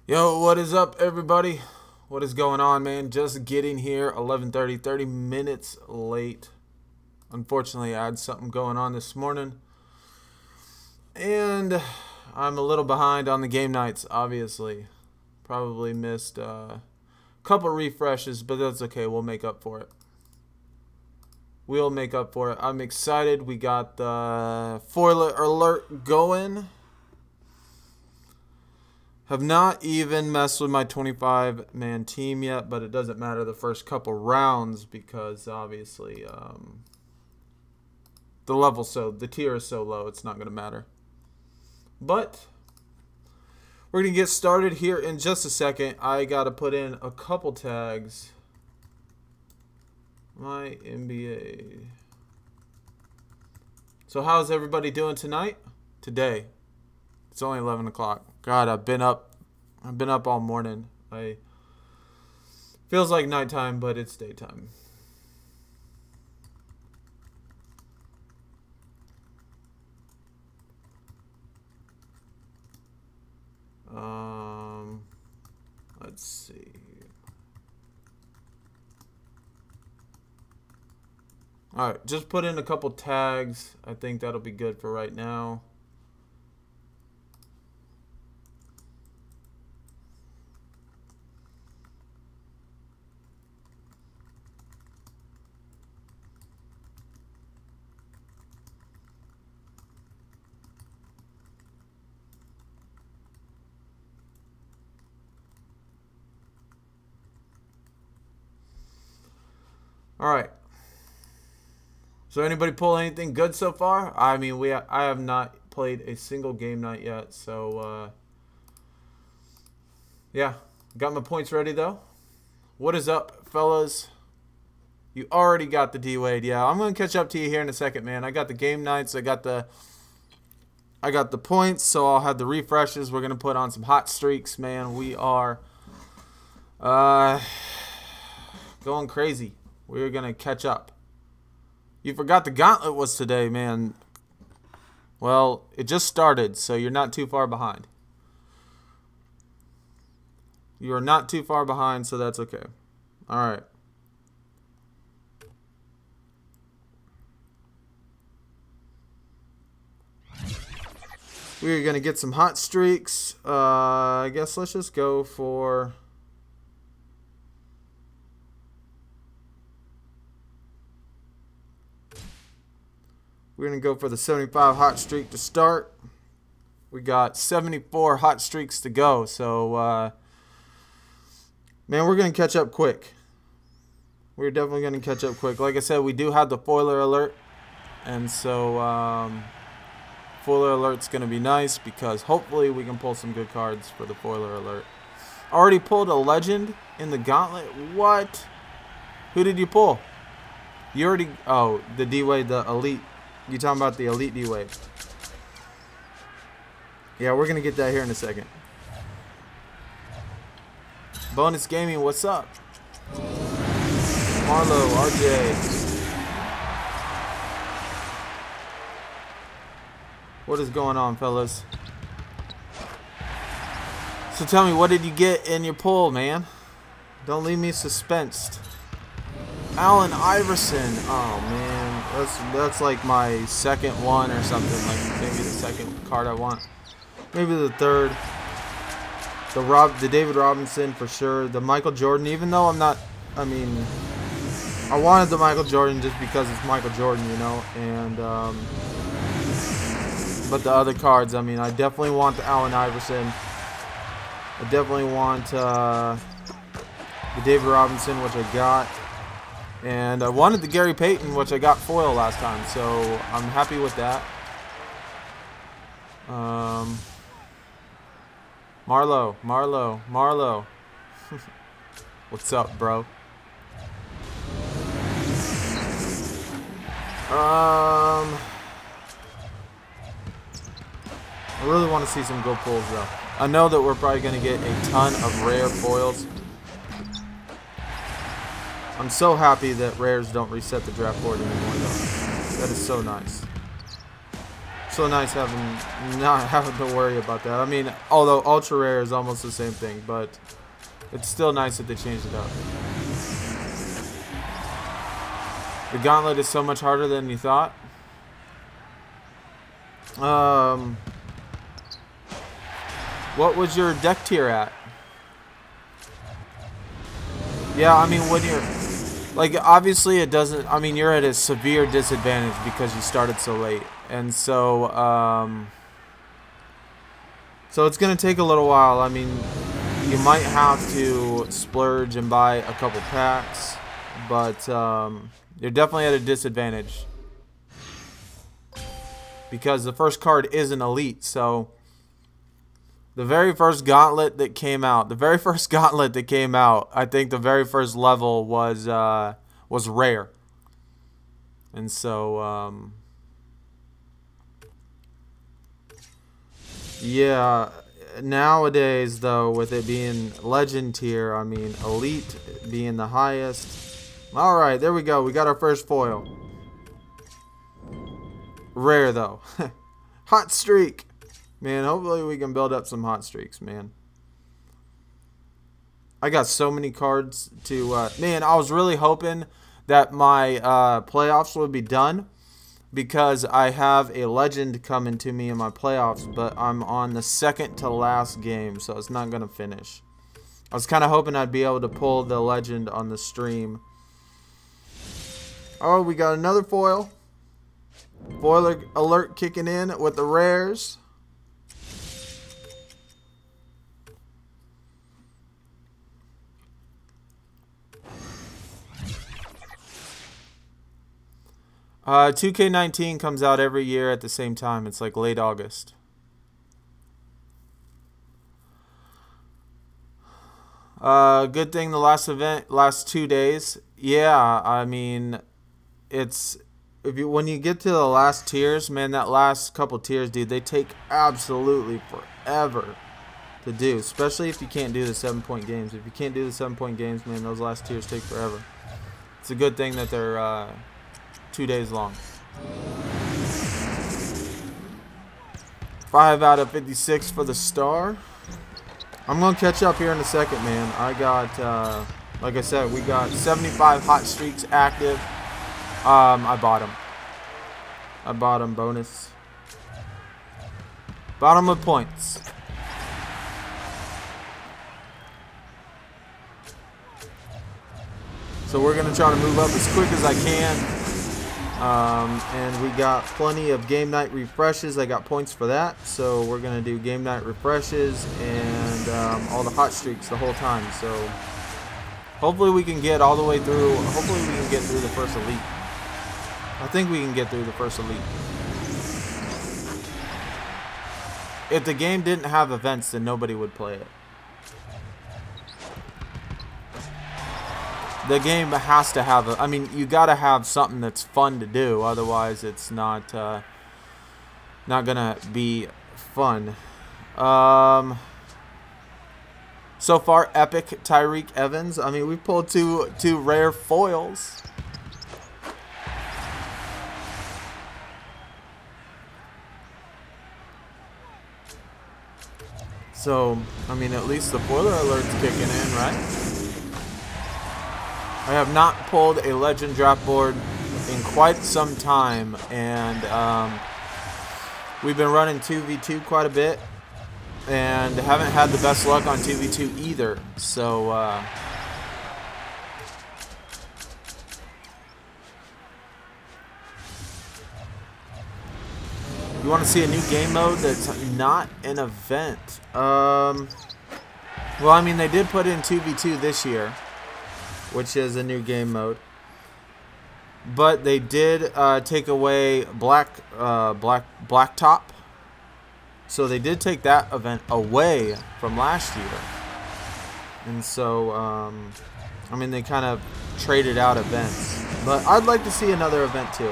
Yo, what is up, everybody? What is going on, man? Just getting here, 11:30, 30 minutes late. Unfortunately, I had something going on this morning, and I'm a little behind on the game nights, obviously. Probably missed a couple refreshes, but that's okay. We'll make up for it. We'll make up for it. I'm excited. We got the spoiler alert going. Have not even messed with my 25-man team yet, but it doesn't matter the first couple rounds because obviously the tier is so low, it's not going to matter. But we're going to get started here in just a second. I got to put in a couple tags. My NBA. So how's everybody doing tonight? Today. It's only 11 o'clock. God, I've been up all morning. Feels like nighttime, but it's daytime. Let's see. All right, just put in a couple tags. I think that'll be good for right now. All right. So anybody pull anything good so far? I mean, I have not played a single game night yet, so yeah, got my points ready though. What is up, fellas? You already got the D-Wade. Yeah, I'm gonna catch up to you here in a second, man. I got the game nights. I got the points, so I'll have the refreshes. We're gonna put on some hot streaks, man. We are going crazy. We're going to catch up. You forgot the Gauntlet was today, man. Well, it just started, so you're not too far behind. You are not too far behind, so that's okay. All right. We're going to get some hot streaks. I guess let's just go for... We're going to go for the 75 hot streak to start. We got 74 hot streaks to go. So, man, we're going to catch up quick. We're definitely going to catch up quick. Like I said, we do have the spoiler alert. And so, spoiler alert's going to be nice because hopefully we can pull some good cards for the spoiler alert. Already pulled a legend in the Gauntlet. What? Who did you pull? You already... Oh, the D-Wade, the elite. You talking about the elite D-Wade? Yeah, we're gonna get that here in a second. Bonus Gaming, what's up? Marlo, RJ. What is going on, fellas? So tell me, what did you get in your pull, man? Don't leave me suspensed. Allen Iverson. Oh man, that's like my second one or something. Like maybe the second card I want. Maybe the third. The David Robinson for sure. The Michael Jordan. Even though I'm not. I mean, I wanted the Michael Jordan just because it's Michael Jordan, you know. And but the other cards. I mean, I definitely want the Allen Iverson. I definitely want the David Robinson, which I got. And I wanted the Gary Payton, which I got foil last time, so I'm happy with that. Marlo. What's up, bro? I really want to see some good pulls, though. I know that we're probably going to get a ton of rare foils. I'm so happy that rares don't reset the draft board anymore, though. That is so nice. so nice not having to worry about that. I mean, although ultra rare is almost the same thing, but it's still nice that they changed it up. The Gauntlet is so much harder than you thought. What was your deck tier at? Yeah, I mean, when you're like, obviously it doesn't. I mean, you're at a severe disadvantage because you started so late, and so so it's gonna take a little while. I mean, you might have to splurge and buy a couple packs, but you're definitely at a disadvantage because the first card is an elite. So the very first Gauntlet that came out, I think the very first level was rare, and so yeah. Nowadays, though, with it being legend tier, I mean, elite being the highest. Alright, there we go. We got our first foil. Rare, though. Hot streak. Man, hopefully we can build up some hot streaks, man. I got so many cards to... man, I was really hoping that my playoffs would be done, because I have a legend coming to me in my playoffs, but I'm on the second to last game, so it's not going to finish. I was kind of hoping I'd be able to pull the legend on the stream. Oh, we got another foil. Foil alert kicking in with the rares. Uh, 2K19 comes out every year at the same time. It's like late August. Good thing the last 2 days. Yeah, I mean, it's when you get to the last tiers, man, that last couple tiers, dude, they take absolutely forever to do, especially if you can't do the 7-point games. If you can't do the 7-point games, man, those last tiers take forever. It's a good thing that they're 2 days long. 5 out of 56 for the star. I'm going to catch up here in a second, man. I got, like I said, we got 75 hot streaks active. I bought them. I bought them bonus. Bottom of points. So we're going to try to move up as quick as I can. And we got plenty of game night refreshes. I got points for that, so we're gonna do game night refreshes and all the hot streaks the whole time. So hopefully we can get all the way through. Hopefully we can get through the first elite. I think we can get through the first elite. If the game didn't have events, then nobody would play it. The game has to have I mean, you gotta have something that's fun to do, otherwise it's not gonna be fun. So far, epic Tyreek Evans. I mean, we pulled two rare foils. So, I mean, at least the spoiler alert's kicking in, right? I have not pulled a legend draft board in quite some time, and we've been running 2v2 quite a bit, and haven't had the best luck on 2v2 either. So you want to see a new game mode that's not an event? Well, I mean, they did put in 2v2 this year, which is a new game mode, but they did take away blacktop, so they did take that event away from last year, and so I mean, they kind of traded out events, but I'd like to see another event too,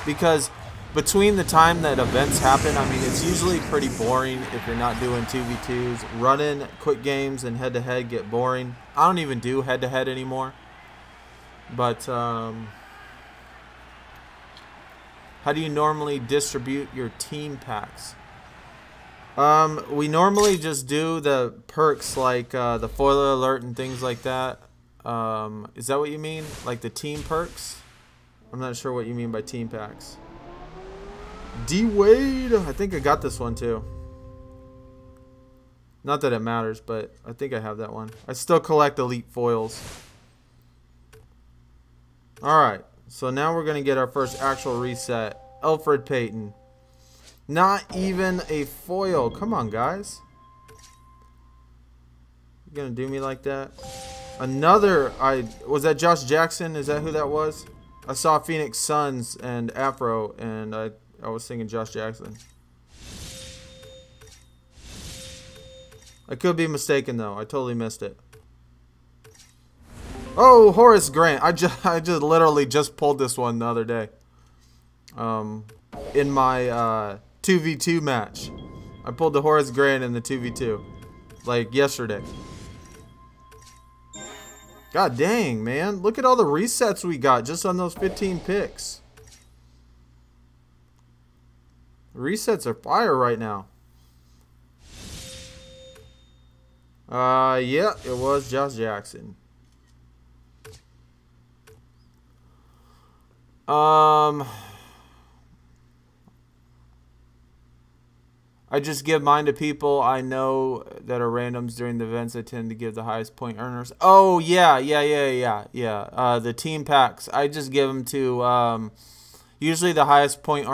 because between the time that events happen, I mean, it's usually pretty boring if you're not doing 2v2s. Running quick games and head-to-head get boring. I don't even do head-to-head anymore. But How do you normally distribute your team packs? We normally just do the perks like the foiler alert and things like that. Is that what you mean? Like the team perks? I'm not sure what you mean by team packs. D-Wade. I think I got this one too. Not that it matters, but I think I have that one. I still collect elite foils. Alright, so now we're going to get our first actual reset. Elfrid Payton. Not even a foil. Come on, guys. You going to do me like that? Another, was that Josh Jackson? Is that who that was? I saw Phoenix Suns and Afro, and I was thinking Josh Jackson. I could be mistaken, though. I totally missed it. Oh, Horace Grant. I just literally just pulled this one the other day. In my 2v2 match. I pulled the Horace Grant in the 2v2. Like yesterday. God dang, man. Look at all the resets we got just on those 15 picks. Resets are fire right now. Yeah, it was Josh Jackson. I just give mine to people I know that are randoms during the events. I tend to give the highest point earners. Oh, yeah. The team packs. I just give them to usually the highest point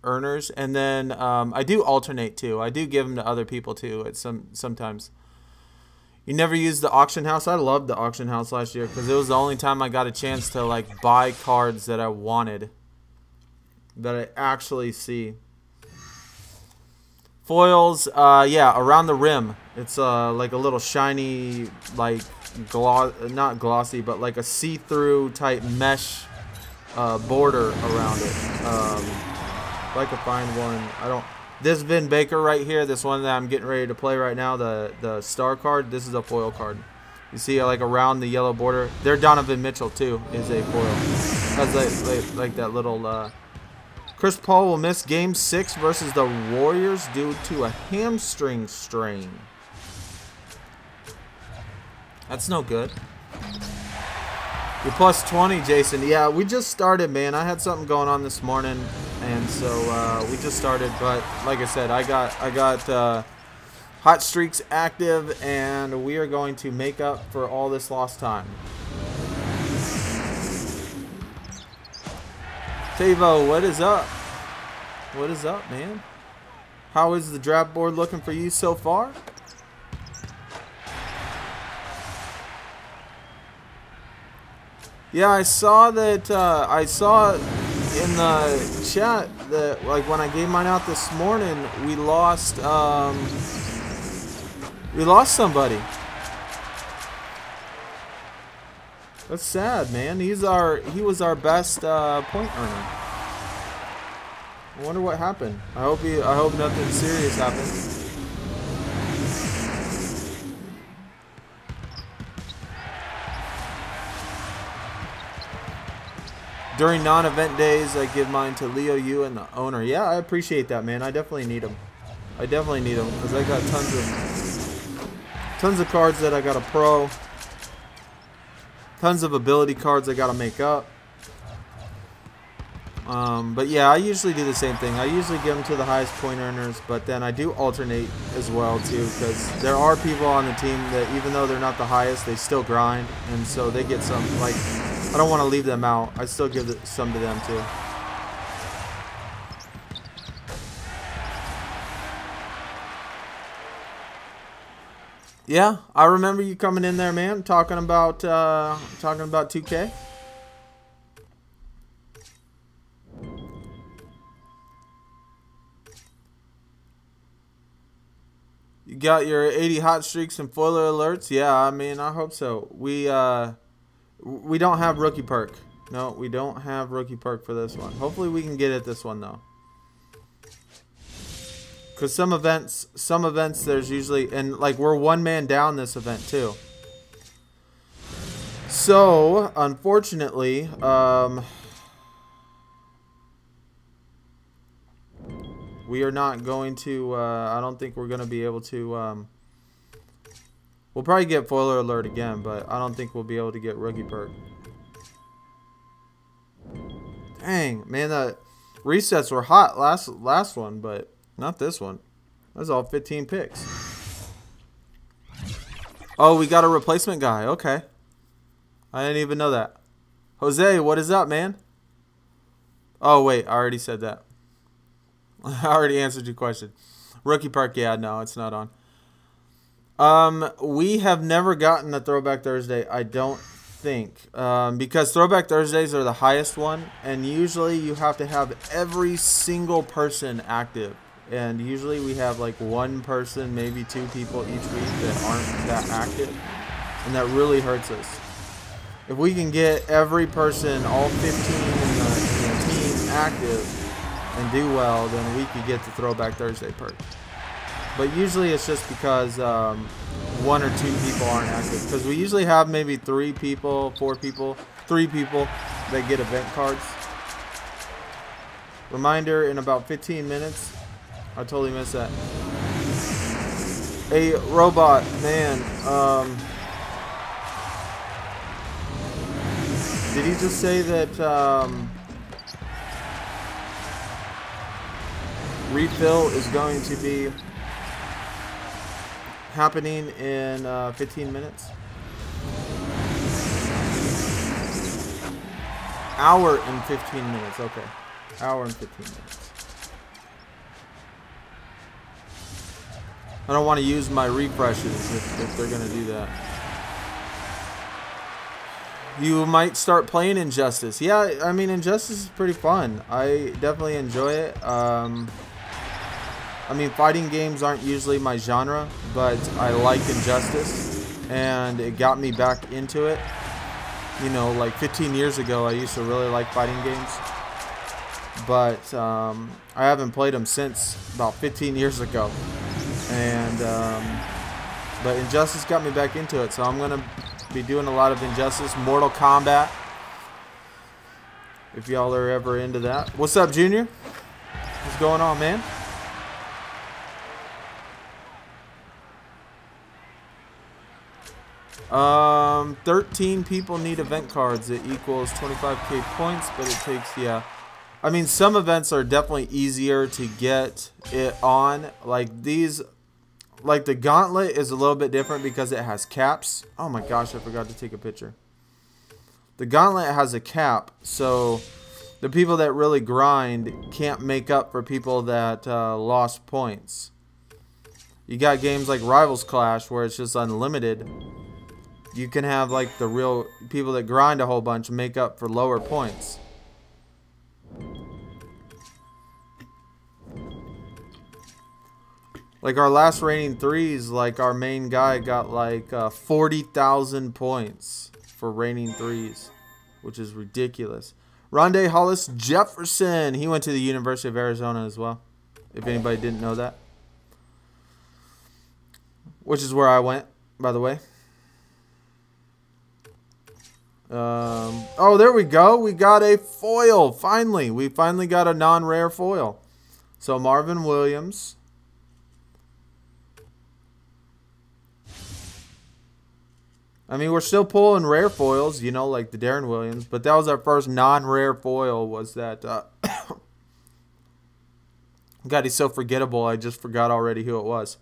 earners, and then I do alternate too. I do give them to other people too at sometimes. You never used the auction house? I loved the auction house last year because it was the only time I got a chance to like buy cards that I wanted, that I actually see. Foils, yeah, around the rim. It's like a little shiny, like not glossy, but like a see-through type mesh border around it. If I could find one, I don't. This Vin Baker right here, this one that I'm getting ready to play right now, the star card. This is a foil card. You see, like around the yellow border. Their Donovan Mitchell too is a foil. Has like that little. Chris Paul will miss Game 6 versus the Warriors due to a hamstring strain. That's no good. You're plus 20, Jason. Yeah, we just started, man. I had something going on this morning, and so we just started. But like I said, I got hot streaks active, and we are going to make up for all this lost time. Tavo, what is up? What is up, man? How is the draft board looking for you so far? Yeah, I saw that. I saw in the chat that, like, when I gave mine out this morning, we lost. We lost somebody. That's sad, man. He was our best point earner. I wonder what happened. I hope nothing serious happened. During non-event days, I give mine to Leo, you, and the owner. Yeah, I appreciate that, man. I definitely need them. I definitely need them because I got tons of cards that I got a pro. Tons of ability cards I gotta make up. But yeah, I usually do the same thing. I usually give them to the highest point earners, but then I do alternate as well too, because there are people on the team that even though they're not the highest, they still grind, and so they get some. Like, I don't want to leave them out. I still give some to them too. Yeah, I remember you coming in there, man, talking about 2K. You got your 80 hot streaks and foiler alerts. Yeah, I mean, I hope so. We don't have rookie perk. No, we don't have rookie perk for this one. Hopefully we can get it this one though. Because some events there's usually, and like we're one man down this event too. So unfortunately, We are not going to, I don't think we're going to be able to, we'll probably get Foiler Alert again, but I don't think we'll be able to get Rookie Perk. Dang, man, the resets were hot last one, but not this one. That's all 15 picks. Oh, we got a replacement guy. Okay. I didn't even know that. Jose, what is up, man? Oh, wait, I already said that. I already answered your question. Rookie Perk, yeah, no, it's not on. We have never gotten a Throwback Thursday, I don't think. Because Throwback Thursdays are the highest one, and usually you have to have every single person active. And usually we have like one person, maybe two people each week that aren't that active. And that really hurts us. If we can get every person, all 15 in the team active and do well, then we could get the Throwback Thursday perk. But usually it's just because one or two people aren't active. Because we usually have maybe 3 people, 4 people, 3 people that get event cards. Reminder, in about 15 minutes. I totally missed that. Hey, Robot, man. Did he just say that refill is going to be happening in 15 minutes? Hour and 15 minutes. Okay. Hour and 15 minutes. I don't want to use my refreshes if they're going to do that. You might start playing Injustice. Yeah, I mean, Injustice is pretty fun. I definitely enjoy it. I mean, fighting games aren't usually my genre, but I like Injustice, and it got me back into it. You know, like 15 years ago, I used to really like fighting games, but I haven't played them since about 15 years ago. And but Injustice got me back into it, so I'm gonna be doing a lot of Injustice, Mortal Kombat, if y'all are ever into that. What's up, Junior? What's going on, man? Um, 13 people need event cards. It equals 25k points, but it takes, yeah. I mean, some events are definitely easier to get it on. Like these, like the Gauntlet is a little bit different because it has caps. Oh my gosh, I forgot to take a picture. The Gauntlet has a cap, so the people that really grind can't make up for people that lost points. You got games like Rivals Clash where it's just unlimited. You can have like the real people that grind a whole bunch make up for lower points. Like our last raining threes, like our main guy got like 40,000 points for raining threes, which is ridiculous. Rondé Hollis Jefferson, he went to the University of Arizona as well, if anybody didn't know that. Which is where I went, by the way. Oh, there we go. We got a foil, finally. We finally got a non-rare foil. So Marvin Williams. I mean, we're still pulling rare foils, you know, like the Darren Williams. But that was our first non-rare foil, was that... God, he's so forgettable. I just forgot already who it was.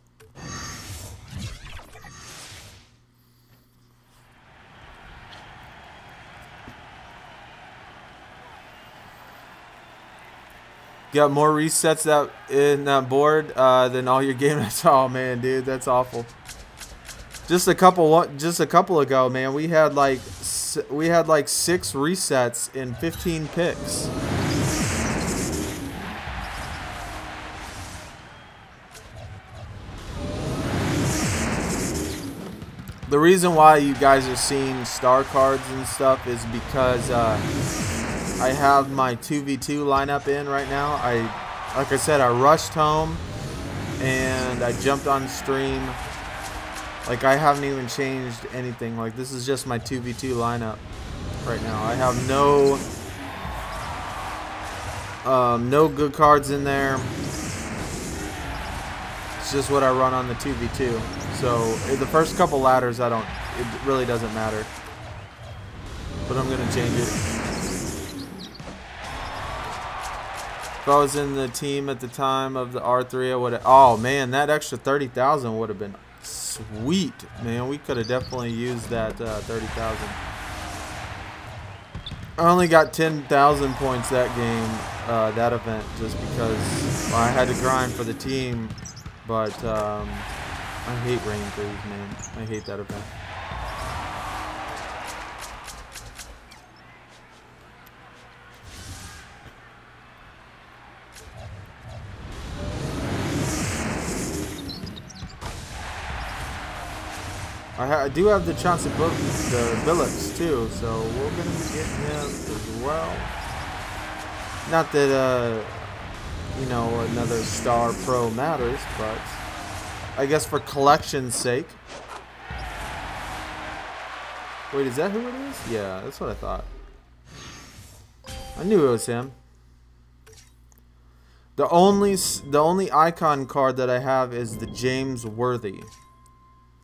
Got more resets that in that board than all your games. Oh man, dude, that's awful. Just a couple ago, man, we had like 6 resets in 15 picks. The reason why you guys are seeing star cards and stuff is because I have my 2v2 lineup in right now. Like I said, I rushed home and I jumped on stream. Like I haven't even changed anything. Like this is just my 2v2 lineup right now. I have no good cards in there. It's just what I run on the 2v2. So the first couple ladders, it really doesn't matter. But I'm gonna change it. If I was in the team at the time of the R3, I would have. Oh man, that extra 30,000 would have been sweet, man. We could have definitely used that 30,000. I only got 10,000 points that game, that event, just because I had to grind for the team. But I hate Rain Freeze, man. I hate that event. I do have the chance to book the Billups too, so we're going to be getting him as well. Not that, you know, another star pro matters, but I guess for collection's sake. Wait, is that who it is? Yeah, that's what I thought. I knew it was him. The only icon card that I have is the James Worthy.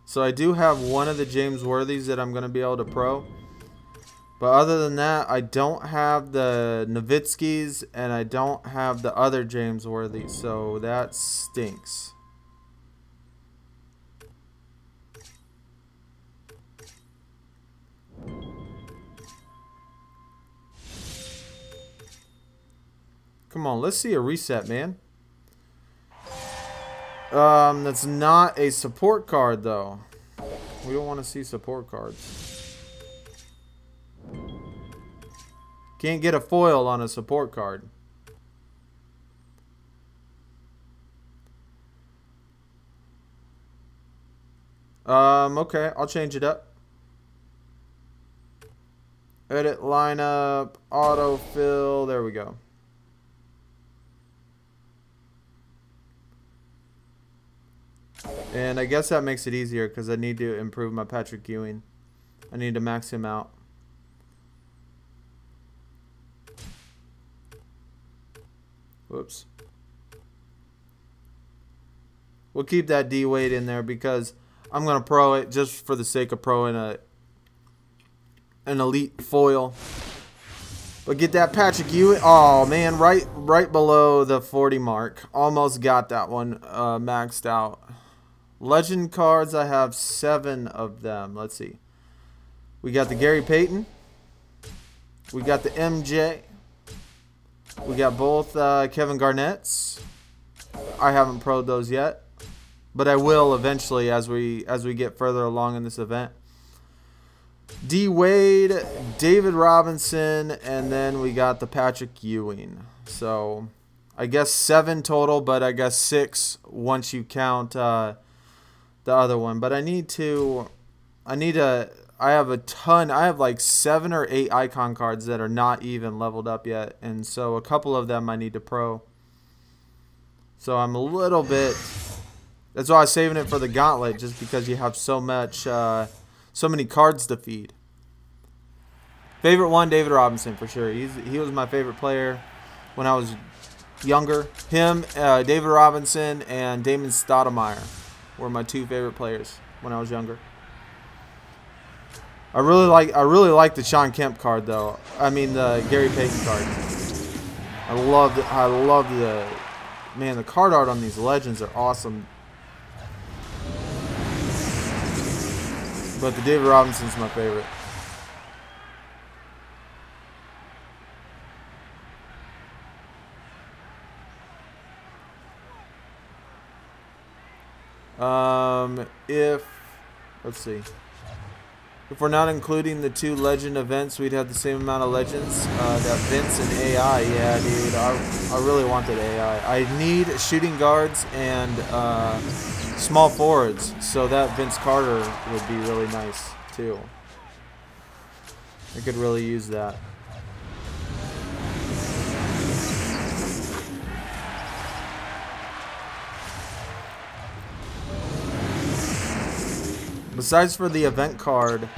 So I do have one of the James Worthies that I'm going to be able to pro. But other than that, I don't have the Nowitzkis and I don't have the other James Worthies. So that stinks. Come on, let's see a reset, man. That's not a support card, though. We don't want to see support cards. Can't get a foil on a support card. Okay, I'll change it up. Edit lineup, autofill, there we go. And I guess that makes it easier because I need to improve my Patrick Ewing. I need to max him out. Whoops. We'll keep that D Wade in there because I'm going to pro it just for the sake of proing an elite foil. But get that Patrick Ewing. Oh man, right below the 40 mark. Almost got that one maxed out. Legend cards, I have 7 of them. Let's see. We got the Gary Payton. We got the MJ. We got both Kevin Garnett's. I haven't pro'd those yet, but I will eventually as we get further along in this event. D Wade, David Robinson, and then we got the Patrick Ewing. So I guess 7 total, but I guess 6 once you count the other one. But I have a ton. I have like 7 or 8 icon cards that are not even leveled up yet, and so a couple of them I need to pro. So I'm a little bit. That's why I was saving it for the Gauntlet, just because you have so many cards to feed. Favorite one, David Robinson for sure. He was my favorite player when I was younger. Him, David Robinson, and Damon Stoudemire were my 2 favorite players when I was younger. I really like the Sean Kemp card though. I mean the Gary Payton card. I love the man, the card art on these legends are awesome. But the David Robinson's my favorite. Let's see. If we're not including the 2 legend events, we'd have the same amount of legends. That Vince and AI, yeah, dude, I really wanted AI. I need shooting guards and small forwards, so that Vince Carter would be really nice too. I could really use that. Besides for the event card,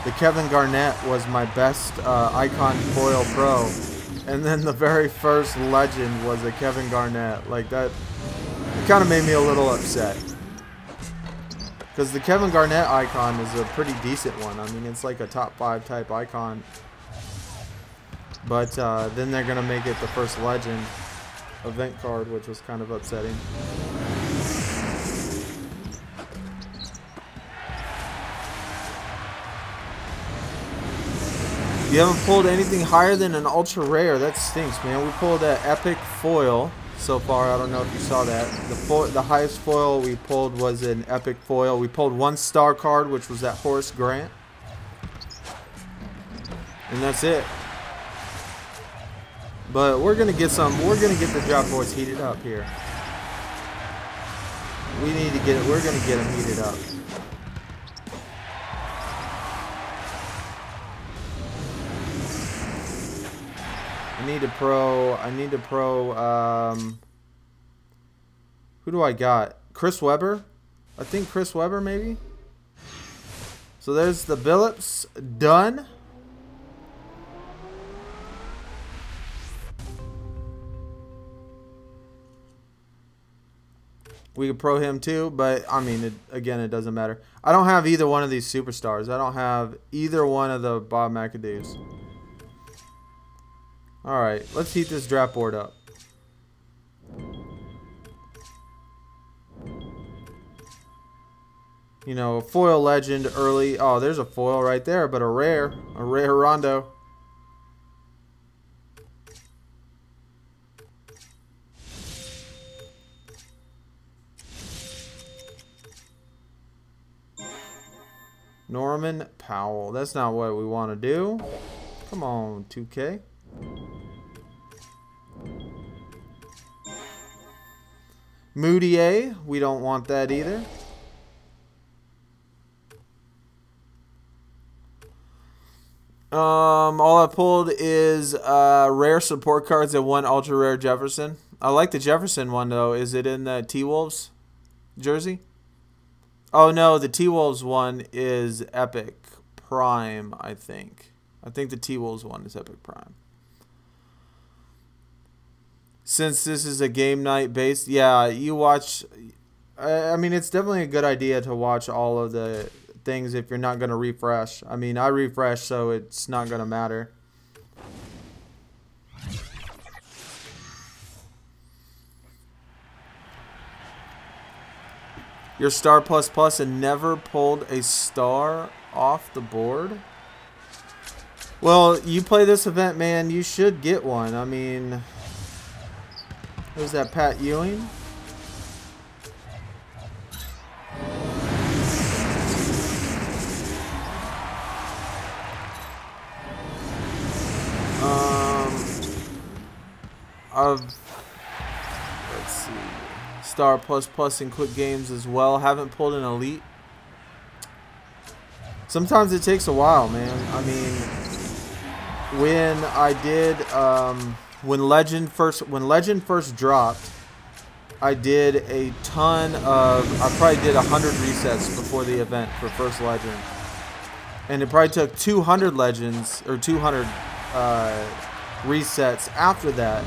the Kevin Garnett was my best icon foil pro. And then the very first legend was a Kevin Garnett. Like that, the kind of made me a little upset. Because the Kevin Garnett icon is a pretty decent one. I mean, it's like a top 5 type icon. But then they're going to make it the first legend event card, which was kind of upsetting. You haven't pulled anything higher than an ultra rare. That stinks, man. We pulled that epic foil so far. I don't know if you saw that. The highest foil we pulled was an epic foil. We pulled 1 star card, which was that Horace Grant. And that's it. But we're gonna get some. We're gonna get the drop boards heated up here. We need to get it. We're gonna get them heated up. I need to pro. Who do I got? Chris Webber. I think Chris Webber maybe. So there's the Billups done. We could pro him too, but I mean, again, it doesn't matter. I don't have either one of these superstars. I don't have either one of the Bob McAdoo's. All right, let's heat this draft board up. You know, foil legend early. Oh, there's a foil right there, but a rare Rondo. Norman Powell. That's not what we want to do. Come on, 2K. Moutier. We don't want that either. All I pulled is rare support cards and 1 ultra rare Jefferson. I like the Jefferson one though. Is it in the T-Wolves jersey? Oh no, the T-Wolves one is Epic Prime, I think. I think the T-Wolves one is Epic Prime. Since this is a game night based, yeah, you watch. I mean, it's definitely a good idea to watch all of the things if you're not going to refresh. I mean, I refresh, so it's not going to matter. Your star plus plus and never pulled a star off the board? Well, you play this event, man, you should get one. I mean, who's that, Pat Ewing? Let's see. Star plus plus in quick games as well. Haven't pulled an elite. Sometimes it takes a while, man. I mean, when I did when Legend first dropped, I did a ton of, I probably did 100 resets before the event for first Legend. And it probably took 200 Legends or 200 resets after that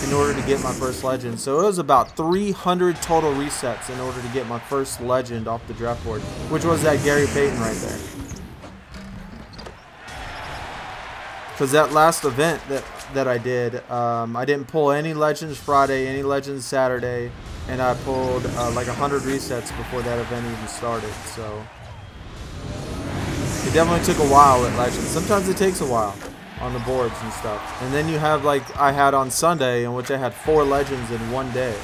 in order to get my first Legend. So it was about 300 total resets in order to get my first Legend off the draft board, which was that Gary Payton right there. Because that last event that I did, I didn't pull any Legends Friday, any Legends Saturday, and I pulled like 100 resets before that event even started. So it definitely took a while at Legends. Sometimes it takes a while on the boards and stuff. And then you have, like I had on Sunday, in which I had 4 Legends in one day.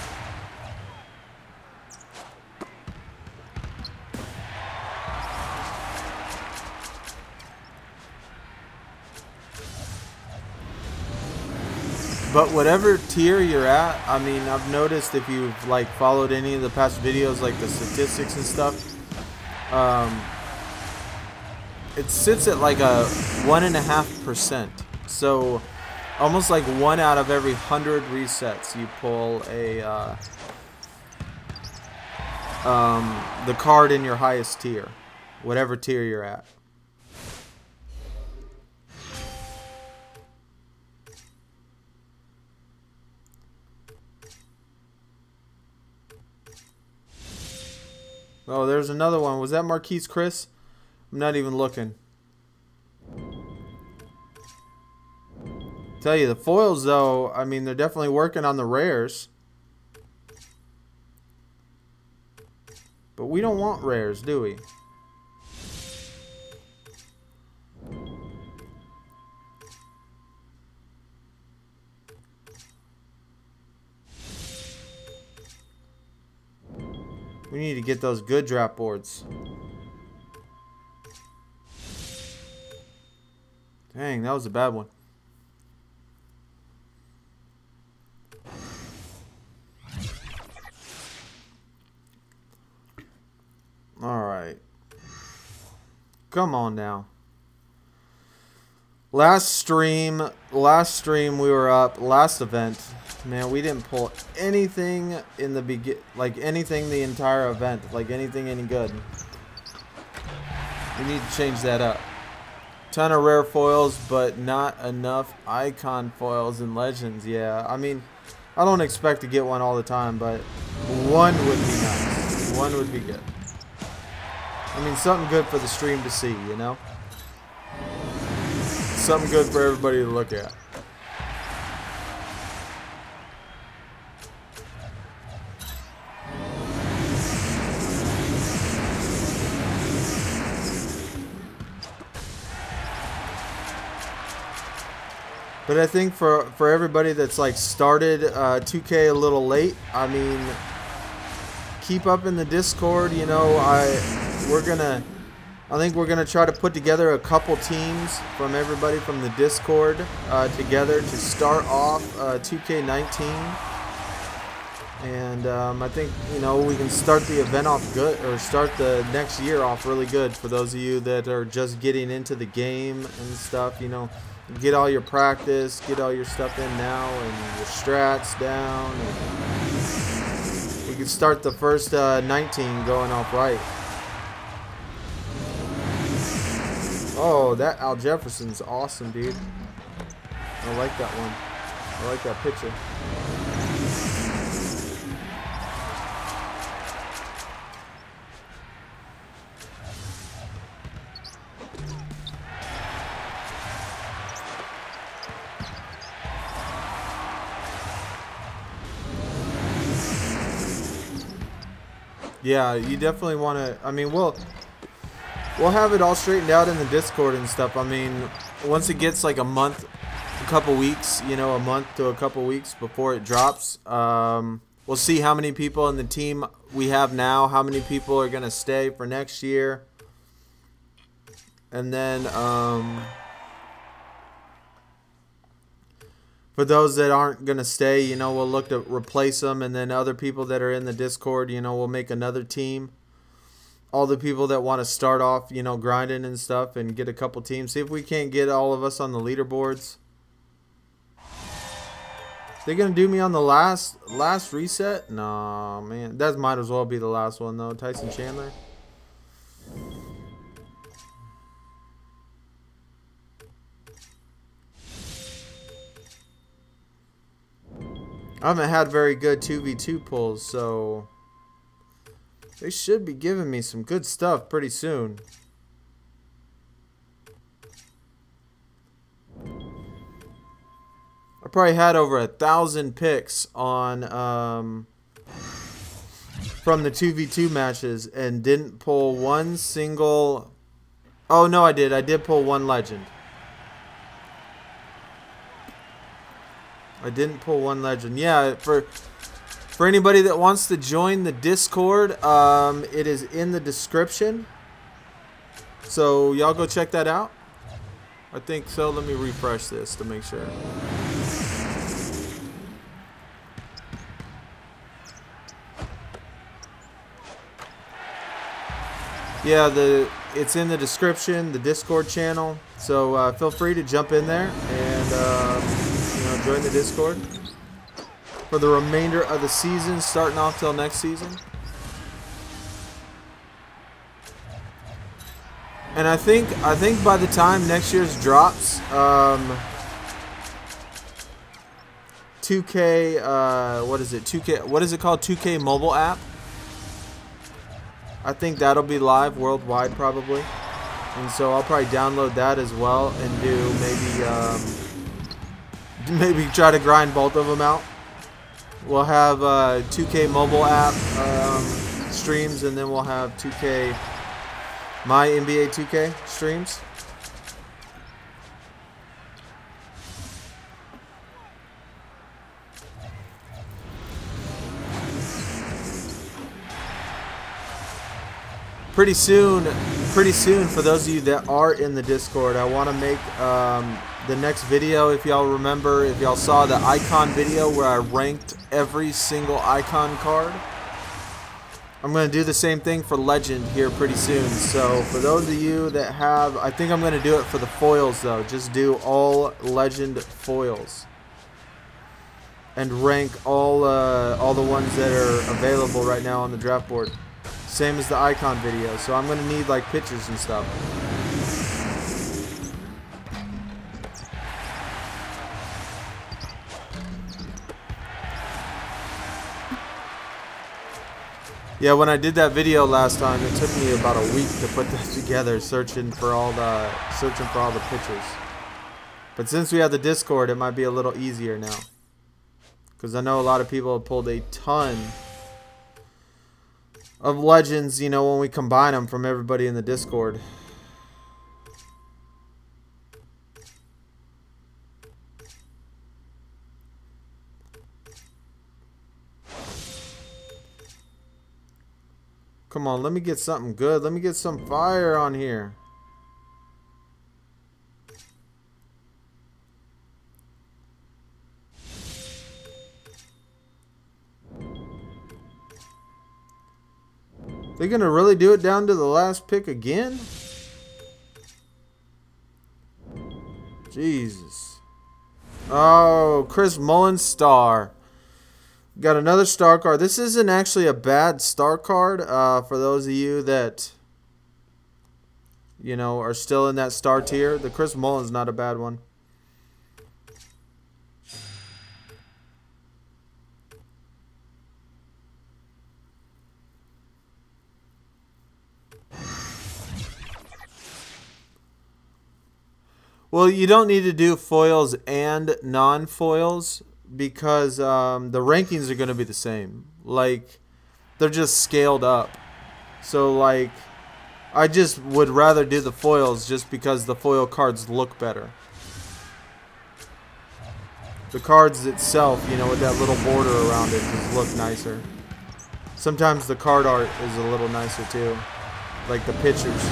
But whatever tier you're at, I mean, I've noticed if you've like followed any of the past videos, like the statistics and stuff, it sits at like a 1.5%. So almost like 1 out of every 100 resets you pull a the card in your highest tier, whatever tier you're at. Oh, there's another one. Was that Marquise Chris? I'm not even looking. Tell you, the foils, though, I mean, they're definitely working on the rares. But we don't want rares, do we? We need to get those good draft boards. Dang, that was a bad one. Alright. Come on now. Last stream we were up. Last event. Man, we didn't pull anything in the anything the entire event. Like anything any good. We need to change that up. Ton of rare foils, but not enough icon foils and legends. Yeah, I mean, I don't expect to get one all the time, but one would be nice. One would be good. I mean, something good for the stream to see, you know? Something good for everybody to look at. But I think for everybody that's like started 2K a little late, I mean, keep up in the Discord, you know. I think we're gonna try to put together a couple teams from everybody from the Discord together to start off 2K19, and I think, you know, we can start the event off good, or start the next year off really good for those of you that are just getting into the game and stuff. You know, get all your practice, get all your stuff in now, and your strats down. And we can start the first 19 going off right. Oh, that Al Jefferson's awesome, dude. I like that one. I like that picture. Yeah, you definitely want to. I mean, we'll have it all straightened out in the Discord and stuff. I mean, once it gets like a month, a couple weeks, you know, a month to a couple weeks before it drops, we'll see how many people in the team we have now, how many people are going to stay for next year. And then for those that aren't going to stay, you know, we'll look to replace them. And then other people that are in the Discord, you know, we'll make another team. All the people that want to start off, you know, grinding and stuff, and get a couple teams. See if we can't get all of us on the leaderboards. They're going to do me on the last reset? No, man. That might as well be the last one, though. Tyson Chandler. I haven't had very good 2v2 pulls, so they should be giving me some good stuff pretty soon. I probably had over 1,000 picks on from the 2v2 matches and didn't pull one single. Oh no, I did. I did pull one legend. I didn't pull one legend. Yeah, for anybody that wants to join the Discord, it is in the description. So y'all go check that out. I think so. Let me refresh this to make sure. Yeah, it's in the description, the Discord channel. So feel free to jump in there and you know, join the Discord for the remainder of the season, starting off till next season. And I think by the time next year's drops, 2K, what is it? 2K, what is it called? 2K mobile app. I think that'll be live worldwide probably. And so I'll probably download that as well and do maybe try to grind both of them out. We'll have 2K mobile app streams, and then we'll have 2K MyNBA2k streams. Pretty soon for those of you that are in the Discord, I want to make the next video, if y'all remember, if y'all saw the icon video where I ranked every single icon card. I'm going to do the same thing for Legend here pretty soon. So for those of you that have, I think I'm going to do it for the foils though. Just do all Legend foils. And rank all the ones that are available right now on the draft board. Same as the icon video, so I'm gonna need like pictures and stuff. Yeah, when I did that video last time, it took me about a week to put that together, searching for all the pictures. But since we have the Discord, it might be a little easier now, because I know a lot of people have pulled a ton of Legends, you know, when we combine them from everybody in the Discord. Come on, let me get something good. Let me get some fire on here. They're gonna really do it down to the last pick again? Jesus. Oh, Chris Mullins star. Got another star card. This isn't actually a bad star card for those of you that, you know, are still in that star tier. The Chris Mullins not a bad one. Well, you don't need to do foils and non-foils because the rankings are going to be the same. Like, they're just scaled up. So, like, I just would rather do the foils just because the foil cards look better. The cards itself, you know, with that little border around it, just look nicer. Sometimes the card art is a little nicer too, like the pictures.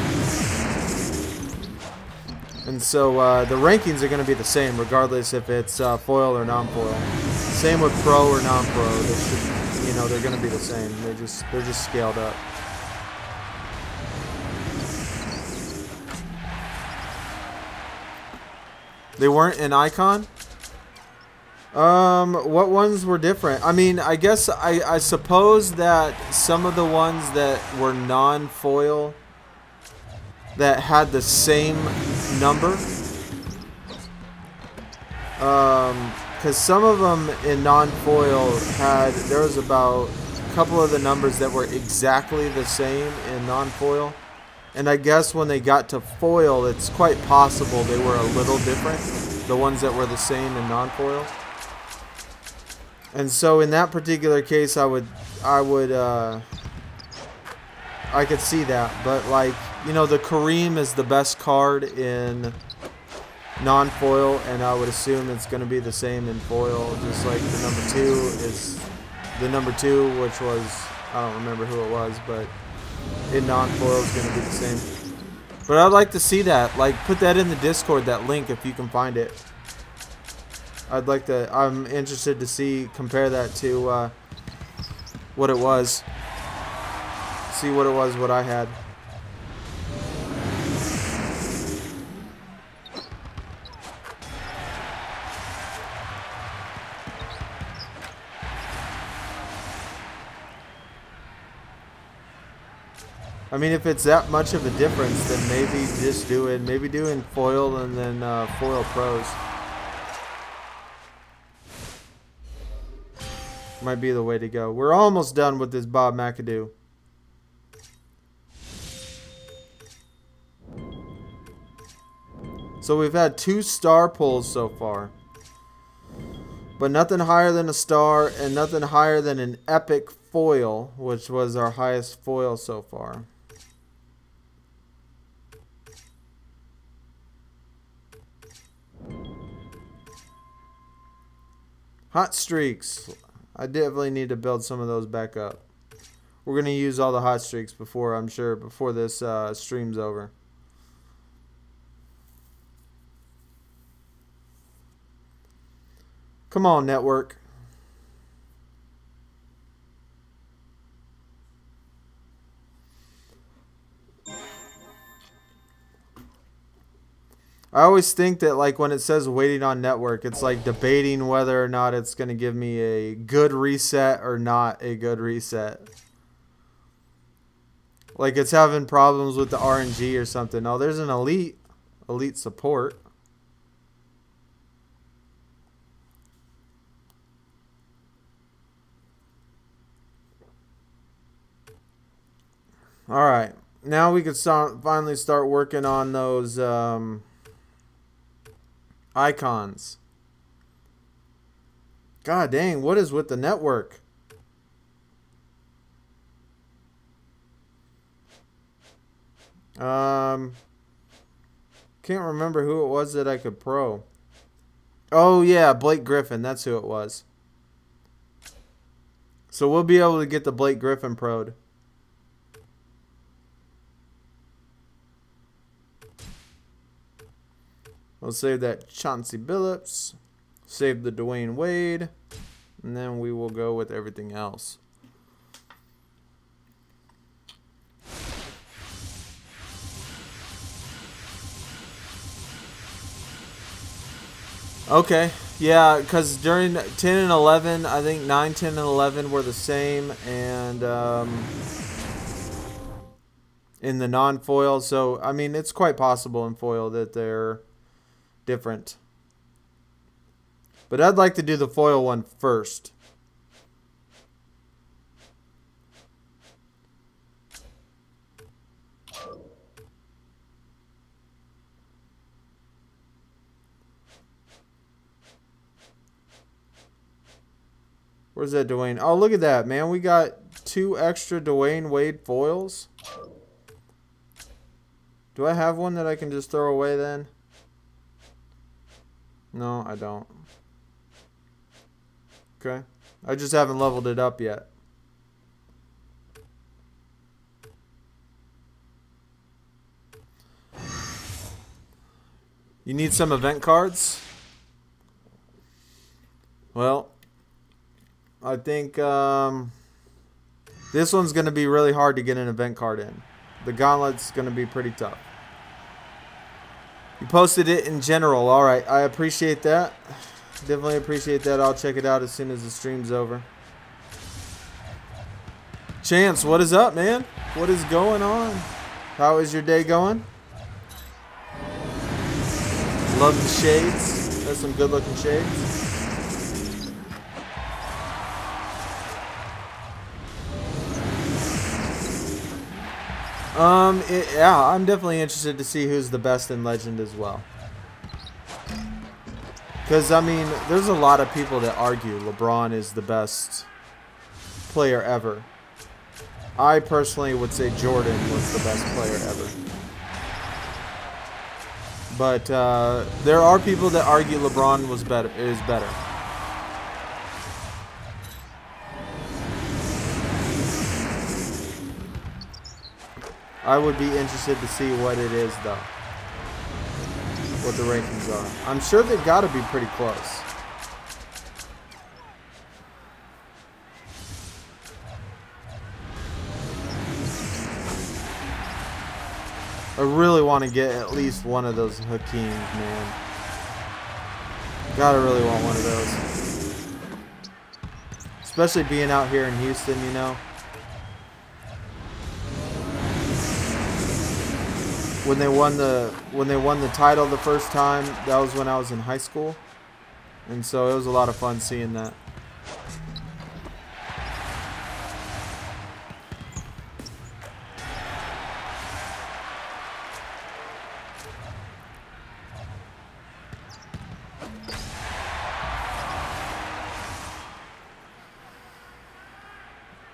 And so the rankings are going to be the same regardless if it's foil or non-foil. Same with pro or non-pro. They should, you know, they're going to be the same. They're just scaled up. They weren't an icon? What ones were different? I mean, I guess I suppose that some of the ones that were non-foil that had the same number, because some of them in non-foil had, there was about a couple of the numbers that were exactly the same in non-foil, and I guess when they got to foil, it's quite possible they were a little different, the ones that were the same in non-foil. And so in that particular case, I could see that, but like, you know, the Kareem is the best card in non-foil, and I would assume it's going to be the same in foil, just like the number 2 is the number 2, which was, I don't remember who it was, but in non-foil is going to be the same. But I'd like to see that, like, put that in the Discord, that link, if you can find it. I'd like to, I'm interested to see, compare that to what it was. See what it was, what I had. I mean, if it's that much of a difference, then maybe just maybe doing foil and then foil pros might be the way to go. We're almost done with this Bob McAdoo. So we've had 2 star pulls so far. But nothing higher than a star and nothing higher than an epic foil, which was our highest foil so far. Hot streaks. I definitely need to build some of those back up. We're going to use all the hot streaks before, I'm sure, before this stream's over. Come on, network. I always think that, like, when it says waiting on network, it's like debating whether or not it's going to give me a good reset or not a good reset. Like it's having problems with the RNG or something. Oh, there's an elite support. All right. Now we can finally start working on those icons. God dang, what is with the network? Can't remember who it was that I could pro. Oh yeah, Blake Griffin, that's who it was. So we'll be able to get the Blake Griffin pro'd. We'll save that Chauncey Billups, save the Dwayne Wade, and then we will go with everything else. Okay, yeah, because during 10 and 11, I think 9, 10, and 11 were the same, and in the non-foil, so, I mean, it's quite possible in foil that they're different. But I'd like to do the foil one first. Where's that Dwayne? Oh, look at that, man. We got 2 extra Dwayne Wade foils. Do I have one that I can just throw away then? No, I don't. Okay. I just haven't leveled it up yet. You need some event cards? Well, I think this one's going to be really hard to get an event card in. The Gauntlet's going to be pretty tough. You posted it in general. All right. I appreciate that. Definitely appreciate that. I'll check it out as soon as the stream's over. Chance, what is up, man? What is going on? How is your day going? Love the shades. There's some good looking shades. Yeah, I'm definitely interested to see who's the best in Legend as well. Because, I mean, there's a lot of people that argue LeBron is the best player ever. I personally would say Jordan was the best player ever. But there are people that argue LeBron is better. I would be interested to see what it is, though. What the rankings are. I'm sure they've got to be pretty close. I really want to get at least one of those Hakeems, man. Gotta really want one of those. Especially being out here in Houston, you know. When they won the title the first time, that was when I was in high school. And so it was a lot of fun seeing that.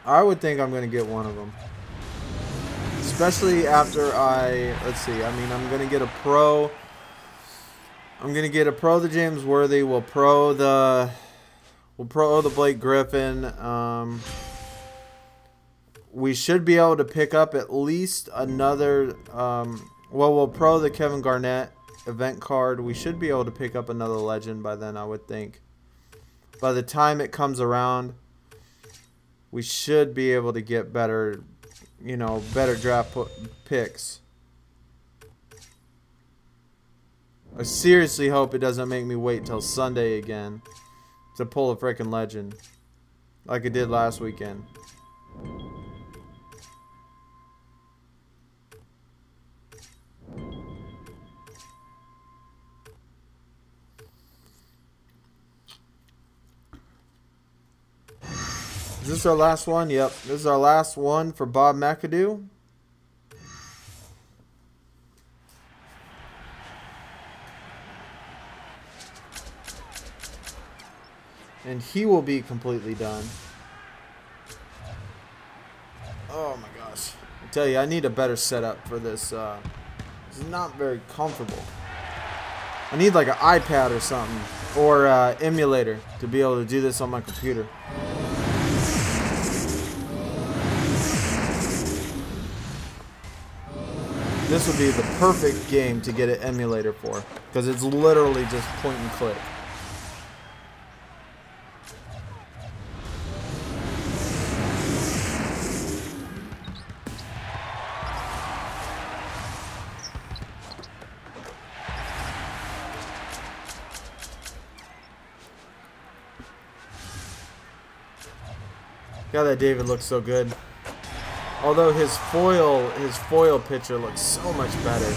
I would think I'm going to get one of them. Especially after let's see, I mean, I'm going to get a pro. I'm going to get a pro the James Worthy. We'll pro the Blake Griffin. We should be able to pick up at least another, well, we'll pro the Kevin Garnett event card. We should be able to pick up another legend by then, I would think. By the time it comes around, we should be able to get better, you know, better draft picks. I seriously hope it doesn't make me wait till Sunday again to pull a freaking legend like I did last weekend. Is this our last one? Yep. This is our last one for Bob McAdoo. And he will be completely done. Oh my gosh. I tell you, I need a better setup for this. It's not very comfortable. I need like an iPad or something. Or emulator to be able to do this on my computer. This would be the perfect game to get an emulator for, because it's literally just point and click. God, that David looks so good. Although his foil picture looks so much better.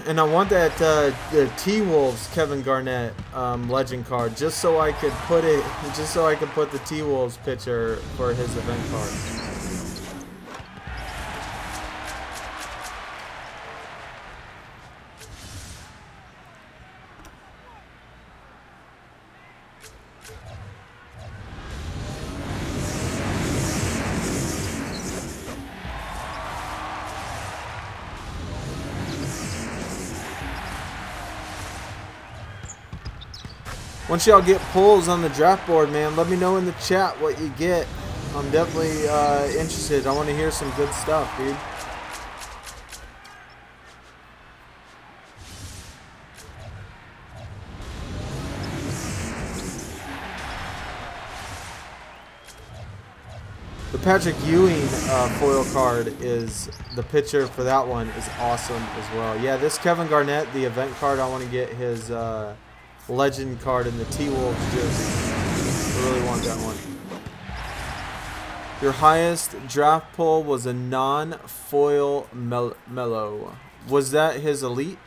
And I want that the T-Wolves Kevin Garnett legend card just so I could put the T-Wolves picture for his event card. Once y'all get pulls on the draft board, man, let me know in the chat what you get. I'm definitely interested. I want to hear some good stuff, dude. The Patrick Ewing foil card is, the picture for that one is awesome as well. Yeah, this Kevin Garnett, the event card, I want to get his legend card in the T-Wolves jersey. I really want that one. Your highest draft pull was a non-foil Melo. Was that his elite?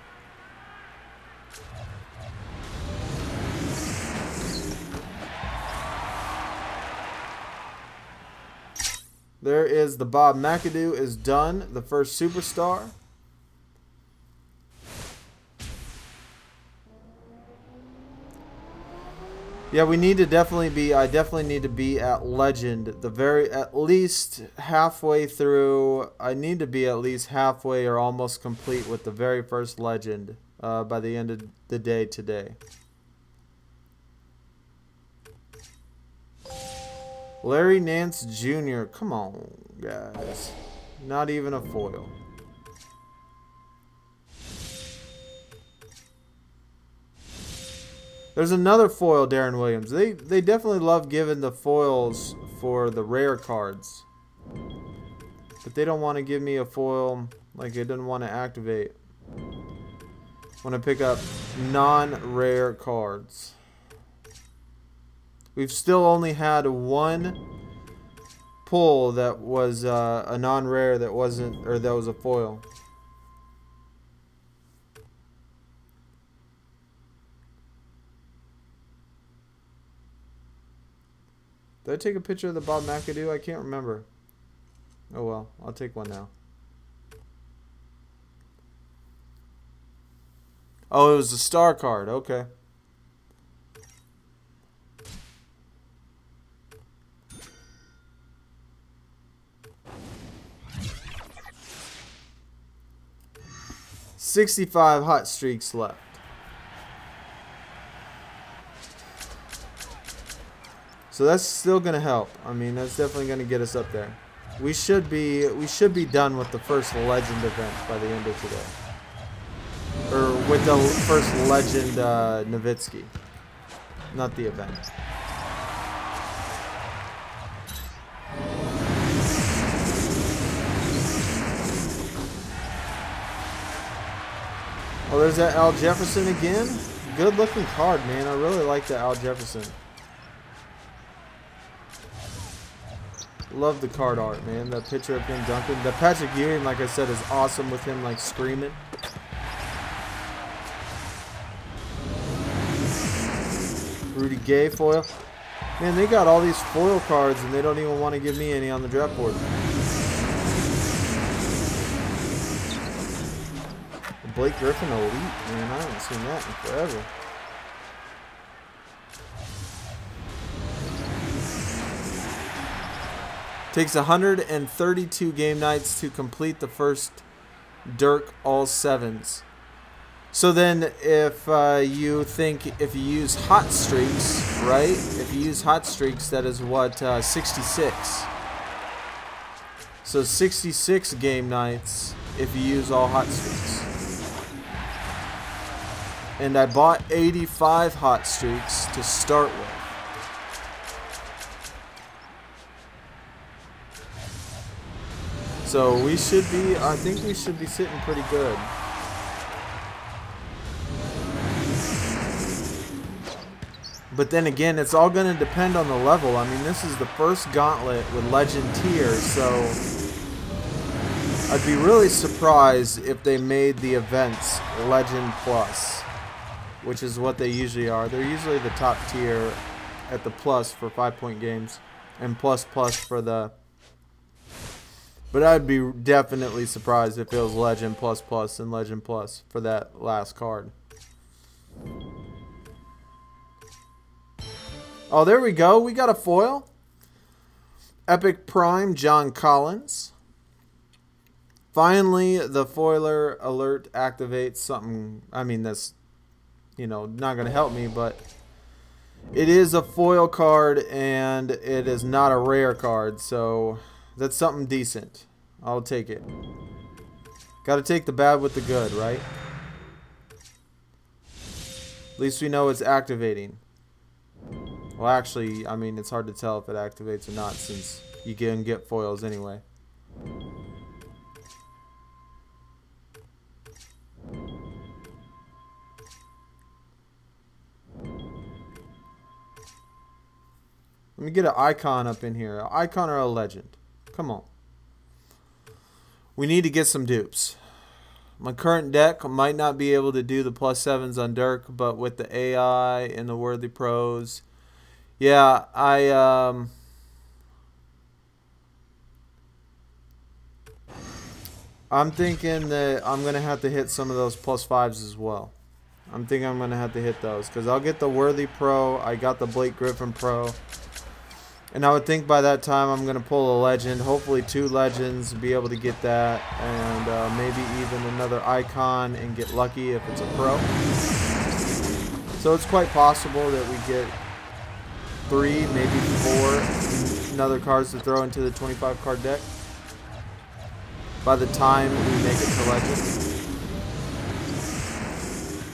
There is the Bob McAdoo is done. The first superstar. Yeah, we need to definitely be, I definitely need to be at legend, at least halfway through. I need to be at least halfway or almost complete with the very first legend by the end of the day today. Larry Nance Jr. Come on, guys. Not even a foil. There's another foil, Darren Williams. They definitely love giving the foils for the rare cards. But they don't want to give me a foil like it didn't want to activate. Want to pick up non-rare cards. We've still only had one pull that was a non-rare that wasn't, or that was a foil. Did I take a picture of the Bob McAdoo? I can't remember. Oh well, I'll take one now. Oh, it was a star card. Okay. 65 hot streaks left. So that's still gonna help. I mean, that's definitely gonna get us up there. We should be done with the first legend event by the end of today, or with the first legend Nowitzki, not the event. Oh, there's that Al Jefferson again. Good looking card, man. I really like the Al Jefferson. Love the card art, man. That picture of him dunking. The Patrick Ewing, like I said, is awesome with him like screaming. Rudy Gay foil. Man, they got all these foil cards and they don't even want to give me any on the draft board. Blake Griffin Elite, man. I haven't seen that in forever. Takes 132 game nights to complete the first Dirk all sevens. So then if you use hot streaks, right? If you use hot streaks, that is what, 66. So 66 game nights if you use all hot streaks. And I bought 85 hot streaks to start with. So we should be, I think we should be sitting pretty good. But then again, it's all going to depend on the level. I mean, this is the first Gauntlet with Legend tier, so I'd be really surprised if they made the events Legend Plus, which is what they usually are. They're usually the top tier at the plus for 5-point games and plus for the... But I'd be definitely surprised if it was Legend Plus and Legend Plus for that last card. Oh, there we go. We got a foil. Epic Prime John Collins. Finally, the foiler alert activates something. I mean, that's, you know, not going to help me, but it is a foil card and it is not a rare card, so that's something decent. I'll take it. Got to take the bad with the good, right? At least we know it's activating. Well, actually, I mean, it's hard to tell if it activates or not since you can get foils anyway. Let me get an icon up in here. An icon or a legend? Come on. We need to get some dupes. My current deck might not be able to do the +7s on Dirk, but with the AI and the Worthy Pros, yeah, I'm thinking that I'm gonna have to hit some of those +5s as well. I'm thinking I'm gonna have to hit those because I'll get the Worthy Pro. I got the Blake Griffin Pro. And I would think by that time I'm going to pull a legend, hopefully 2 legends, be able to get that, and maybe even another icon and get lucky if it's a pro. So it's quite possible that we get 3, maybe 4 another cards to throw into the 25 card deck by the time we make it to legend.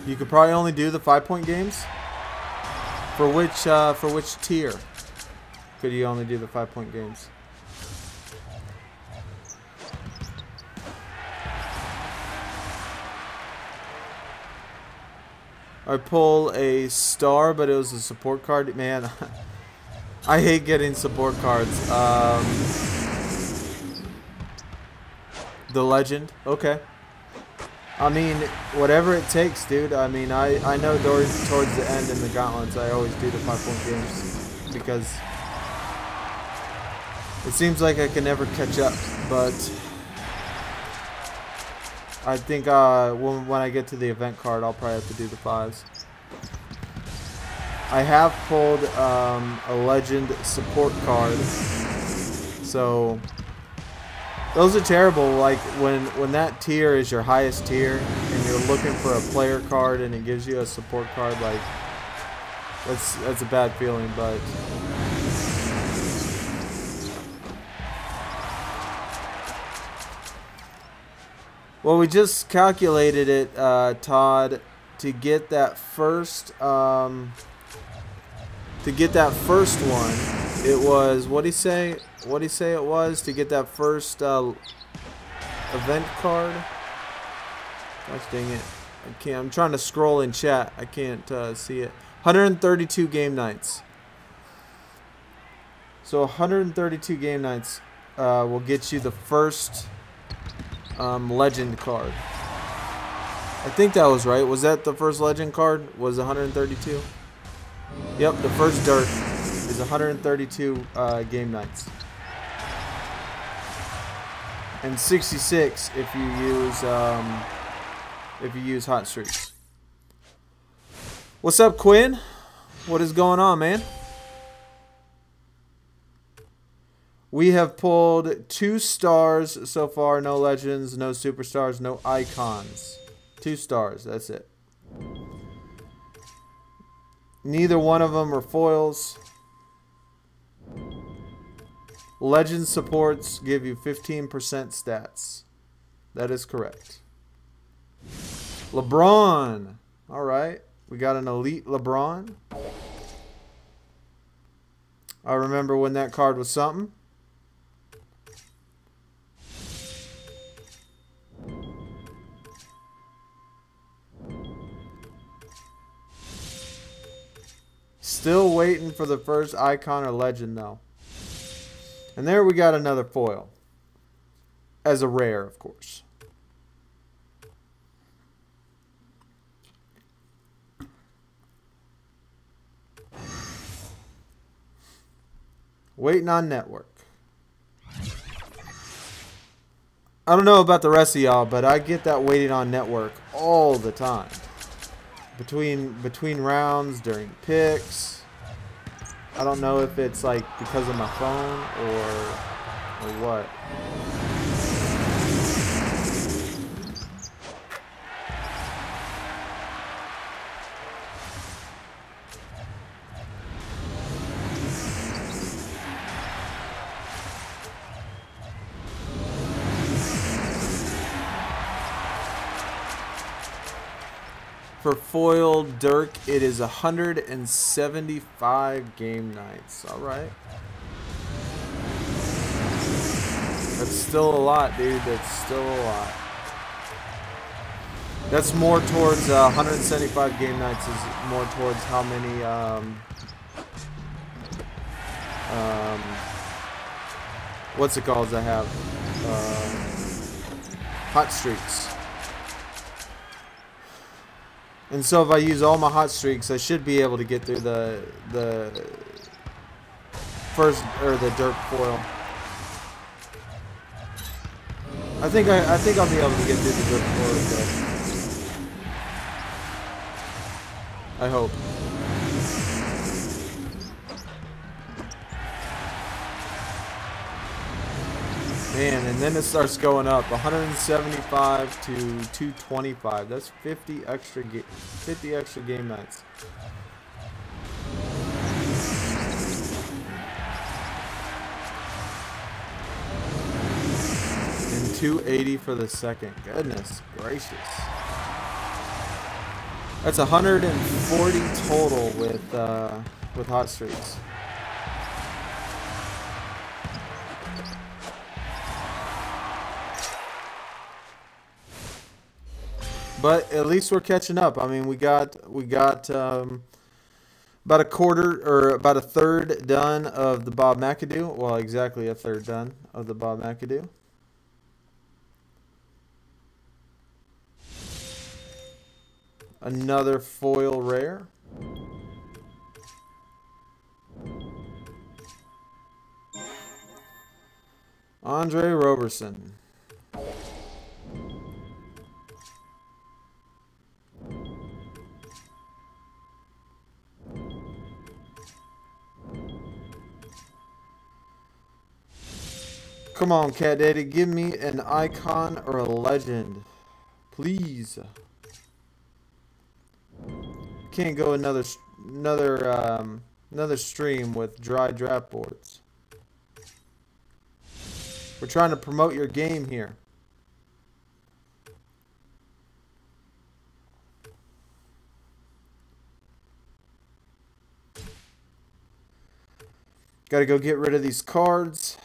You could probably only do the 5-point games. For which tier? Could you only do the 5-point games? I pull a star, but it was a support card. Man, I hate getting support cards. The legend. Okay. I mean, whatever it takes, dude. I mean, I know towards the end in the gauntlets, I always do the 5-point games because it seems like I can never catch up, but I think when I get to the event card, I'll probably have to do the 5s. I have pulled a legend support card, so those are terrible. Like when that tier is your highest tier and you're looking for a player card and it gives you a support card, like that's a bad feeling, but well, we just calculated it, Todd, to get that first one. It was, what'd he say? What'd he say it was to get that first event card? Gosh dang it. I can't. I'm trying to scroll in chat. I can't see it. 132 game nights. So 132 game nights will get you the first legend card. I think that was right. Was that the first legend card? Was 132? Yep, the first Dirk is 132 game nights. And 66 if you use hot streaks. What's up, Quinn? What is going on, man? We have pulled 2 stars so far. No legends, no superstars, no icons. 2 stars, that's it. Neither one of them are foils. Legend supports give you 15% stats. That is correct. LeBron. All right. We got an elite LeBron. I remember when that card was something. Still waiting for the first icon or legend, though. And there we got another foil. As a rare, of course. Waiting on network. I don't know about the rest of y'all, but I get that waiting on network all the time. Between rounds, during picks. I don't know if it's like because of my phone or what. For foil Dirk, it is 175 game nights. All right. That's still a lot, dude. That's still a lot. That's more towards 175 game nights is more towards how many what's it called I have? Hot streaks. And so if I use all my hot streaks, I should be able to get through the first or the Dirk foil. I think I'll be able to get through the Dirk foil today. I hope. Man, and then it starts going up, 175 to 225. That's 50 extra game nights. And 280 for the second. Goodness gracious. That's 140 total with hot streaks. But at least we're catching up. I mean, we got about a quarter or about a third done of the Bob McAdoo. Well, exactly a third done of the Bob McAdoo. Another foil rare. Andre Roberson. Come on, Cat Daddy, give me an icon or a legend, please. Can't go another stream with dry draft boards. We're trying to promote your game here. Got to go get rid of these cards.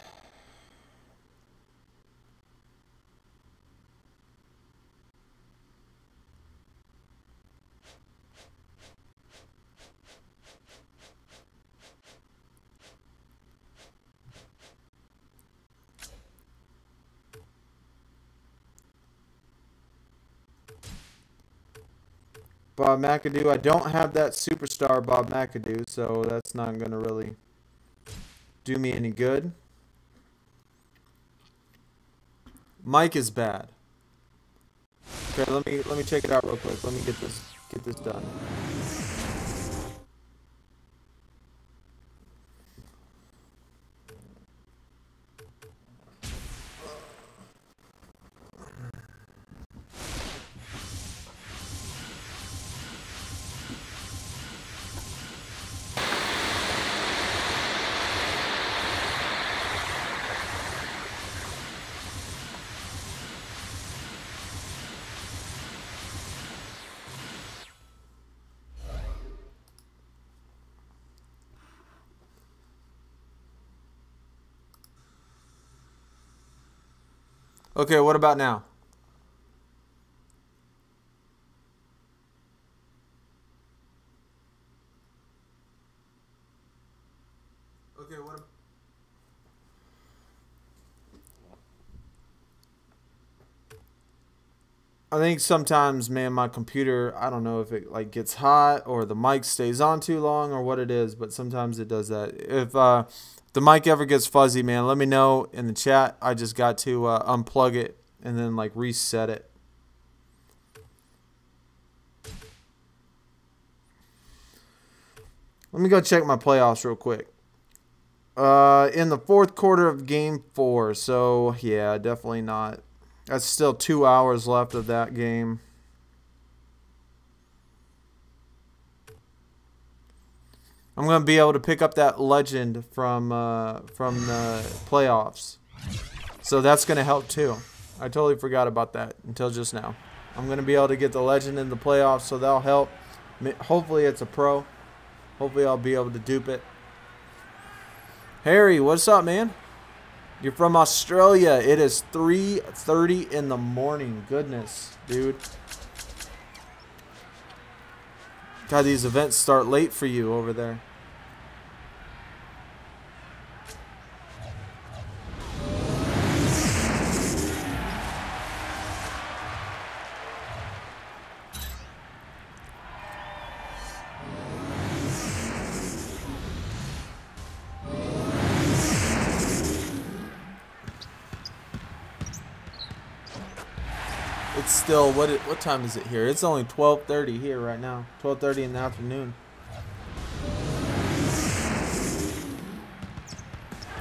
Bob McAdoo. I don't have that superstar Bob McAdoo, so that's not going to really do me any good. Mike is bad. Okay, let me check it out real quick. Let me get this done. Okay, what about now? Okay, what? I think sometimes, man, my computer, I don't know if it like gets hot or the mic stays on too long or what it is, but sometimes it does that. If the mic ever gets fuzzy, man, let me know in the chat. I just got to unplug it and then like reset it. Let me go check my playoffs real quick. In the fourth quarter of game 4, so yeah, definitely not. That's still 2 hours left of that game. I'm going to be able to pick up that legend from the playoffs. So that's going to help too. I totally forgot about that until just now. I'm going to be able to get the legend in the playoffs, so that'll help. Hopefully it's a pro. Hopefully I'll be able to dupe it. Harry, what's up, man? You're from Australia. It is 3:30 in the morning. Goodness, dude. God, these events start late for you over there. It's still, what time is it here? It's only 12:30 here right now. 12:30 in the afternoon.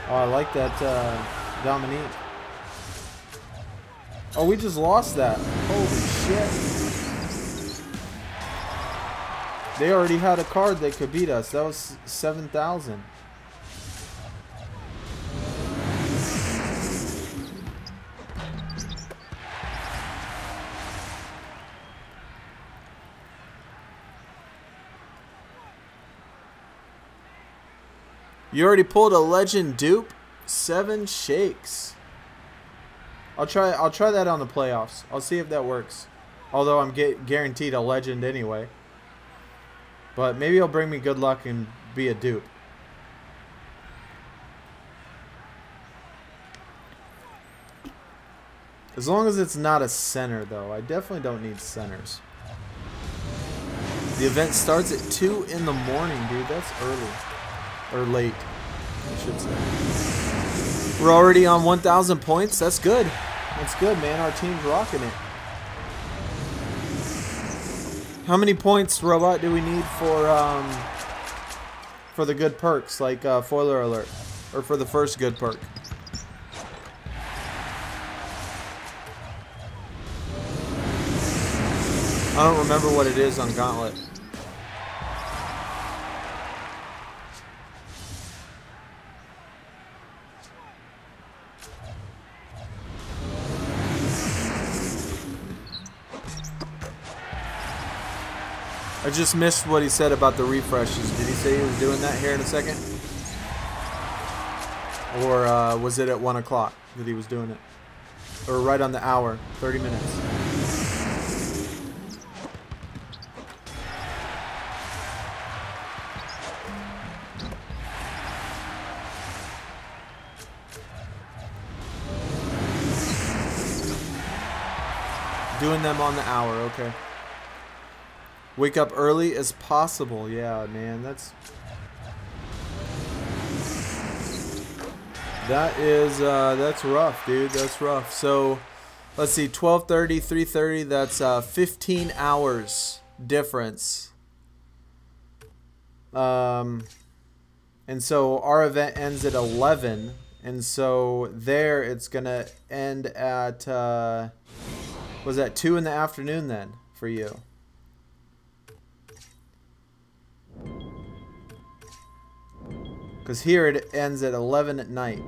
Oh, I like that Dominique. Oh, we just lost that. Holy shit. They already had a card that could beat us. That was 7,000. You already pulled a legend dupe? 7 shakes. I'll try that on the playoffs. I'll see if that works. Although I'm guaranteed a legend anyway. But maybe it'll bring me good luck and be a dupe. As long as it's not a center, though. I definitely don't need centers. The event starts at 2 in the morning, dude. That's early. Or late, I should say. We're already on 1,000 points. That's good. That's good, man. Our team's rocking it. How many points, Robot, do we need for the good perks, like Foiler Alert? Or for the first good perk? I don't remember what it is on Gauntlet. I just missed what he said about the refreshes. Did he say he was doing that here in a second? Or was it at 1 o'clock that he was doing it? Or right on the hour, 30 minutes. Doing them on the hour, okay. Wake up early as possible. Yeah, man, that's rough, dude. That's rough. So, let's see, 12:30, 3:30. That's 15 hours difference. And so our event ends at 11, and so there it's gonna end at was that 2 in the afternoon then for you? Because here it ends at 11 at night.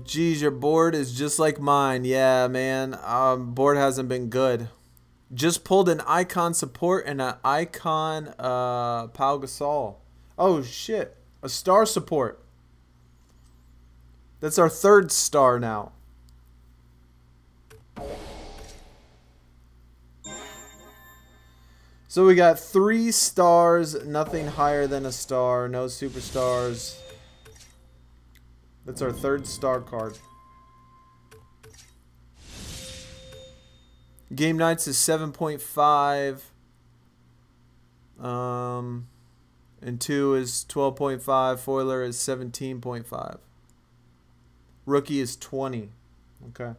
Geez, your board is just like mine. Yeah, man. Board hasn't been good. Just pulled an icon support and an icon Pau Gasol. Oh shit, a star support. That's our 3rd star now. So we got 3 stars, nothing higher than a star, no superstars. That's our 3rd star card. Game nights is 7.5. And 2 is 12.5. Foiler is 17.5. Rookie is 20. Okay.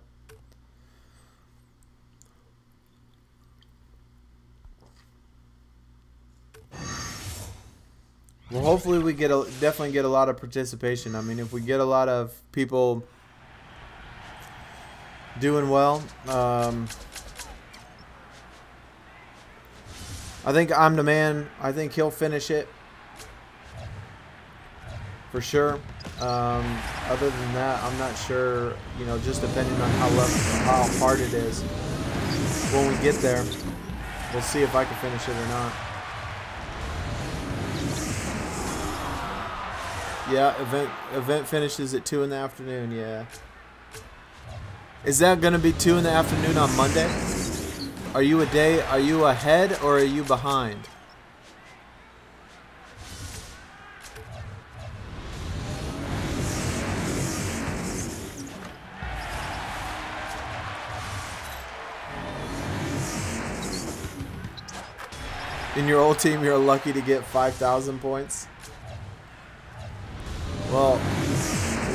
Well, hopefully we definitely get a lot of participation. I mean, if we get a lot of people doing well, I think I'm the man. I think he'll finish it for sure. Other than that, I'm not sure. You know, just depending on how hard it is when we get there, we'll see if I can finish it or not. Yeah, event finishes at 2 in the afternoon. Yeah. Is that gonna be 2 in the afternoon on Monday? Are you ahead or are you behind? In your old team, you're lucky to get 5,000 points. Well,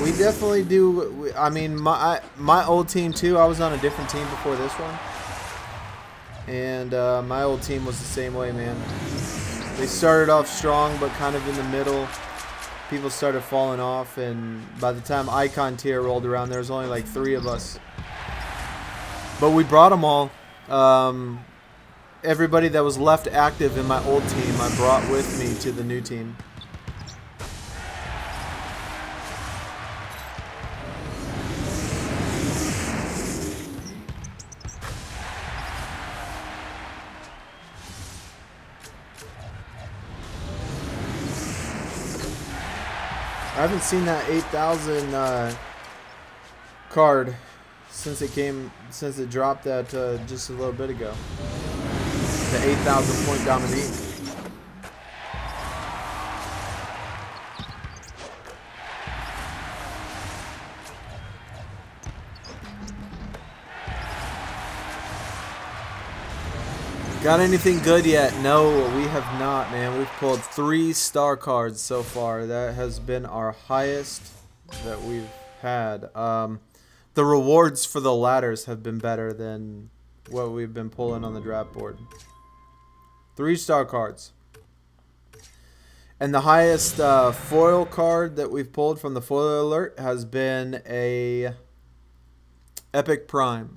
we definitely do. I mean, my old team too. I was on a different team before this one, and my old team was the same way, man. They started off strong, but kind of in the middle, people started falling off, and by the time Icon tier rolled around, there was only like 3 of us. But we brought them all. Everybody that was left active in my old team, I brought with me to the new team. I haven't seen that 8,000 card since it dropped that just a little bit ago. The 8,000 point Dominique. Got anything good yet? No, we have not, man. We've pulled 3 star cards so far. That has been our highest that we've had. The rewards for the ladders have been better than what we've been pulling on the draft board. 3 star cards. And the highest foil card that we've pulled from the foil alert has been a Epic Prime.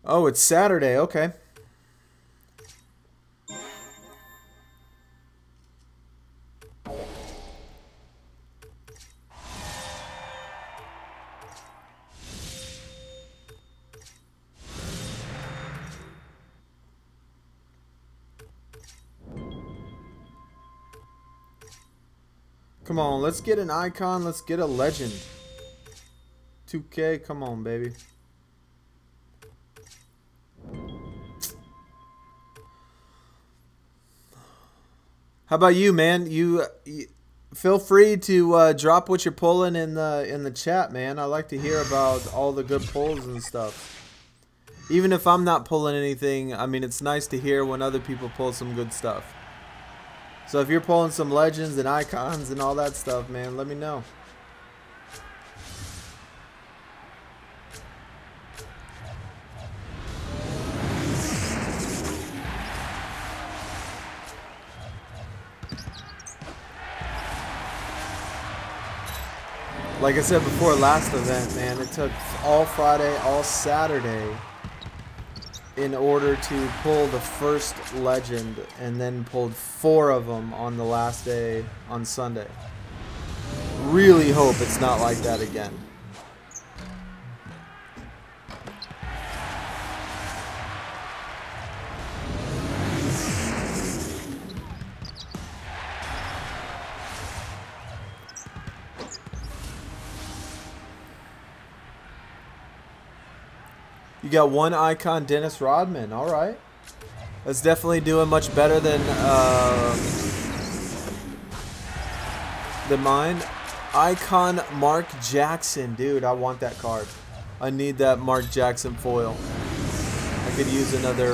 Oh, it's Saturday. Okay. Come on, let's get an icon. Let's get a legend. 2K, come on, baby. How about you, man? You feel free to drop what you're pulling in the chat, man. I like to hear about all the good pulls and stuff. Even if I'm not pulling anything, I mean, it's nice to hear when other people pull some good stuff. So if you're pulling some legends and icons and all that stuff, man, let me know. Like I said before, last event, man, it took all Friday, all Saturday in order to pull the first legend, and then pulled 4 of them on the last day on Sunday. Really hope it's not like that again. You got 1 icon, Dennis Rodman. All right. That's definitely doing much better than mine. Icon Mark Jackson. Dude, I want that card. I need that Mark Jackson foil. I could use another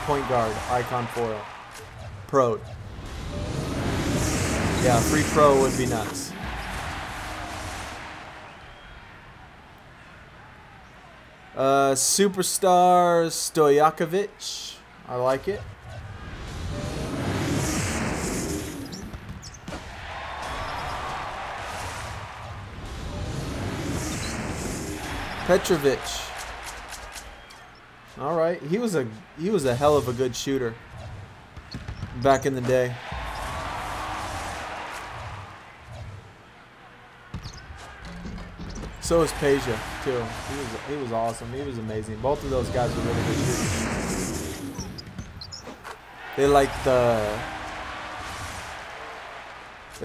point guard icon foil. Pro. Yeah, free pro would be nice. Superstar Stojakovic. I like it. Petrovic. All right, he was a hell of a good shooter back in the day. So is Peja too. He was awesome. He was amazing. Both of those guys were really good shooters. They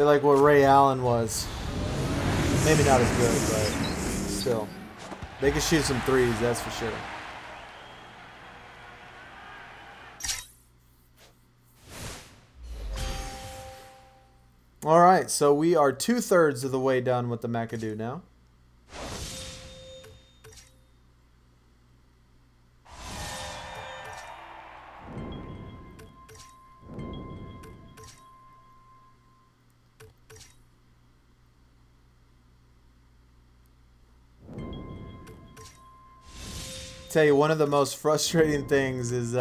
like what Ray Allen was. Maybe not as good, but still. They can shoot some threes, that's for sure. All right, so we are 2/3 of the way done with the McAdoo now. Tell you, one of the most frustrating things is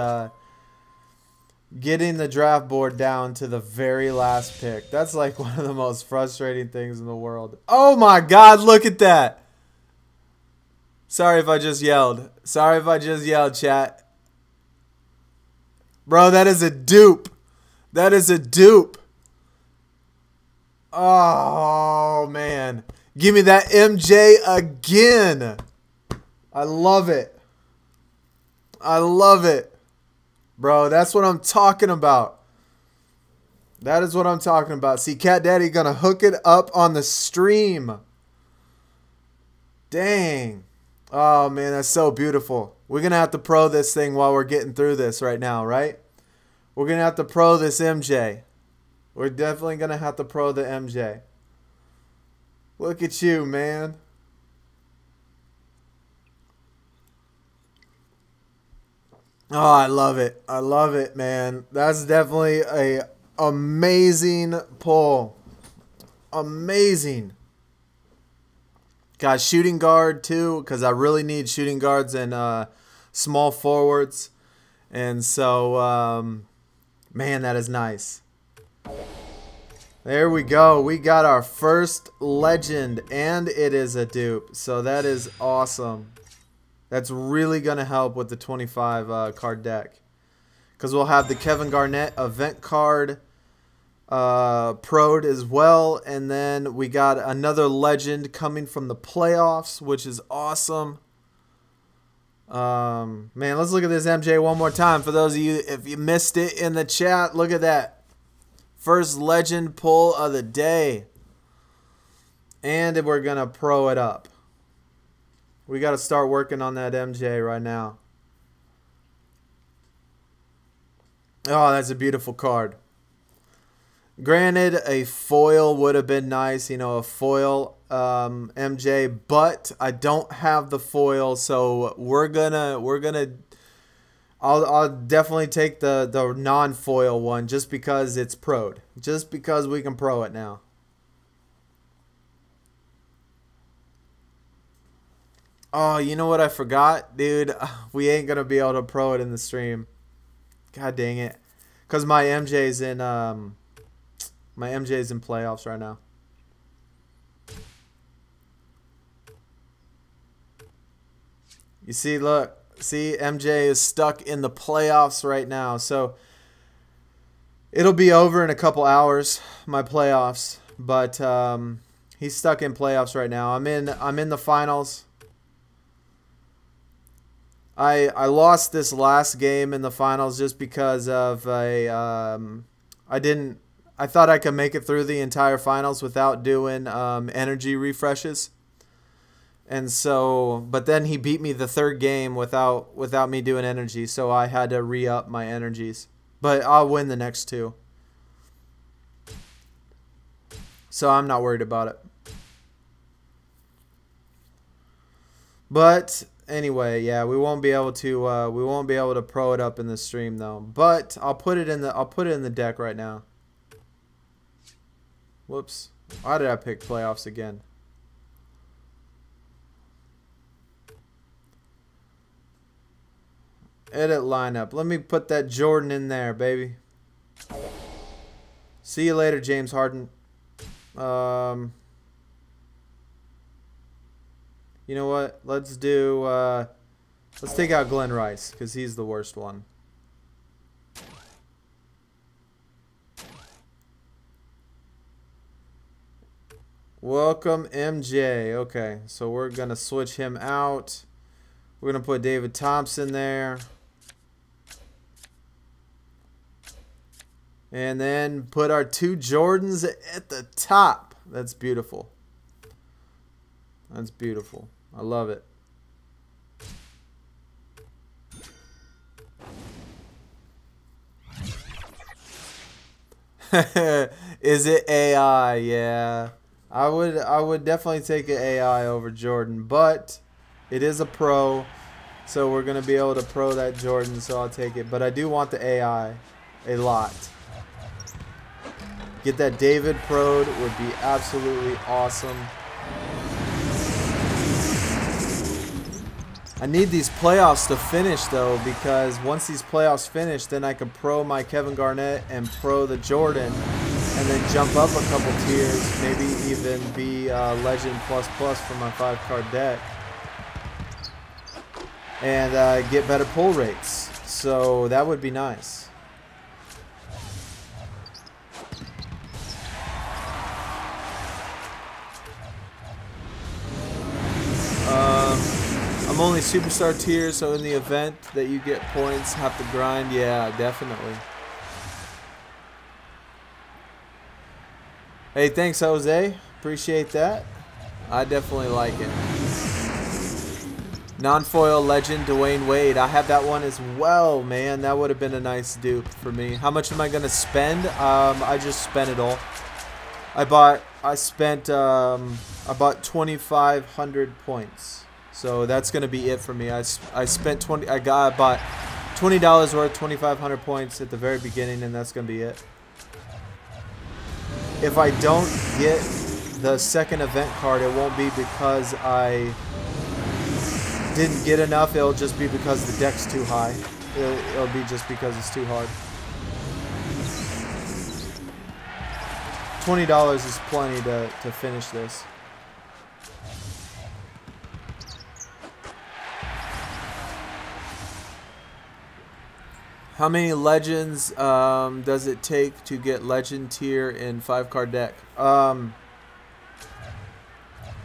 getting the draft board down to the very last pick. That's like one of the most frustrating things in the world. Oh my God, look at that. Sorry if I just yelled. Sorry if I just yelled, chat. Bro, that is a dupe. That is a dupe. Oh, man. Give me that MJ again. I love it. I love it. Bro, that's what I'm talking about. That is what I'm talking about. See, Cat Daddy gonna hook it up on the stream. Dang. Oh, man, that's so beautiful. We're gonna have to pro this thing while we're getting through this right now, right? We're gonna have to pro this MJ. We're definitely gonna have to pro the MJ. Look at you, man. Oh, I love it. I love it, man. That's definitely a amazing pull. Amazing. Got shooting guard too, because I really need shooting guards and small forwards. And so Man, that is nice. There we go. We got our first legend, and it is a dupe. So that is awesome. That's really going to help with the 25 card deck. Because we'll have the Kevin Garnett event card pro'd as well. And then we got another legend coming from the playoffs, which is awesome. Man, let's look at this MJ one more time. For those of you, if you missed it in the chat, look at that. First legend pull of the day. And we're going to pro it up. We got to start working on that MJ right now. Oh, that's a beautiful card. Granted, a foil would have been nice, you know, a foil MJ, but I don't have the foil, so I'll definitely take the non-foil one just because it's pro'd. Just because we can pro it now. Oh, you know what I forgot? Dude, we ain't going to be able to pro it in the stream. God dang it. Because my MJ's in playoffs right now. You see, look. See, MJ is stuck in the playoffs right now. So it'll be over in a couple hours, my playoffs. But he's stuck in playoffs right now. I'm in the finals. I lost this last game in the finals just because of I thought I could make it through the entire finals without doing energy refreshes. And so, but then he beat me the third game without me doing energy, so I had to re-up my energies. But I'll win the next two. So I'm not worried about it. But anyway, yeah, we won't be able to pro it up in the stream though. But I'll put it in the deck right now. Whoops. Why did I pick playoffs again? Edit lineup. Let me put that Jordan in there, baby. See you later, James Harden. You know what? Let's do let's take out Glenn Rice because he's the worst one. Welcome MJ. Okay, so we're gonna switch him out. We're gonna put David Thompson there. And then put our two Jordans at the top. That's beautiful. That's beautiful. I love it. Is it AI? Yeah. I would definitely take an AI over Jordan, but it is a pro, so we're gonna be able to pro that Jordan, so I'll take it. But I do want the AI a lot. Get that David pro'd would be absolutely awesome. I need these playoffs to finish though, because once these playoffs finish, then I can pro my Kevin Garnett and pro the Jordan, and then jump up a couple tiers, maybe even be Legend plus for my 5-card deck, and get better pull rates. So that would be nice. I'm only superstar tier, so in the event that you get points, have to grind. Yeah, definitely. Hey, thanks, Jose. Appreciate that. I definitely like it. Non-foil legend Dwayne Wade. I have that one as well, man. That would have been a nice dupe for me. How much am I gonna spend? I just spent it all. I bought 2,500 points. So that's gonna be it for me. I spent I bought $20 worth, 2,500 points at the very beginning, and that's gonna be it. If I don't get the second event card, it won't be because I didn't get enough. It'll just be because the deck's too high. It'll be just because it's too hard. $20 is plenty to finish this. How many legends does it take to get legend tier in 5-card deck?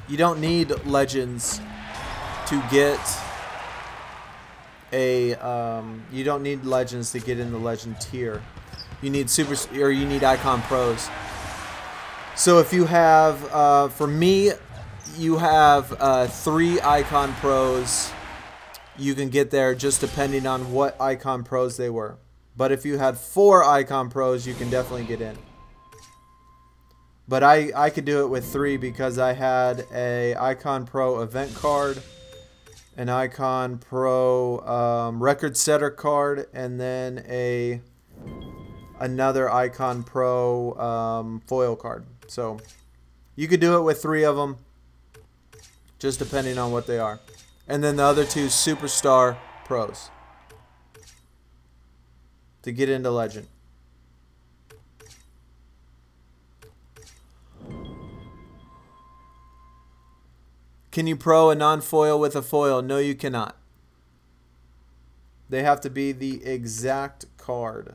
You don't need legends to get a. You don't need legends to get in the legend tier. You need you need icon pros. So if you have, for me, you have 3 icon pros. You can get there just depending on what icon pros they were. But if you had 4 icon pros, you can definitely get in. But I could do it with 3 because I had a icon pro event card, an icon pro record setter card, and then another icon pro foil card. So you could do it with 3 of them, just depending on what they are. And then the other 2 superstar pros to get into legend. Can you pro a non-foil with a foil? No, you cannot. They have to be the exact card.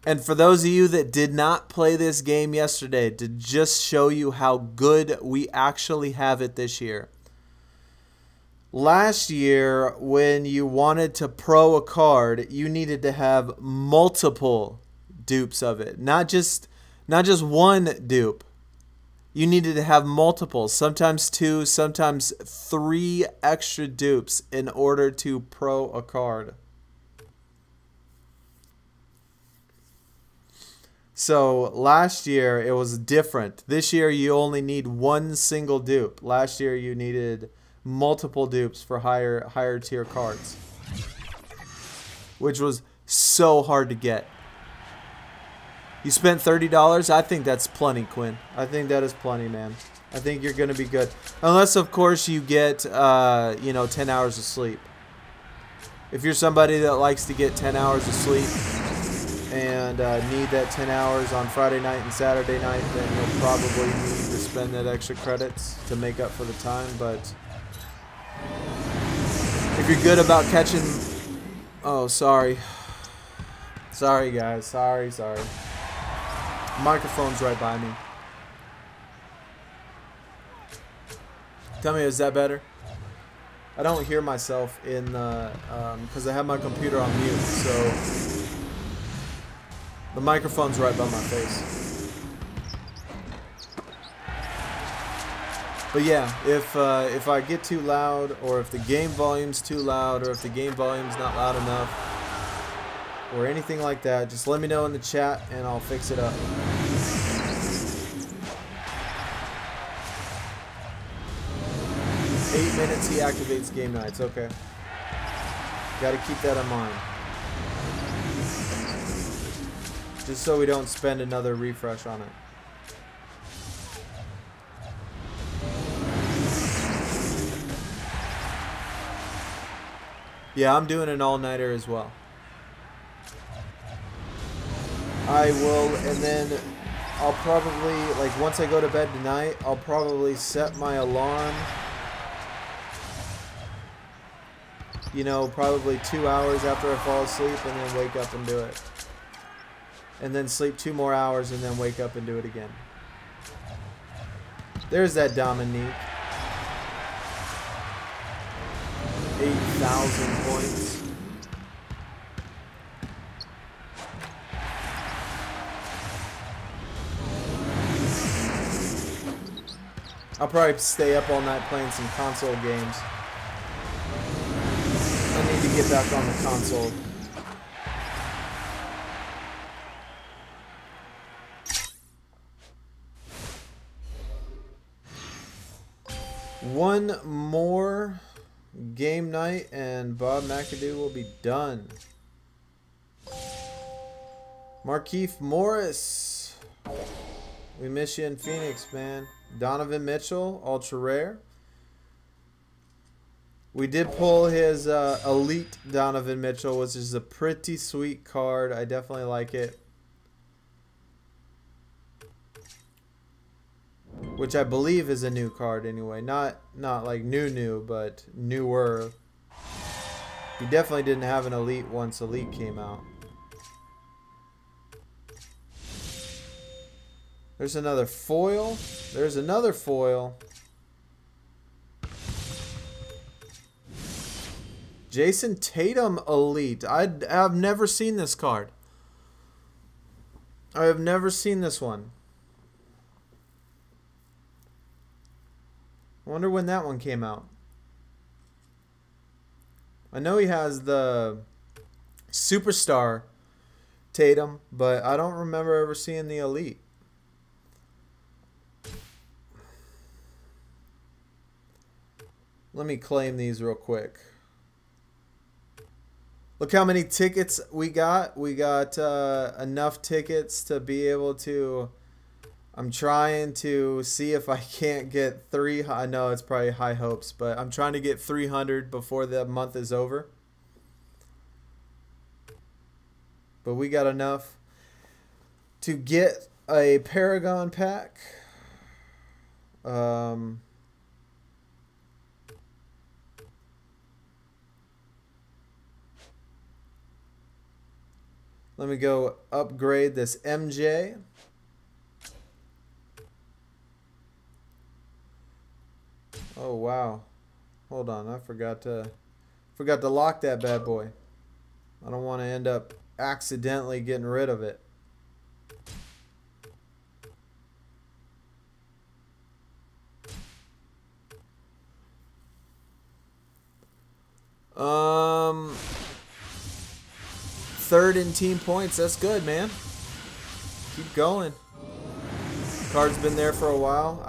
And for those of you that did not play this game yesterday, to just show you how good we actually have it this year. Last year, when you wanted to pro a card, you needed to have multiple dupes of it. Not just one dupe. You needed to have multiple, sometimes 2, sometimes 3 extra dupes in order to pro a card. So last year it was different. This year you only need 1 single dupe. Last year you needed multiple dupes for higher tier cards, which was so hard to get. You spent $30. I think that's plenty, Quinn. I think that is plenty, man. I think you're gonna be good, unless of course you get 10 hours of sleep. If you're somebody that likes to get 10 hours of sleep and need that 10 hours on Friday night and Saturday night, then you'll probably need to spend that extra credits to make up for the time. But if you're good about catching... Oh, sorry. Sorry, guys. Sorry. Microphone's right by me. Tell me, is that better? I don't hear myself in the... because I have my computer on mute, so... The microphone's right by my face. But yeah, if I get too loud, or if the game volume's too loud, or if the game volume's not loud enough, or anything like that, just let me know in the chat and I'll fix it up. "8 minutes he activates game nights." Okay. Gotta keep that in mind. Just so we don't spend another refresh on it. Yeah, I'm doing an all-nighter as well. I will, and then I'll probably, like, once I go to bed tonight, I'll probably set my alarm, probably 2 hours after I fall asleep, and then wake up and do it. And then sleep 2 more hours and then wake up and do it again. There's that Dominique. 8,000 points. I'll probably stay up all night playing some console games. I need to get back on the console. One more game night and Bob McAdoo will be done. Markeith Morris. We miss you in Phoenix, man. Donovan Mitchell, ultra rare. We did pull his Elite Donovan Mitchell, which is a pretty sweet card. I definitely like it. Which I believe is a new card anyway. Not like new, but newer. He definitely didn't have an Elite once Elite came out. There's another foil. There's another foil. Jason Tatum Elite. I've never seen this card. I have never seen this one. I wonder when that one came out. I know he has the Superstar Tatum, but I don't remember ever seeing the Elite. Let me claim these real quick. Look how many tickets we got. We got enough tickets to be able to... I'm trying to see if I can't get I know it's probably high hopes, but I'm trying to get 300 before the month is over. But we got enough to get a Paragon pack. Let me go upgrade this MJ. Oh wow. Hold on, I forgot to lock that bad boy. I don't want to end up accidentally getting rid of it. Third in team points. That's good, man. Keep going. Card's been there for a while.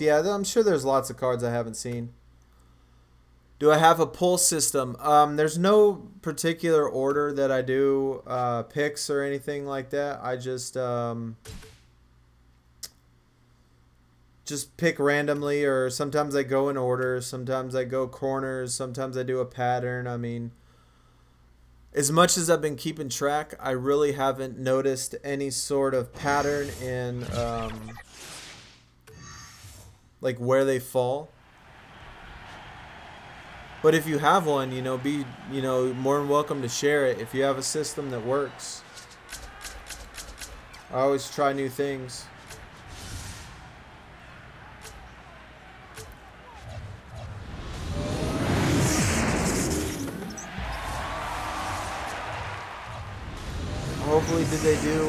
Yeah, I'm sure there's lots of cards I haven't seen. Do I have a pull system? There's no particular order that I do picks or anything like that. I just pick randomly, or sometimes I go in order, sometimes I go corners, sometimes I do a pattern. I mean, as much as I've been keeping track, I really haven't noticed any sort of pattern in like where they fall. But if you have one, be more than welcome to share it. If you have a system that works, I always try new things. Hopefully, did they do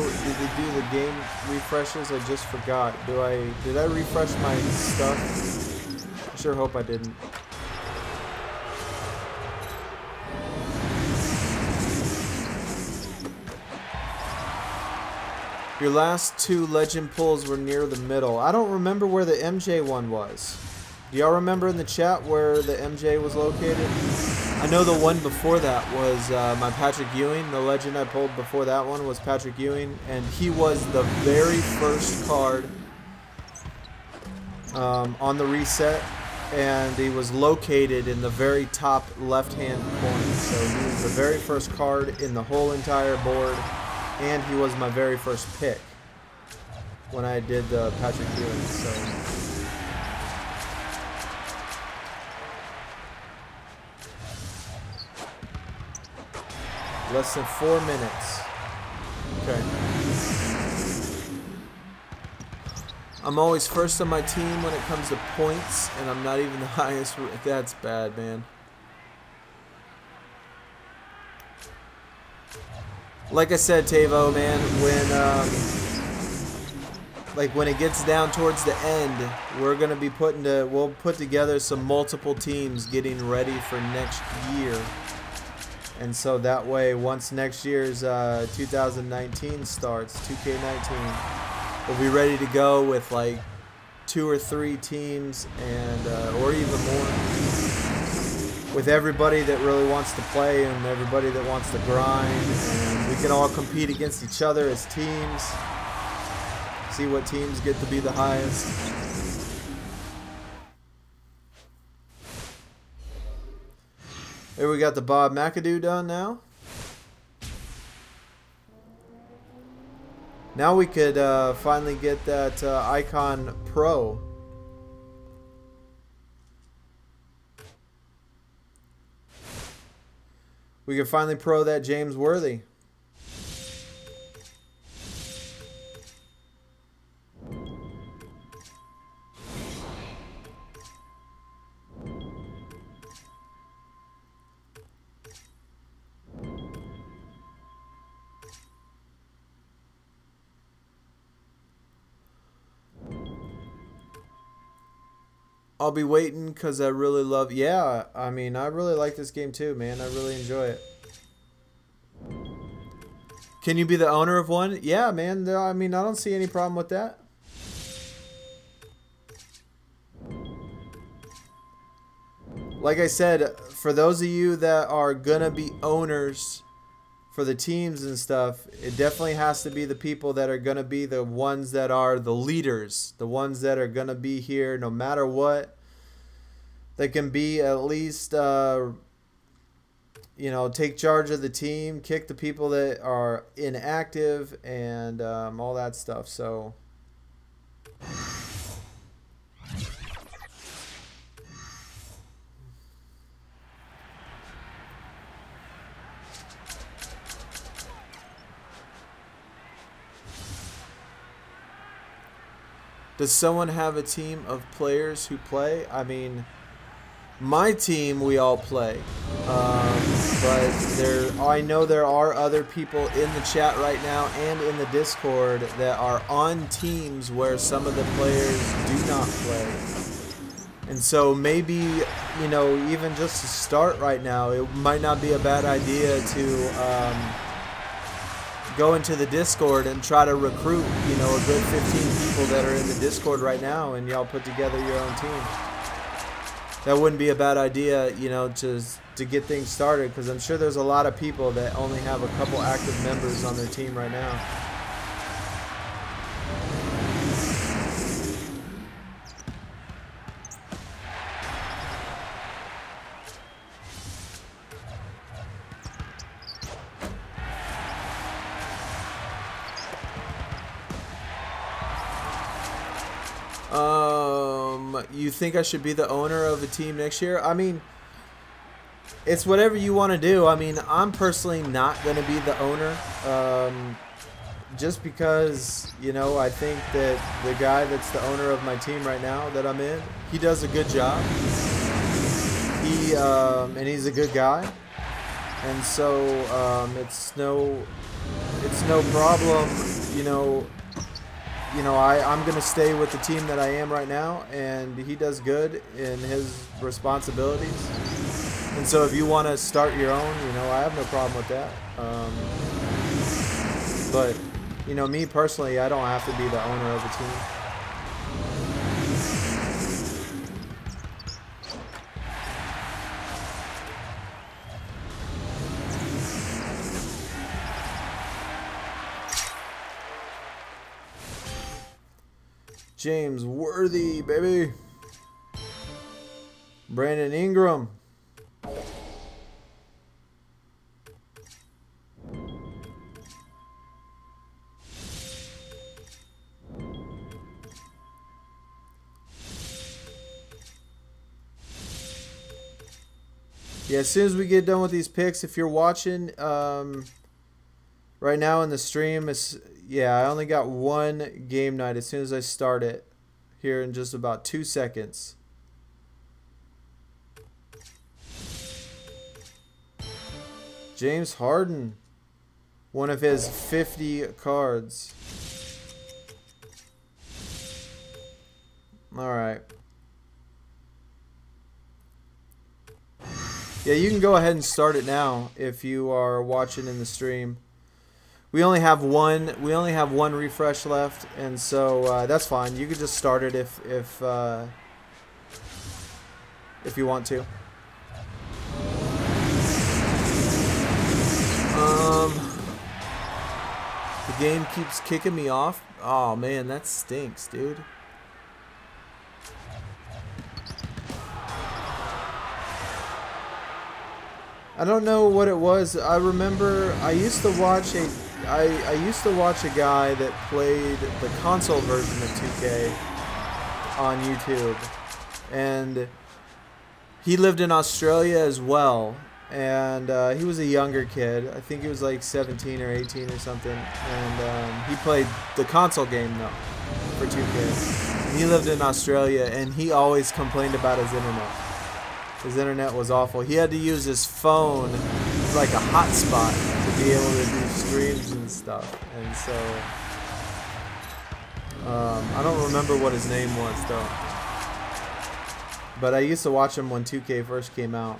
the game refreshes? I just forgot. Did I refresh my stuff? I sure hope I didn't. Your last two legend pulls were near the middle. I don't remember where the MJ one was. Do y'all remember in the chat where the MJ was located? I know the one before that was my Patrick Ewing. The legend I pulled before that one was Patrick Ewing, and he was the very first card on the reset, and he was located in the very top left-hand corner. So he was the very first card in the whole entire board, and he was my very first pick when I did the Patrick Ewing. So. Less than 4 minutes. Okay. I'm always first on my team when it comes to points, and I'm not even the highest. That's bad, man. Like I said, Tavo, man, when it gets down towards the end, we're gonna be we'll put together some multiple teams getting ready for next year. And so that way, once next year's 2019 starts, 2K19, we'll be ready to go with like 2 or 3 teams, and or even more, with everybody that really wants to play and everybody that wants to grind, and we can all compete against each other as teams, see what teams get to be the highest. Here we got the Bob McAdoo done now. Now we could finally get that Icon Pro. We could finally pro that James Worthy. I'll be waiting because I really love... Yeah, I mean, I really like this game too, man. I really enjoy it. Can you be the owner of one? Yeah, man. I mean, I don't see any problem with that. Like I said, for those of you that are going to be owners for the teams and stuff, it definitely has to be the people that are going to be the ones that are the leaders, the ones that are going to be here no matter what. They can be at least, you know, take charge of the team, kick the people that are inactive, and all that stuff. So does someone have a team of players who play? I mean, my team, we all play. But I know there are other people in the chat right now and in the Discord that are on teams where some of the players do not play. And so maybe, you know, even just to start right now, it might not be a bad idea to go into the Discord and try to recruit, you know, a good 15 people that are in the Discord right now, and y'all put together your own team. That wouldn't be a bad idea, you know, to get things started, because I'm sure there's a lot of people that only have a couple active members on their team right now. You think I should be the owner of a team next year? I mean, it's whatever you want to do. I mean, I'm personally not going to be the owner, just because, you know, I think that the guy that's the owner of my team right now that I'm in, he does a good job. And he's a good guy, and so it's no problem, you know. I'm going to stay with the team that I am right now, and he does good in his responsibilities. And so if you want to start your own, you know, I have no problem with that. But, you know, me personally, I don't have to be the owner of a team. James Worthy, baby. Brandon Ingram. Yeah, as soon as we get done with these picks, if you're watching right now in the stream, yeah, I only got one game night as soon as I start it here in just about 2 seconds. James Harden, one of his 50 cards. All right. Yeah, you can go ahead and start it now if you are watching in the stream. We only have one refresh left, and so that's fine. You could just start it if you want to. The game keeps kicking me off. Oh man, that stinks, dude. I don't know what it was. I remember I used to watch a guy that played the console version of 2K on YouTube, and he lived in Australia as well, and he was a younger kid. I think he was like 17 or 18 or something, and he played the console game though for 2K. And he lived in Australia, and he always complained about his internet. His internet was awful. He had to use his phone like a hotspot to be able to do streams and stuff. And so, I don't remember what his name was though. But I used to watch him when 2K first came out.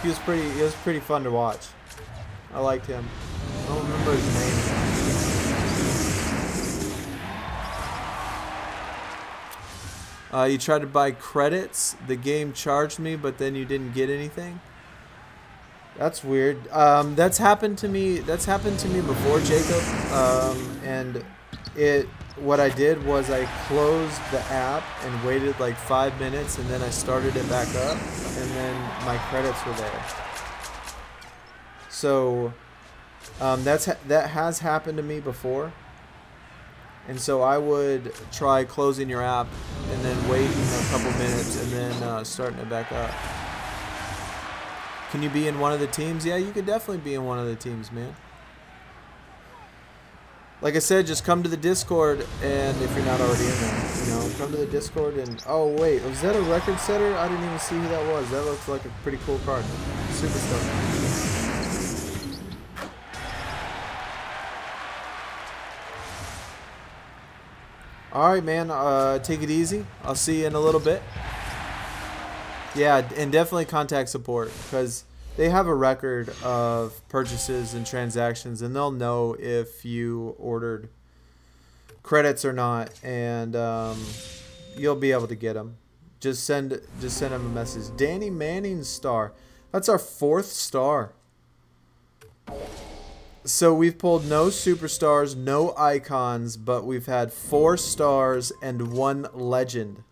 He was pretty fun to watch. I liked him. I don't remember his name. You tried to buy credits. The game charged me, but then you didn't get anything. That's weird. That's happened to me. That's happened to me before, Jacob. And what I did was I closed the app and waited like 5 minutes, and then I started it back up, and then my credits were there. So that has happened to me before. And so I would try closing your app and then waiting a couple minutes and then starting it back up. Can you be in one of the teams? Yeah, you could definitely be in one of the teams, man. Like I said, just come to the Discord, and if you're not already in there, you know, come to the Discord and... Oh, wait, was that a record setter? I didn't even see who that was. That looks like a pretty cool card. Superstar. Alright, man, take it easy. I'll see you in a little bit. Yeah, and definitely contact support, because they have a record of purchases and transactions, and they'll know if you ordered credits or not, and you'll be able to get them. Just send them a message. Danny Manning's star. That's our 4th star. So we've pulled no superstars, no icons, but we've had 4 stars and 1 legend.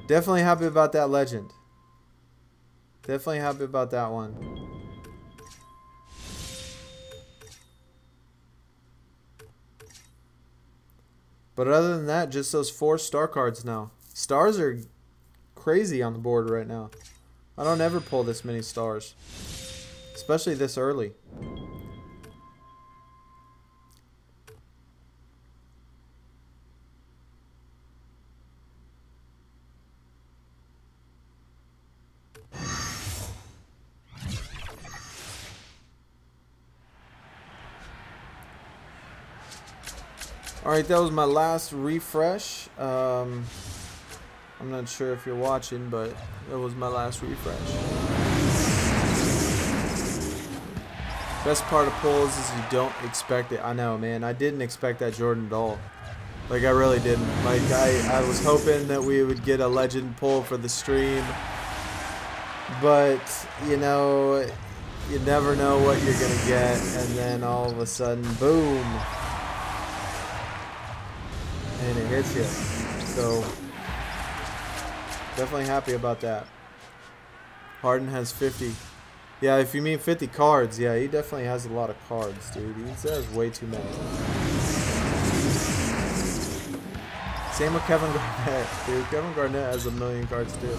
Definitely happy about that legend. Definitely happy about that one. But other than that, just those 4 star cards now. Stars are crazy on the board right now. I don't ever pull this many stars, especially this early. Alright, that was my last refresh. I'm not sure if you're watching, but that was my last refresh. Best part of pulls is you don't expect it. I know, man. I didn't expect that Jordan Doll. Like, I really didn't. Like, I was hoping that we would get a legend pull for the stream. But, you know, you never know what you're going to get. And then all of a sudden, boom. And it hits you. So... definitely happy about that. Harden has 50. Yeah, if you mean 50 cards, yeah, he definitely has a lot of cards, dude. He has way too many. Same with Kevin Garnett, dude. Kevin Garnett has a million cards, too.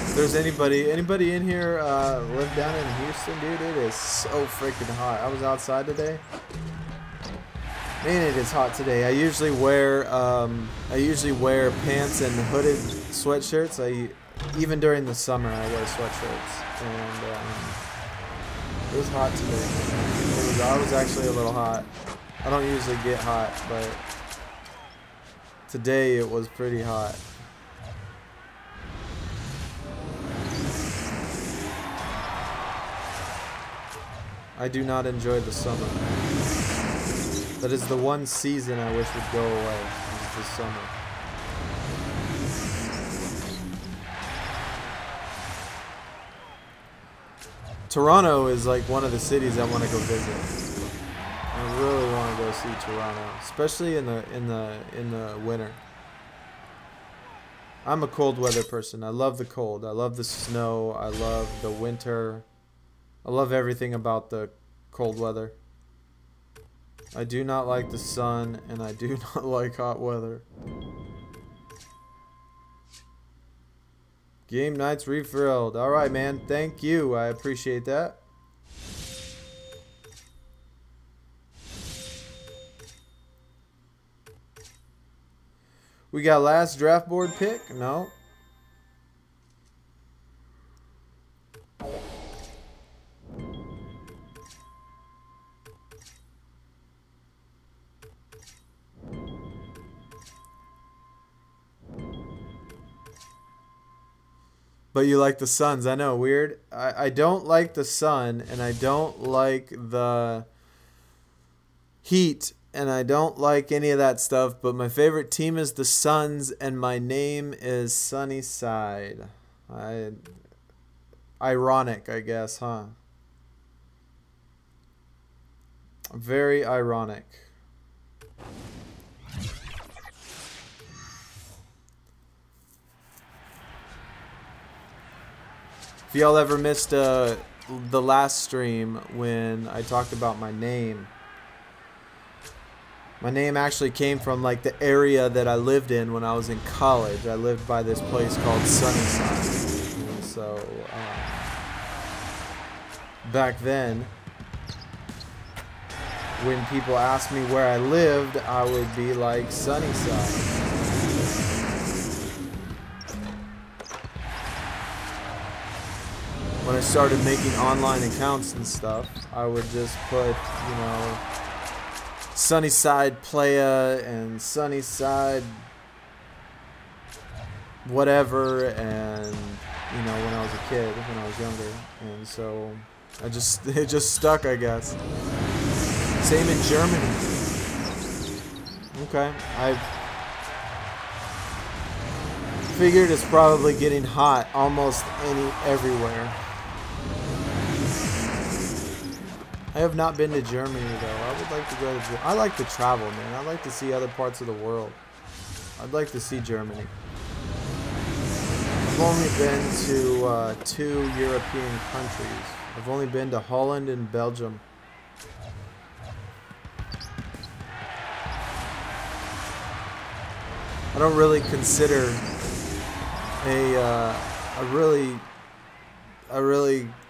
If there's anybody in here live down in Houston, dude, it is so freaking hot. I was outside today. Man, it is hot today. I usually wear pants and hooded sweatshirts. Even during the summer I wear sweatshirts, and it was hot today. I was actually a little hot. I don't usually get hot, but today it was pretty hot. I do not enjoy the summer. That is the one season I wish would go away, is the summer. Toronto is like one of the cities I want to go visit. I really want to go see Toronto, especially in the winter. I'm a cold weather person. I love the cold. I love the snow. I love the winter. I love everything about the cold weather. I do not like the sun, and I do not like hot weather. Game nights refilled. Alright, man. Thank you. I appreciate that. We got last draft board pick? No. But you like the Suns. I know, weird. I don't like the sun, and I don't like the Heat, and I don't like any of that stuff. But my favorite team is the Suns, and my name is Sunnyside. Ironic, I guess, huh? Very ironic. If y'all ever missed the last stream when I talked about my name actually came from like the area that I lived in when I was in college. I lived by this place called Sunnyside. And so back then, when people asked me where I lived, I would be like Sunnyside. When I started making online accounts and stuff, I would just put, you know, Sunnyside Playa and Sunnyside whatever, and, you know, when I was a kid, when I was younger. And so it just stuck, I guess. Same in Germany. Okay, I figured it's probably getting hot almost everywhere. I have not been to Germany though. I would like to go to. I like to travel, man. I like to see other parts of the world. I'd like to see Germany. I've only been to 2 European countries. I've only been to Holland and Belgium. I don't really consider I really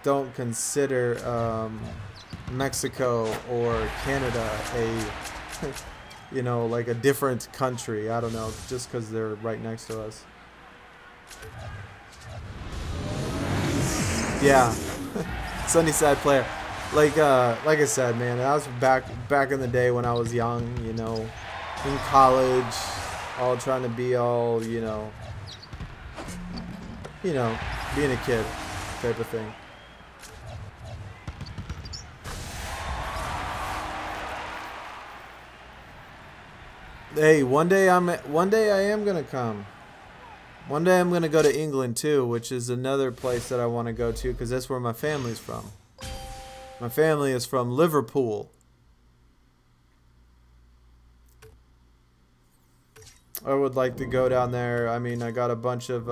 don't consider Mexico or Canada you know, like a different country. I don't know, just because they're right next to us. Yeah, Sunnyside player. Like I said, man, that was back in the day when I was young, you know, in college, all trying to be all, you know, being a kid type of thing. Hey, one day I am gonna come. One day I'm gonna go to England too, which is another place that I want to go to because that's where my family's from. My family is from Liverpool. I would like to go down there. I mean, I got a bunch of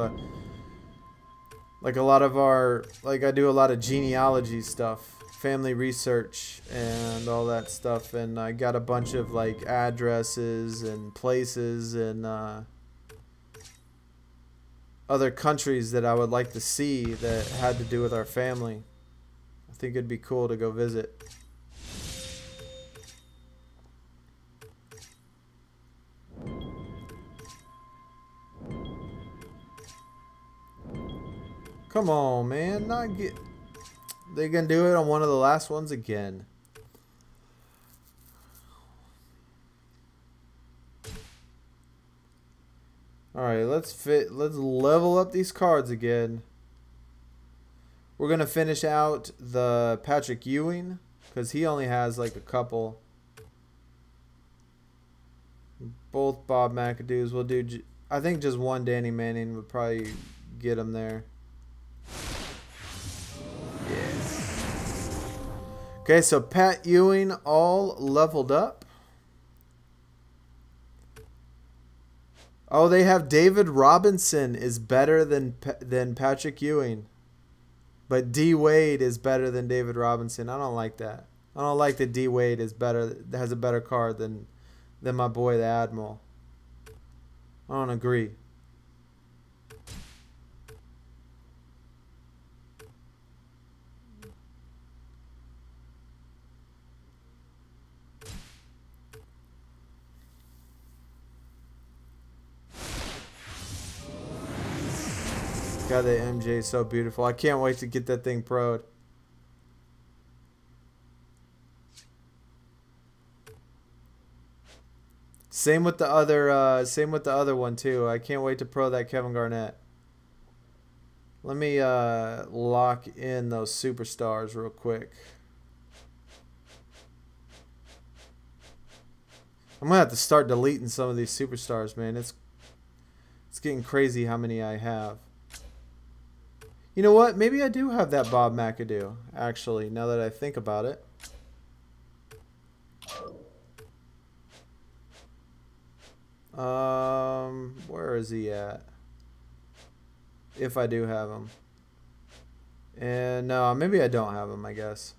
like a lot of our, like I do a lot of genealogy stuff, family research and all that stuff, and I got a bunch of like addresses and places and other countries that I would like to see that had to do with our family. I think it'd be cool to go visit. Come on, man. They gonna do it on one of the last ones again. Alright, let's level up these cards again. We're gonna finish out the Patrick Ewing. because he only has like a couple. Both Bob McAdoo's. We'll do, I think just one Danny Manning would probably get him there. Yeah. Okay, so Pat Ewing all leveled up. Oh, they have David Robinson is better than Patrick Ewing. But D Wade is better than David Robinson. I don't like that. I don't like that D Wade is better, has a better card than my boy the Admiral. I don't agree. God, that MJ is so beautiful. I can't wait to get that thing pro'd. Same with the other one too. I can't wait to pro that Kevin Garnett. Let me lock in those superstars real quick. I'm gonna have to start deleting some of these superstars, man. It's getting crazy how many I have. You know what? Maybe I do have that Bob McAdoo, actually, now that I think about it. Where is he at? If I do have him. And no, maybe I don't have him, I guess.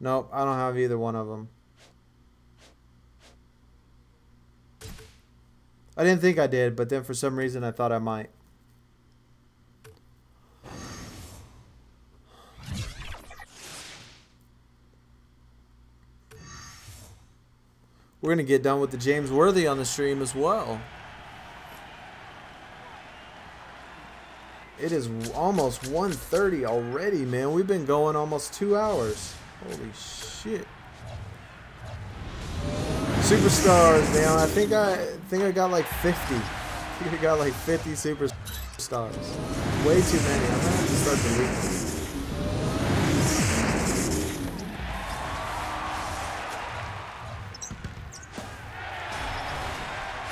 Nope, I don't have either one of them. I didn't think I did, but then for some reason I thought I might. We're going to get done with the James Worthy on the stream as well. It is almost 1:30 already, man. We've been going almost 2 hours. Holy shit. Superstars, man. I think I got like 50. I think I got like 50 superstars. Way too many. I'm gonna have to start deleting.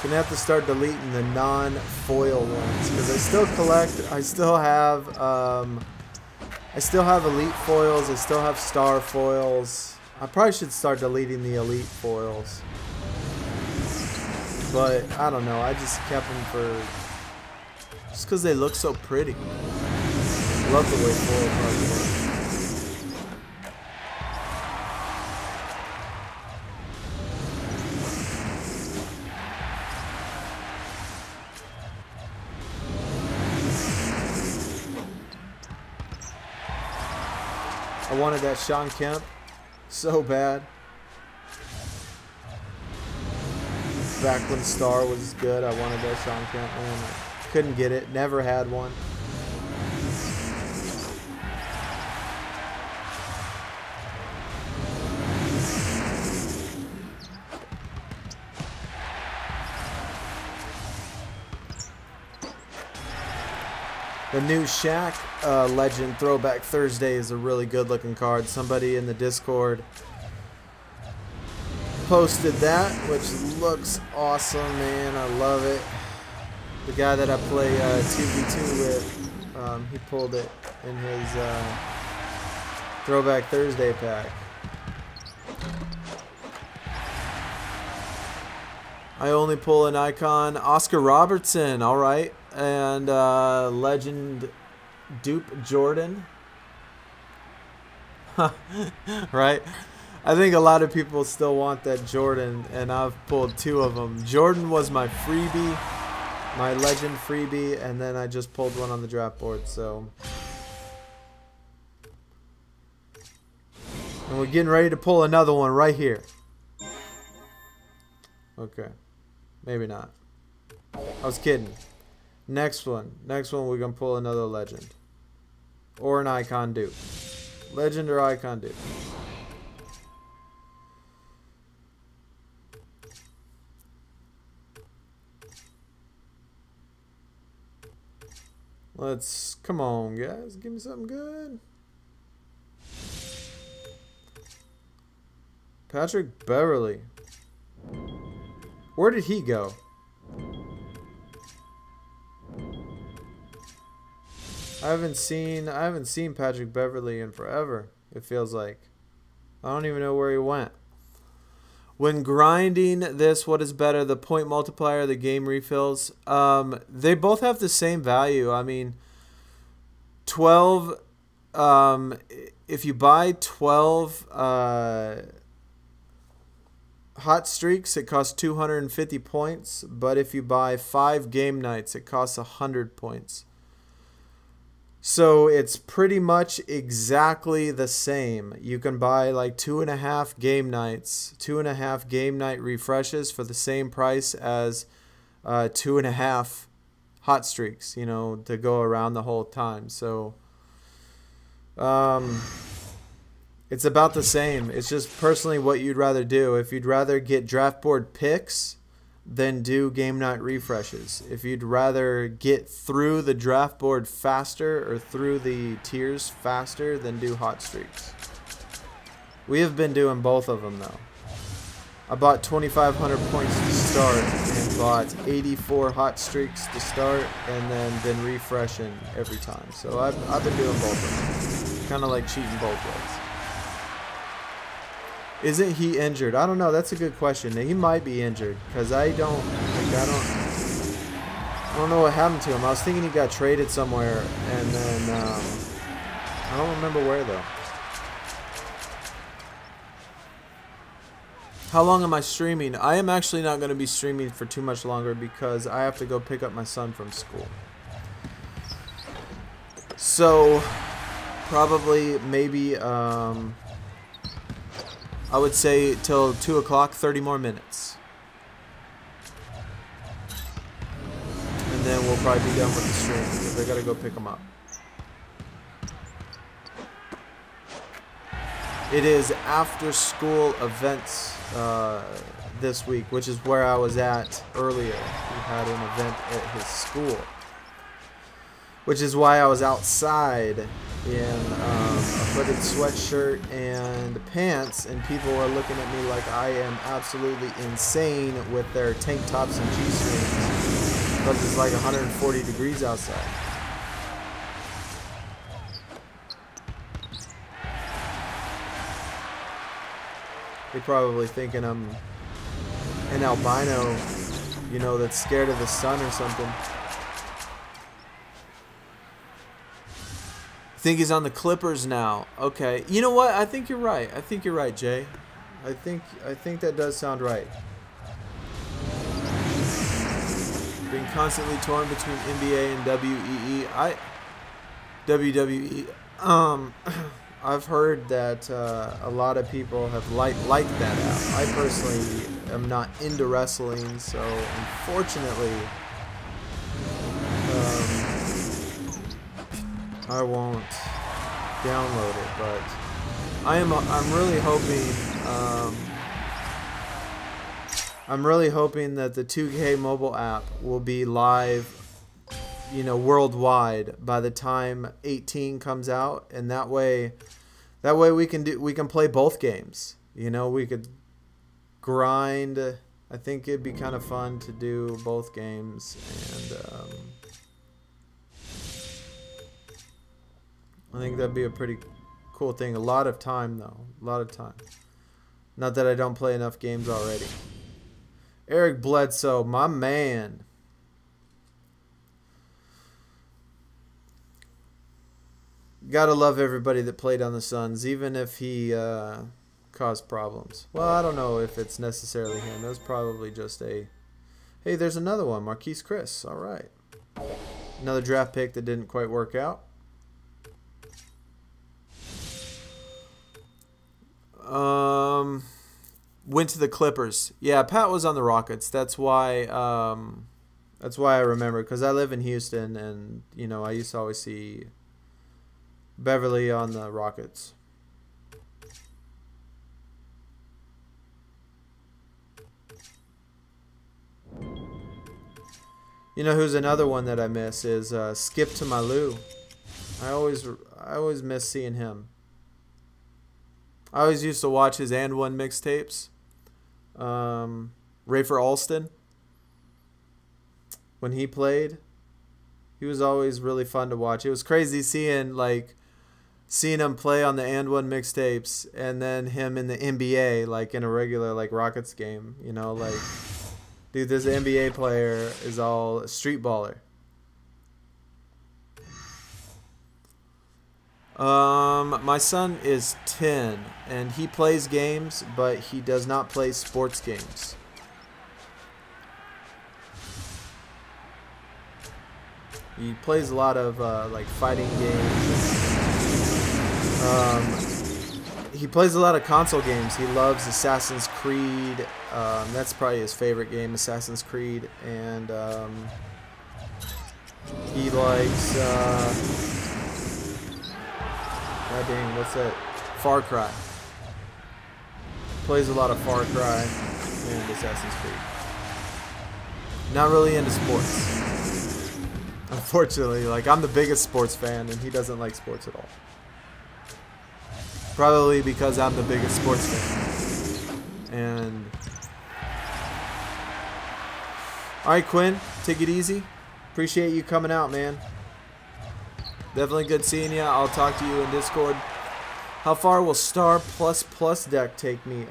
Gonna have to start deleting the non-foil ones because I still collect. I still have elite foils. I still have star foils. I probably should start deleting the elite foils. But I don't know. I just kept them just because they look so pretty. Love the way foil cards work. I wanted that Sean Kemp so bad. Back when Star was good, I wanted that Sean Kemp. Man, I couldn't get it. Never had one. The new Shaq Legend Throwback Thursday is a really good looking card. Somebody in the Discord posted that, which looks awesome, man. I love it. The guy that I play 2v2 with, he pulled it in his Throwback Thursday pack. I only pull an icon. Oscar Robertson, all right. And Legend Dupe Jordan. Right? I think a lot of people still want that Jordan, and I've pulled two of them. Jordan was my freebie, my Legend freebie, and then I just pulled one on the draft board, so. And we're getting ready to pull another one right here. Okay. Maybe not. I was kidding. Next one we're going to pull another Legend. Or an Icon Dupe. Legend or Icon Dupe. Let's, come on, guys. Give me something good. Patrick Beverly. Where did he go? I haven't seen Patrick Beverly in forever, it feels like. I don't even know where he went. When grinding this, what is better, the point multiplier or the game refills? They both have the same value. I mean, 12, if you buy 12 hot streaks, it costs 250 points. But if you buy 5 game nights, it costs 100 points. So it's pretty much exactly the same. You can buy like 2.5 game nights, 2.5 game night refreshes for the same price as 2.5 hot streaks, you know, to go around the whole time. So it's about the same. It's just personally what you'd rather do. If you'd rather get draft board picks, then do game night refreshes. If you'd rather get through the draft board faster or through the tiers faster, then do hot streaks. We have been doing both of them though. I bought 2,500 points to start and bought 84 hot streaks to start, and then been refreshing every time. So I've been doing both of them. Kind of like cheating both ways. Isn't he injured? I don't know. That's a good question. He might be injured because I don't know what happened to him. I was thinking he got traded somewhere, and then I don't remember where though. How long am I streaming? I am actually not going to be streaming for too much longer because I have to go pick up my son from school. So probably maybe I would say till 2 o'clock, 30 more minutes. And then we'll probably be done with the stream because I gotta go pick them up. It is after school events this week, which is where I was at earlier. He had an event at his school, which is why I was outside in a hooded sweatshirt and pants, and people were looking at me like I am absolutely insane with their tank tops and G-strings because it's like 140 degrees outside. They're probably thinking I'm an albino, you know, that's scared of the sun or something. Think he's on the Clippers now. Okay. You know what? I think you're right. I think you're right, Jay. I think that does sound right. Being constantly torn between NBA and WWE. I've heard that a lot of people have liked that app. I personally am not into wrestling, so unfortunately I won't download it, but I'm really hoping that the 2K mobile app will be live, you know, worldwide by the time 18 comes out, and that way we can play both games. You know, we could grind. I think it'd be kind of fun to do both games, and I think that'd be a pretty cool thing. A lot of time, though. A lot of time. Not that I don't play enough games already. Eric Bledsoe, my man. Gotta love everybody that played on the Suns, even if he caused problems. Well, I don't know if it's necessarily him. It was probably just a... Hey, there's another one. Marquise Chris. All right. Another draft pick that didn't quite work out. Went to the Clippers. Yeah, Pat was on the Rockets. That's why I remember, because I live in Houston, and you know I used to always see Beverly on the Rockets. You know who's another one that I miss is Skip to My Lou. I always miss seeing him. I always used to watch his And One mixtapes. Rafer Alston, when he played, he was always really fun to watch. It was crazy seeing him play on the And One mixtapes and then him in the NBA, like in a regular like Rockets game. You know, like, dude, this NBA player is all a street baller. My son is 10 and he plays games, but he does not play sports games. He plays a lot of like fighting games. He plays a lot of console games. He loves Assassin's Creed. That's probably his favorite game, Assassin's Creed. And he likes God dang, what's that? Far Cry. Plays a lot of Far Cry and Assassin's Creed. Not really into sports. Unfortunately, like, I'm the biggest sports fan and he doesn't like sports at all. Probably because I'm the biggest sports fan. And alright, Quinn, take it easy. Appreciate you coming out, man. Definitely good seeing you. I'll talk to you in Discord. How far will Star Plus Plus deck take me?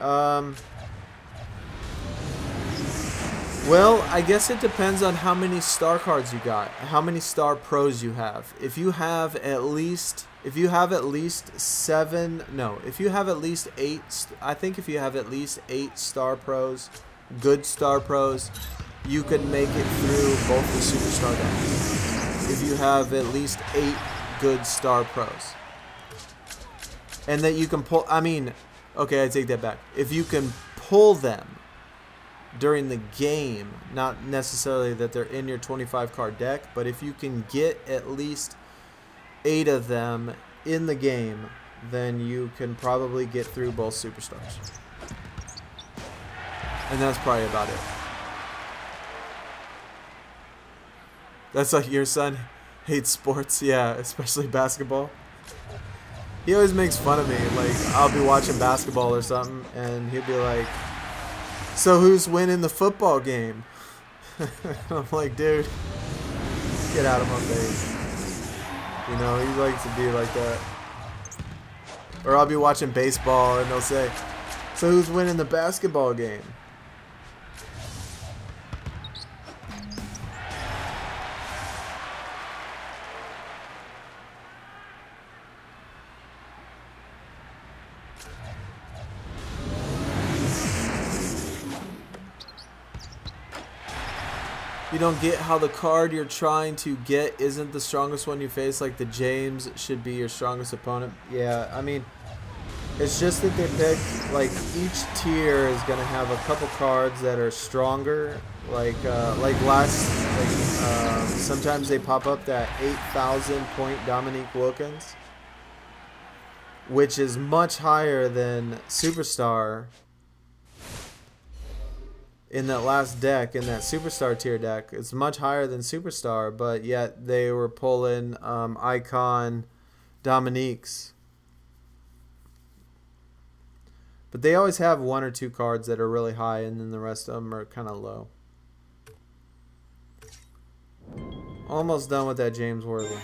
Well, I guess it depends on how many star cards you got, how many star pros you have. If you have at least 7, no, if you have at least 8, I think if you have at least 8 star pros, good star pros, you can make it through both the superstar decks. If you have at least 8 good star pros. And that you can pull, I mean, okay, I take that back. If you can pull them during the game, not necessarily that they're in your 25 card deck, but if you can get at least 8 of them in the game, then you can probably get through both superstars. And that's probably about it. That's like your son hates sports, yeah, especially basketball. He always makes fun of me. Like, I'll be watching basketball or something, and he'll be like, "So who's winning the football game?" I'm like, dude, get out of my face. You know, he likes to be like that. Or I'll be watching baseball, and they'll say, "So who's winning the basketball game?" You don't get how the card you're trying to get isn't the strongest one you face, like the James should be your strongest opponent. Yeah, I mean, it's just that they pick, like, each tier is going to have a couple cards that are stronger. Like sometimes they pop up that 8,000 point Dominique Wilkins, which is much higher than Superstar. In that last deck, in that Superstar tier deck, it's much higher than Superstar, but yet they were pulling Icon Dominiques. But they always have 1 or 2 cards that are really high, and then the rest of them are kind of low. Almost done with that James Worthy.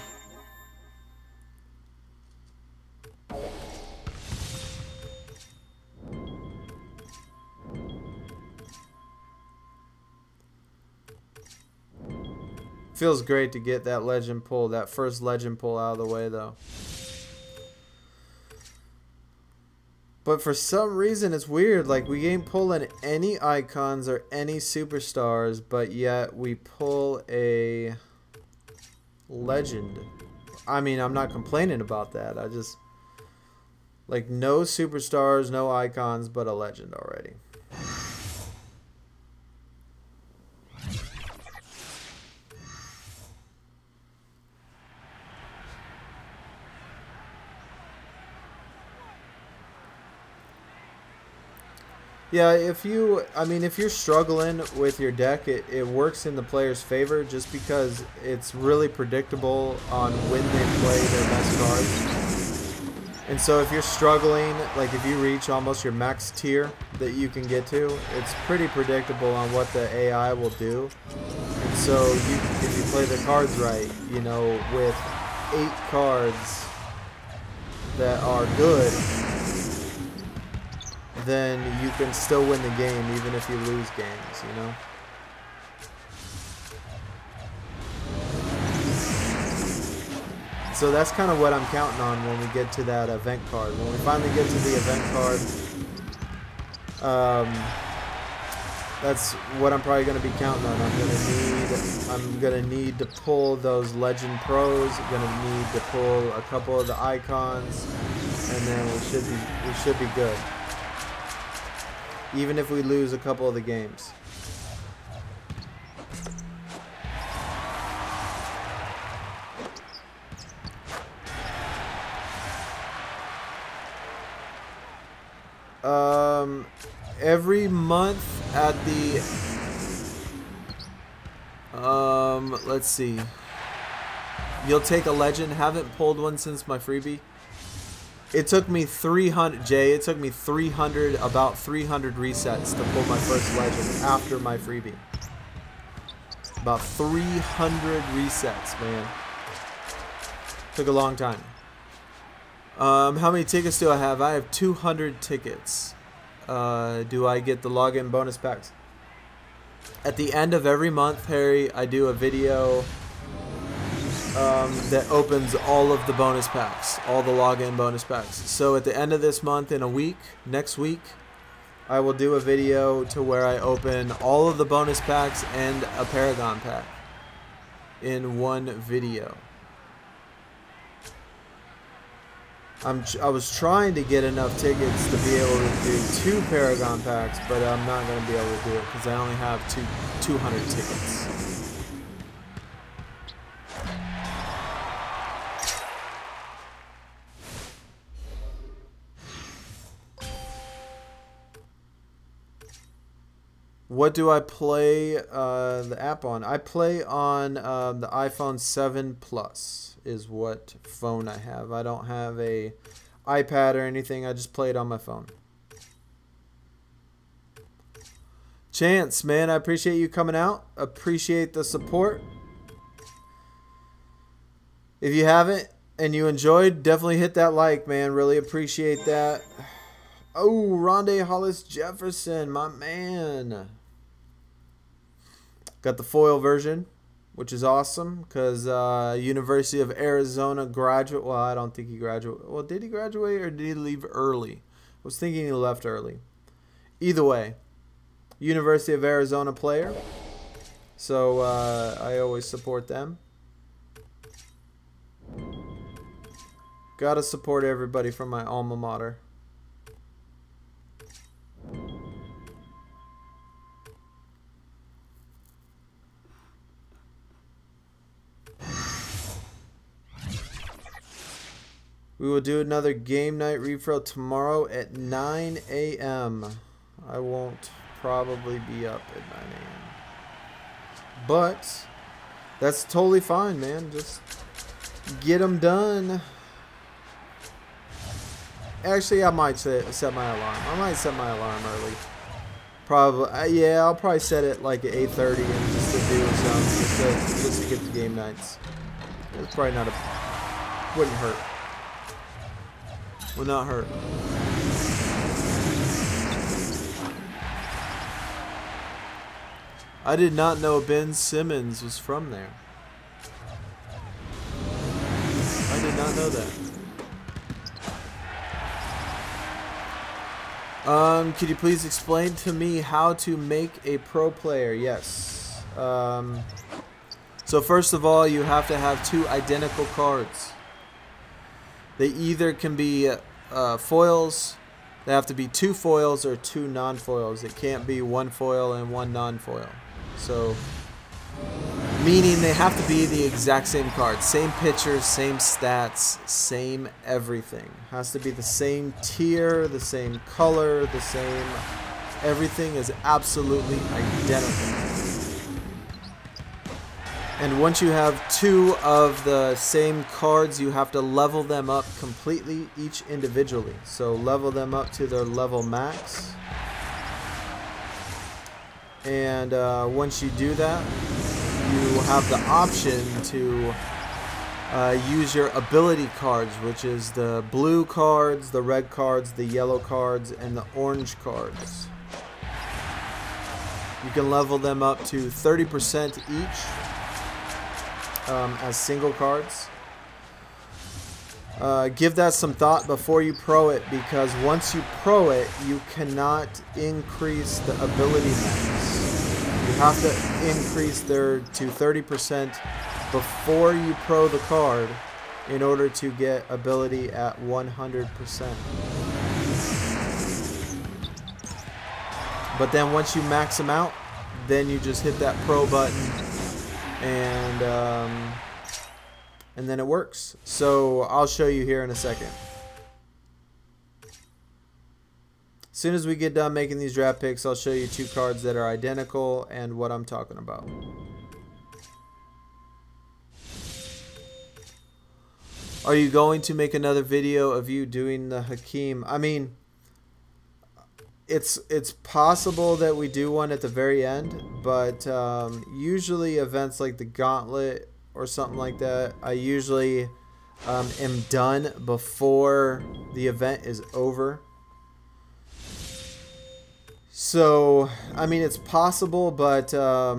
Feels great to get that legend pull, that first legend pull out of the way, though. But for some reason, it's weird. Like, we ain't pulling any icons or any superstars, but yet we pull a legend. I mean, I'm not complaining about that. I just, like, no superstars, no icons, but a legend already. Yeah, if you're struggling with your deck, it works in the player's favor just because it's really predictable on when they play their best cards. And so if you're struggling, like if you reach almost your max tier that you can get to, it's pretty predictable on what the AI will do. And so if you play the cards right, you know, with 8 cards that are good, then you can still win the game even if you lose games, you know? So that's kind of what I'm counting on when we get to that event card. When we finally get to the event card, that's what I'm probably going to be counting on. I'm gonna need to pull those Legend Pros. I'm gonna need to pull a couple of the icons, and then we should be good. Even if we lose a couple of the games. Every month at the let's see, you'll take a legend. Haven't pulled one since my freebie. It took me 300, Jay, it took me 300, about 300 resets to pull my first legend after my freebie. About 300 resets, man. Took a long time. How many tickets do I have? I have 200 tickets. Do I get the login bonus packs? At the end of every month, Harry, I do a video that opens all of the bonus packs, all the login bonus packs. So at the end of this month, in a week, next week, I will do a video to where I open all of the bonus packs and a Paragon pack in one video. I was trying to get enough tickets to be able to do 2 Paragon packs, but I'm not going to be able to do it because I only have 200 tickets. What do I play the app on? I play on the iPhone 7 Plus is what phone I have. I don't have a iPad or anything. I just play it on my phone. Chance, man, I appreciate you coming out. Appreciate the support. If you haven't and you enjoyed, definitely hit that like, man. Really appreciate that. Oh, Rondé Hollis Jefferson, my man. Got the foil version, which is awesome because University of Arizona graduate. Well, I don't think he graduated. Well, did he graduate or did he leave early? I was thinking he left early. Either way, University of Arizona player. So I always support them. Gotta support everybody from my alma mater. We will do another game night refill tomorrow at 9 a.m. I won't probably be up at 9 a.m. But that's totally fine, man. Just get them done. Actually, I might set my alarm. I might set my alarm early. Probably, yeah. I'll probably set it like at 8:30 and just to do something, just to get the game nights. It's probably not wouldn't hurt. Will not hurt. I did not know Ben Simmons was from there. I did not know that. Could you please explain to me how to make a pro player? Yes. So first of all, you have to have 2 identical cards. They either can be foils. They have to be 2 foils or 2 non-foils. It can't be 1 foil and 1 non-foil. So, meaning they have to be the exact same card. Same picture, same stats, same everything. Has to be the same tier, the same color, the same Everything is absolutely identical. And once you have 2 of the same cards, you have to level them up completely, each individually. So level them up to their level max. And once you do that, you have the option to use your ability cards, which is the blue cards, the red cards, the yellow cards, and the orange cards. You can level them up to 30% each as single cards. Give that some thought before you pro it, because once you pro it, you cannot increase the ability max. You have to increase to 30% before you pro the card in order to get ability at 100%. But then once you max them out, then you just hit that pro button, and then it works. So I'll show you here in a second. As soon as we get done making these draft picks, I'll show you 2 cards that are identical and what I'm talking about. Are you going to make another video of you doing the Hakeem? I mean, it's possible that we do one at the very end, but usually events like the Gauntlet or something like that, I usually am done before the event is over. So, I mean, it's possible, but I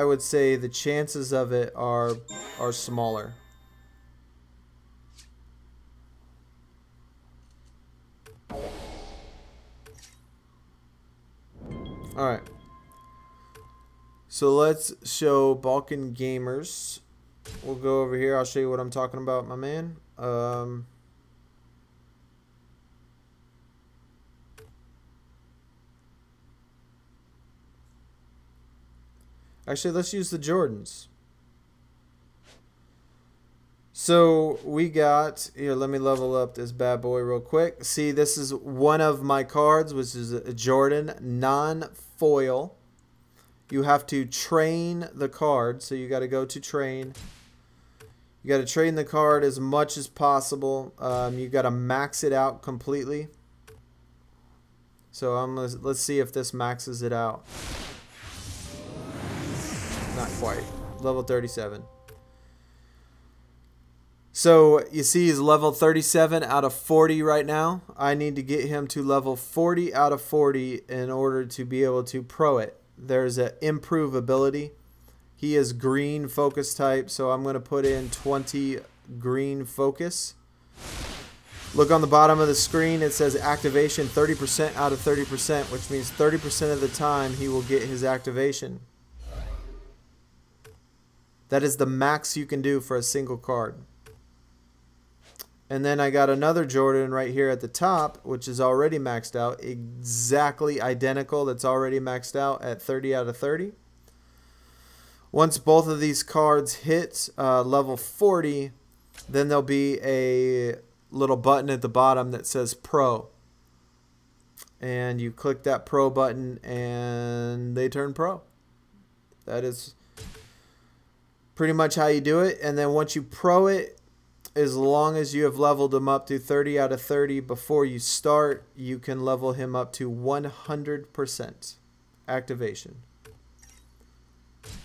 would say the chances of it are smaller. Alright. So let's show Balkan Gamers. We'll go over here. I'll show you what I'm talking about, my man. Actually, let's use the Jordans. So we got, here, let me level up this bad boy real quick. See, this is one of my cards, which is a Jordan non-foil. You have to train the card, so you got to go to train. You got to train the card as much as possible. You got to max it out completely. So let's see if this maxes it out. Not quite. Level 37. So you see he's level 37 out of 40 right now. I need to get him to level 40 out of 40 in order to be able to pro it. There's an improve ability. He is green focus type, so I'm going to put in 20 green focus. Look on the bottom of the screen, it says activation 30% out of 30%, which means 30% of the time he will get his activation. That is the max you can do for a single card. And then I got another Jordan right here at the top, which is already maxed out. Exactly identical. That's already maxed out at 30 out of 30. Once both of these cards hit level 40, then there'll be a little button at the bottom that says Pro. And you click that Pro button and they turn Pro. That is pretty much how you do it. And then once you pro it, as long as you have leveled him up to 30 out of 30 before you start, you can level him up to 100% activation.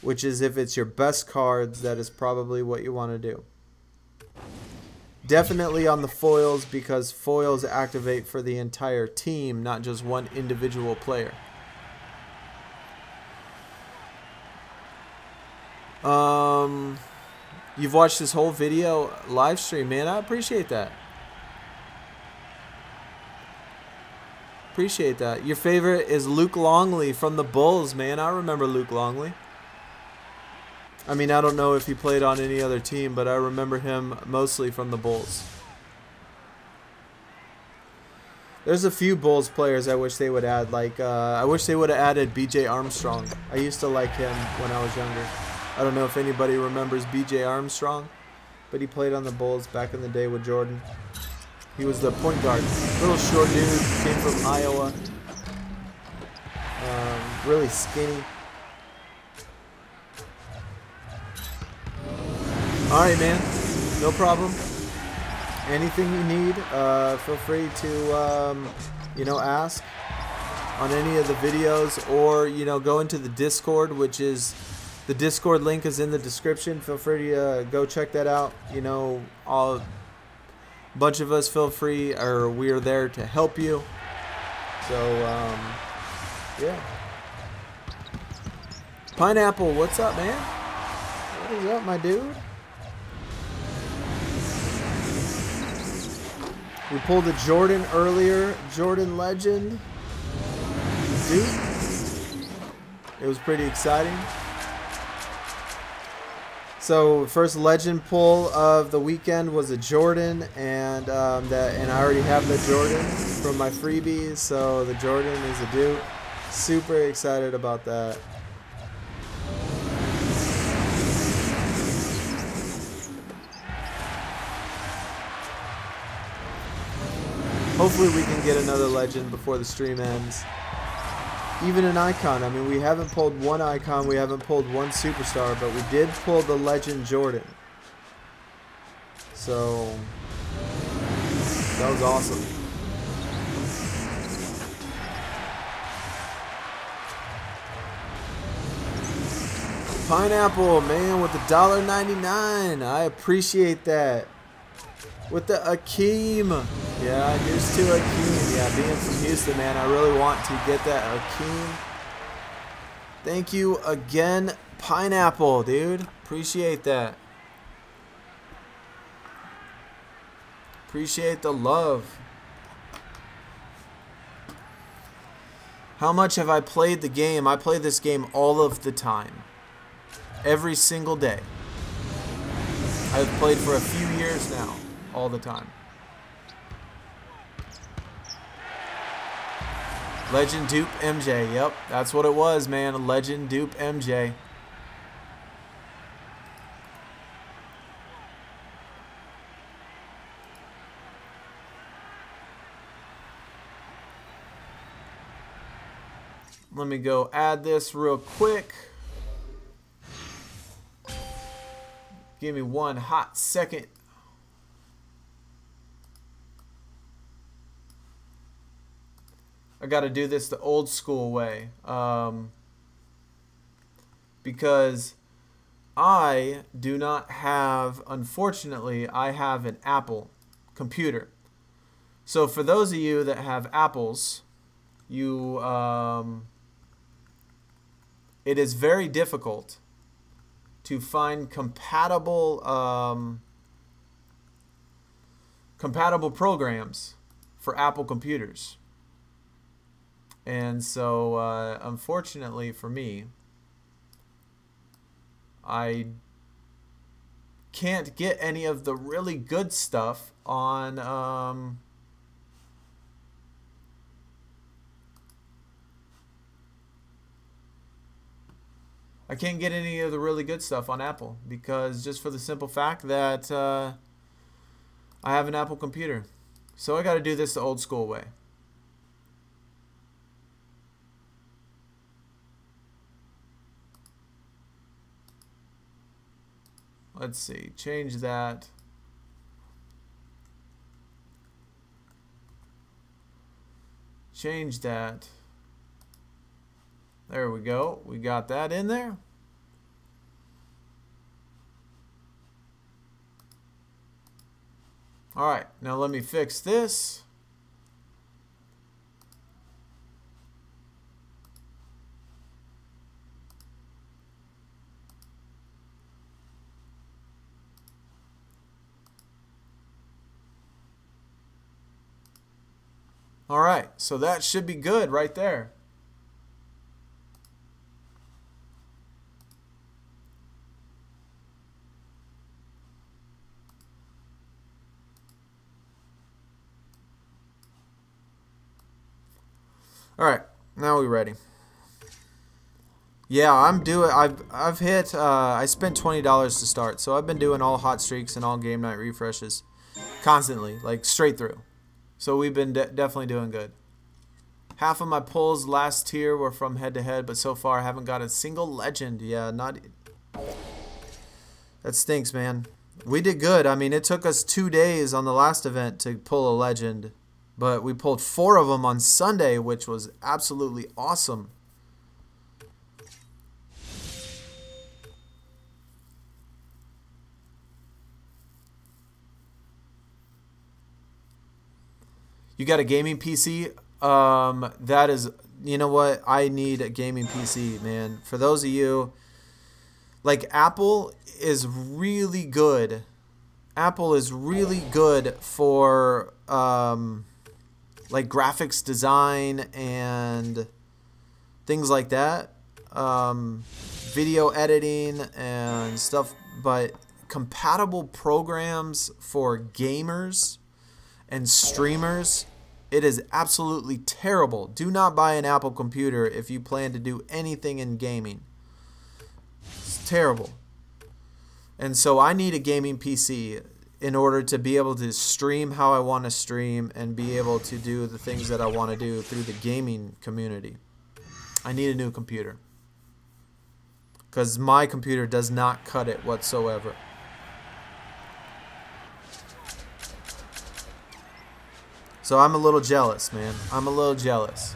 Which is, if it's your best cards, that is probably what you want to do. Definitely on the foils, because foils activate for the entire team, not just one individual player. You've watched this whole video live stream, man. I appreciate that. Appreciate that. Your favorite is Luke Longley from the Bulls, man. I remember Luke Longley. I mean, I don't know if he played on any other team, but I remember him mostly from the Bulls. There's a few Bulls players I wish they would add. Like, I wish they would have added B.J. Armstrong. I used to like him when I was younger. I don't know if anybody remembers B.J. Armstrong, but he played on the Bulls back in the day with Jordan. He was the point guard. Little short dude, came from Iowa. really skinny. Alright, man. No problem. Anything you need, feel free to, you know, ask on any of the videos, or, you know, go into the Discord, which is, the Discord link is in the description. Feel free to go check that out. You know, a bunch of us feel free, or we are there to help you. So, yeah. Pineapple, what's up, man? What is up, my dude? We pulled a Jordan earlier, Jordan Legend. Dude, it was pretty exciting. So first Legend pull of the weekend was a Jordan, and I already have the Jordan from my freebies. So the Jordan is a Duke. Super excited about that. Hopefully we can get another Legend before the stream ends. Even an icon. I mean, we haven't pulled one icon, we haven't pulled one superstar, but we did pull the Legend Jordan. So, that was awesome. Pineapple, man, with the $1.99. I appreciate that. With the Akeem. Yeah, here's to Akeem. Yeah, being from Houston, man, I really want to get that Akeem. Thank you again, Pineapple, dude. Appreciate that. Appreciate the love. How much have I played the game? I play this game all of the time. Every single day. I've played for a few years now. All the time. Legend dupe MJ. Yep, that's what it was, man. Legend dupe MJ. Let me go add this real quick. Give me one hot second. I got to do this the old school way, because I do not have, unfortunately, I have an Apple computer. So for those of you that have Apples, you, it is very difficult to find compatible programs for Apple computers. And so, unfortunately for me, I can't get any of the really good stuff on, I can't get any of the really good stuff on Apple, because just for the simple fact that I have an Apple computer. So I got to do this the old school way. Let's see, change that. Change that. There we go. We got that in there. All right, now let me fix this. All right, so that should be good right there. All right, now we're ready. Yeah, I've hit, I spent $20 to start, so I've been doing all hot streaks and all game night refreshes constantly, like straight through. So we've been definitely doing good. Half of my pulls last tier were from head-to-head, but so far I haven't got a single legend. Yeah, not... That stinks, man. We did good. I mean, it took us 2 days on the last event to pull a legend, but we pulled 4 of them on Sunday, which was absolutely awesome. You got a gaming PC? That is, you know what? I need a gaming PC, man. For those of you, like, Apple is really good. Apple is really good for, like, graphics design and things like that. Video editing and stuff. But compatible programs for gamers and streamers, it is absolutely terrible. Do not buy an Apple computer if you plan to do anything in gaming. It's terrible. And so I need a gaming PC in order to be able to stream how I want to stream and be able to do the things that I want to do through the gaming community. I need a new computer, because my computer does not cut it whatsoever. So I'm a little jealous, man. I'm a little jealous.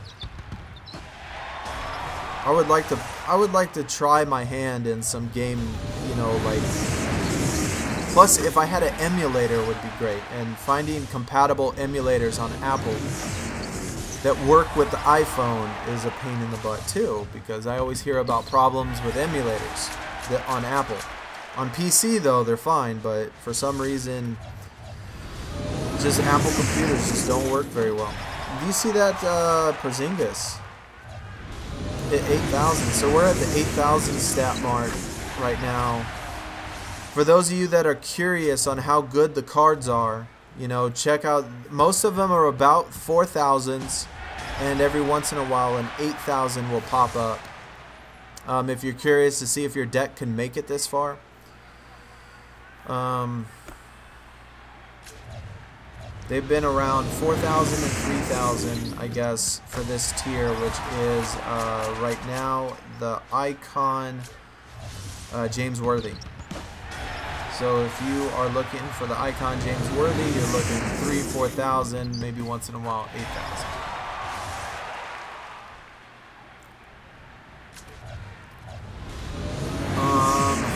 I would like to try my hand in some game, you know, like. Plus, if I had an emulator, would be great. And finding compatible emulators on Apple that work with the iPhone is a pain in the butt too, because I always hear about problems with emulators that on Apple. On PC though, they're fine, but for some reason, just Apple computers just don't work very well. Do you see that Porzingis hit 8,000? So we're at the 8,000 stat mark right now. For those of you that are curious on how good the cards are, you know, check out. Most of them are about 4,000s, and every once in a while an 8,000 will pop up. If you're curious to see if your deck can make it this far. They've been around 4,000 and 3,000, I guess, for this tier, which is right now the Icon James Worthy. So if you are looking for the Icon James Worthy, you're looking 3,000, 4,000, maybe once in a while 8,000.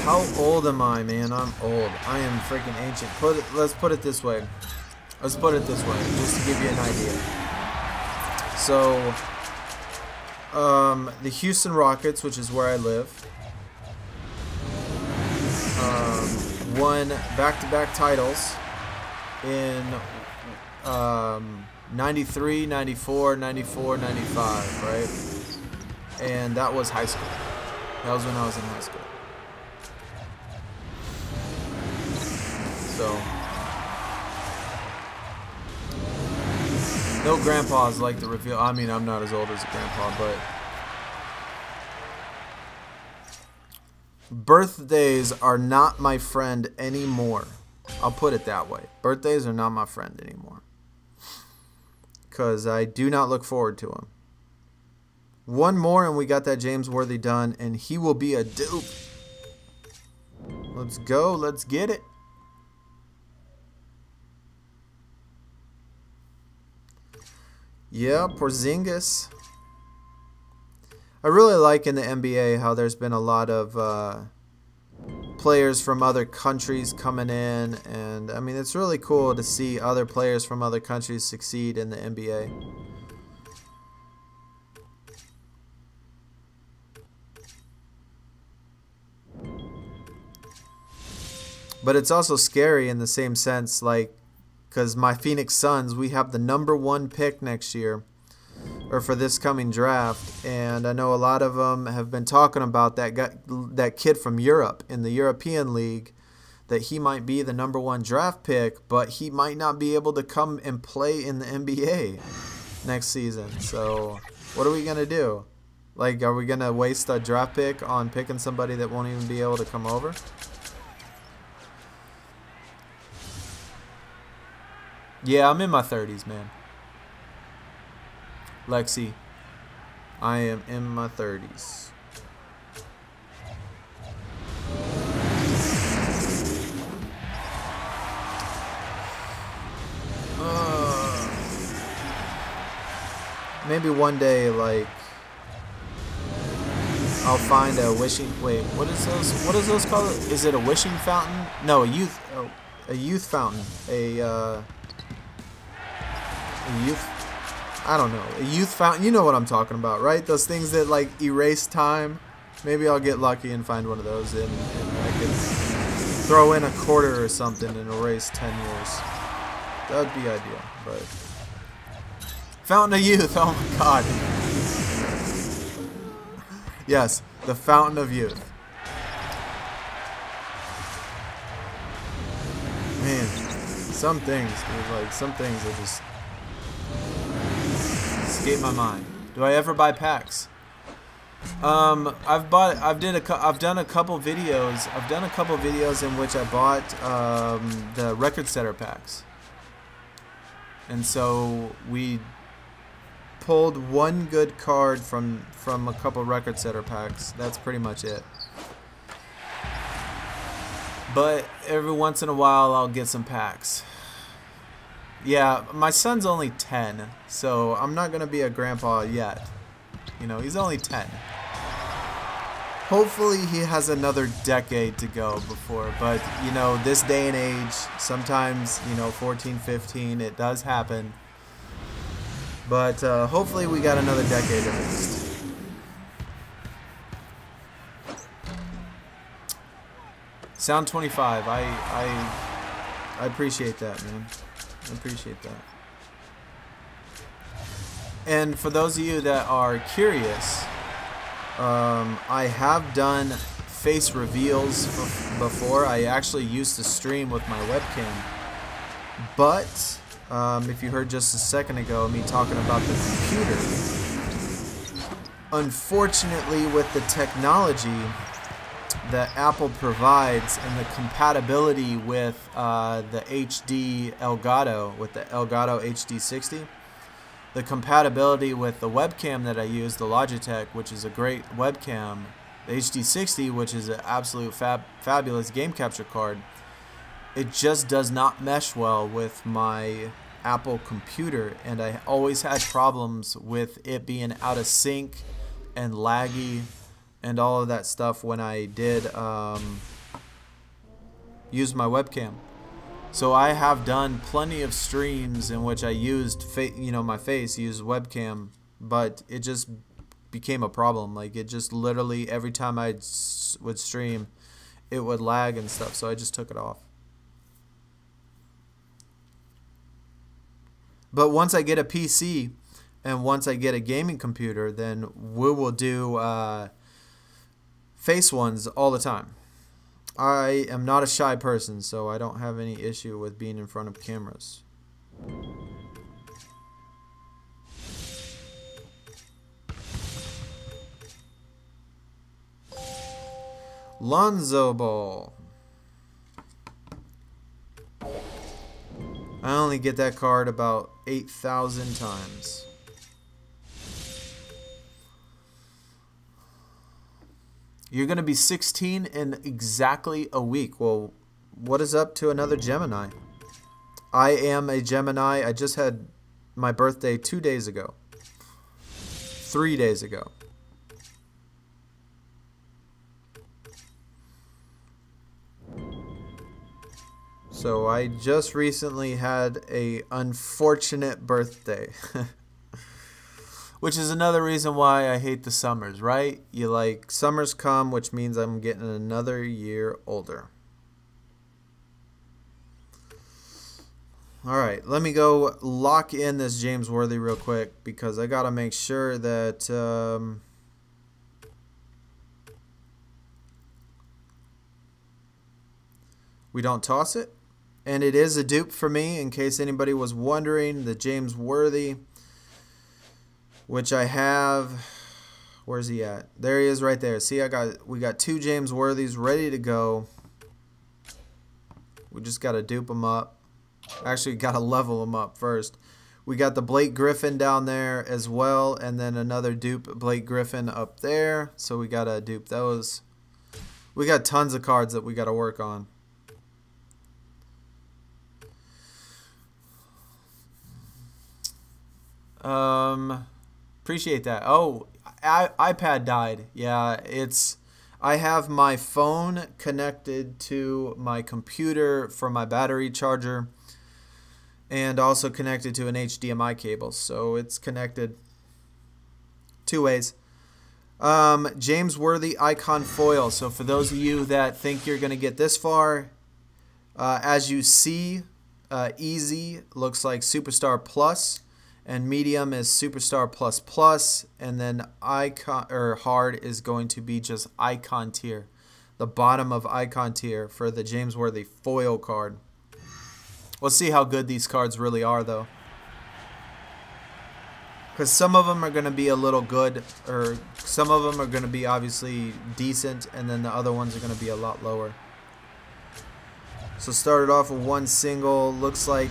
How old am I, man? I'm old. I am freaking ancient. Let's put it this way. Let's put it this way, just to give you an idea. So, the Houston Rockets, which is where I live, won back-to-back titles in 93, 94, 94, 95, right? And that was high school. That was when I was in high school. So, no grandpas like to reveal. I mean, I'm not as old as a grandpa, but birthdays are not my friend anymore. I'll put it that way. Birthdays are not my friend anymore, because I do not look forward to them. One more and we got that James Worthy done, and he will be a dupe. Let's go. Let's get it. Yeah, Porzingis. I really like in the NBA how there's been a lot of players from other countries coming in, and I mean, it's really cool to see other players from other countries succeed in the NBA. But it's also scary in the same sense, like, because my Phoenix Suns, we have the #1 pick next year, or for this coming draft, and I know a lot of them have been talking about that kid from Europe in the European League, that he might be the #1 draft pick, but he might not be able to come and play in the NBA next season. So what are we gonna do? Like, are we gonna waste a draft pick on picking somebody that won't even be able to come over? Yeah, I'm in my 30s, man. Lexi, I am in my 30s. Maybe one day, like, I'll find a wishing. Wait, what is those? What is those called? Is it a wishing fountain? No, a youth fountain. A youth. I don't know. A youth fountain. You know what I'm talking about, right? Those things that like erase time. Maybe I'll get lucky and find one of those, and I can throw in a quarter or something and erase 10 years. That would be ideal, but. Fountain of Youth, oh my god. Yes, the Fountain of Youth. Man, some things, dude, like some things that just escape my mind. Do I ever buy packs? I've done a couple videos. I've done a couple videos in which I bought the record setter packs. And so we pulled one good card from a couple record setter packs. That's pretty much it. But every once in a while I'll get some packs. Yeah, my son's only 10, so I'm not gonna be a grandpa yet. You know, he's only 10. Hopefully he has another decade to go before, but you know, this day and age, sometimes, you know, 14, 15, it does happen. But hopefully we got another decade at least. Sound 25. I appreciate that, man. I appreciate that. And for those of you that are curious, I have done face reveals before. I actually used to stream with my webcam, but if you heard just a second ago me talking about the computer, unfortunately with the technology that Apple provides and the compatibility with the HD Elgato, with the Elgato HD60, the compatibility with the webcam that I use, the Logitech, which is a great webcam, the HD60, which is an absolute fabulous game capture card, it just does not mesh well with my Apple computer, and I always had problems with it being out of sync and laggy and all of that stuff when I did use my webcam. So I have done plenty of streams in which I used my face, used webcam, but it just became a problem. Like, it just literally every time I would stream, it would lag and stuff, so I just took it off. But once I get a PC and once I get a gaming computer, then we will do face ones all the time. I am not a shy person, so I don't have any issue with being in front of cameras. Lonzo Ball. I only get that card about 8,000 times. You're going to be 16 in exactly a week. Well, what is up to another Gemini? I am a Gemini. I just had my birthday 2 days ago. 3 days ago. So I just recently had a unfortunate birthday. Which is another reason why I hate the summers, right? You like, summers come, which means I'm getting another year older. Alright, let me go lock in this James Worthy real quick, because I gotta make sure that we don't toss it. And it is a dupe for me, in case anybody was wondering. The James Worthy, which I have. Where's he at? There he is, right there. See, we got two James Worthys ready to go. We just got to dupe them up. Actually, got to level them up first. We got the Blake Griffin down there as well, and then another dupe Blake Griffin up there. So we got to dupe those. We got tons of cards that we got to work on. Appreciate that. Oh, iPad died. Yeah, I have my phone connected to my computer for my battery charger, and also connected to an HDMI cable, so it's connected two ways. James Worthy Icon Foil. So for those of you that think you're going to get this far, as you see, easy looks like Superstar Plus, and medium is Superstar Plus Plus, and then icon or hard is going to be just Icon tier, the bottom of Icon tier for the James Worthy foil card. We'll see how good these cards really are, though, because some of them are going to be a little good, or some of them are going to be obviously decent, and then the other ones are going to be a lot lower. So started off with one single, looks like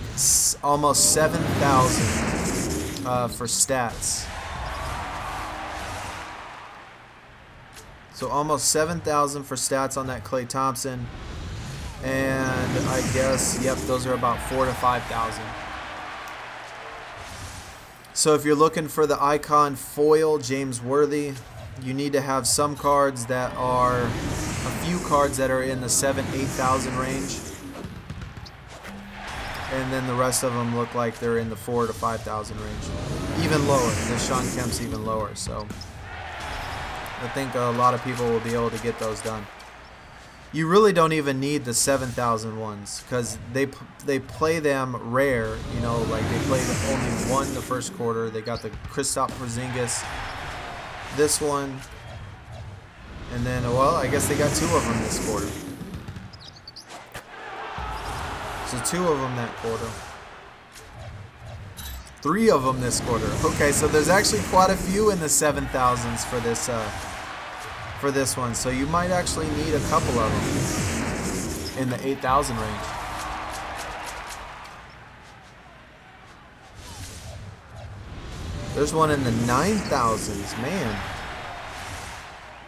almost 7,000 for stats. So almost 7,000 for stats on that Klay Thompson. And I guess, yep, those are about 4,000 to 5,000. So if you're looking for the Icon Foil James Worthy, you need to have some cards that are, a few cards that are in the 7,000 to 8,000 range. And then the rest of them look like they're in the 4,000 to 5,000 range. Even lower. This Sean Kemp's even lower. So I think a lot of people will be able to get those done. You really don't even need the 7,000 ones, because they play them rare. You know, like they played only one the first quarter. They got the Kristaps Porzingis, this one, and then, well, I guess they got two of them this quarter. So two of them that quarter. Three of them this quarter. Okay, so there's actually quite a few in the 7,000s for this one. So you might actually need a couple of them in the 8,000 range. There's one in the 9,000s, man.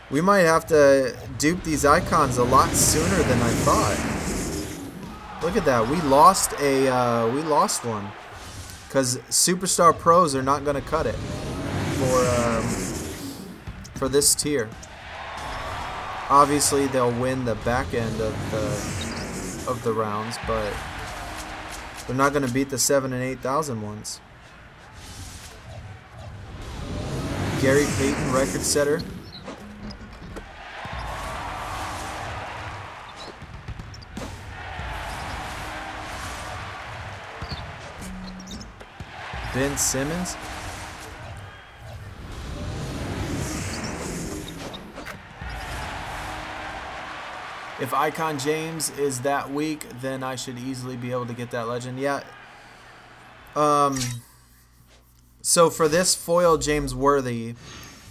We might have to dupe these icons a lot sooner than I thought. Look at that. We lost one, because Superstar Pros are not going to cut it for this tier. Obviously, they'll win the back end of the rounds, but they're not going to beat the 7,000 and 8,000 ones. Gary Payton, record setter. Ben Simmons. If Icon James is that weak, then I should easily be able to get that legend. Yeah. So for this foil James Worthy,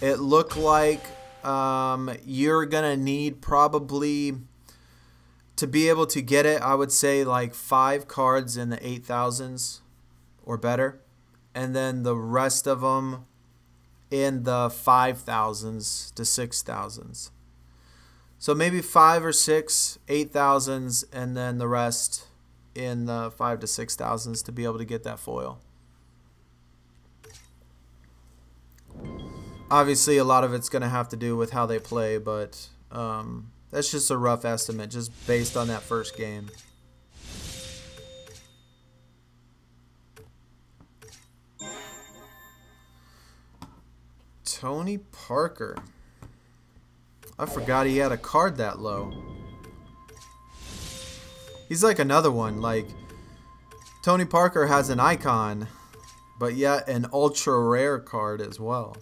it looked like you're gonna need probably, to be able to get it, I would say like 5 cards in the 8,000s or better, and then the rest of them in the 5,000s to 6,000s. So maybe 5 or 6 8,000s, and then the rest in the 5,000 to 6,000s to be able to get that foil. Obviously, a lot of it's going to have to do with how they play, but that's just a rough estimate, just based on that first game. Tony Parker. I forgot he had a card that low. He's like another one. Like, Tony Parker has an icon, but yet an ultra rare card as well.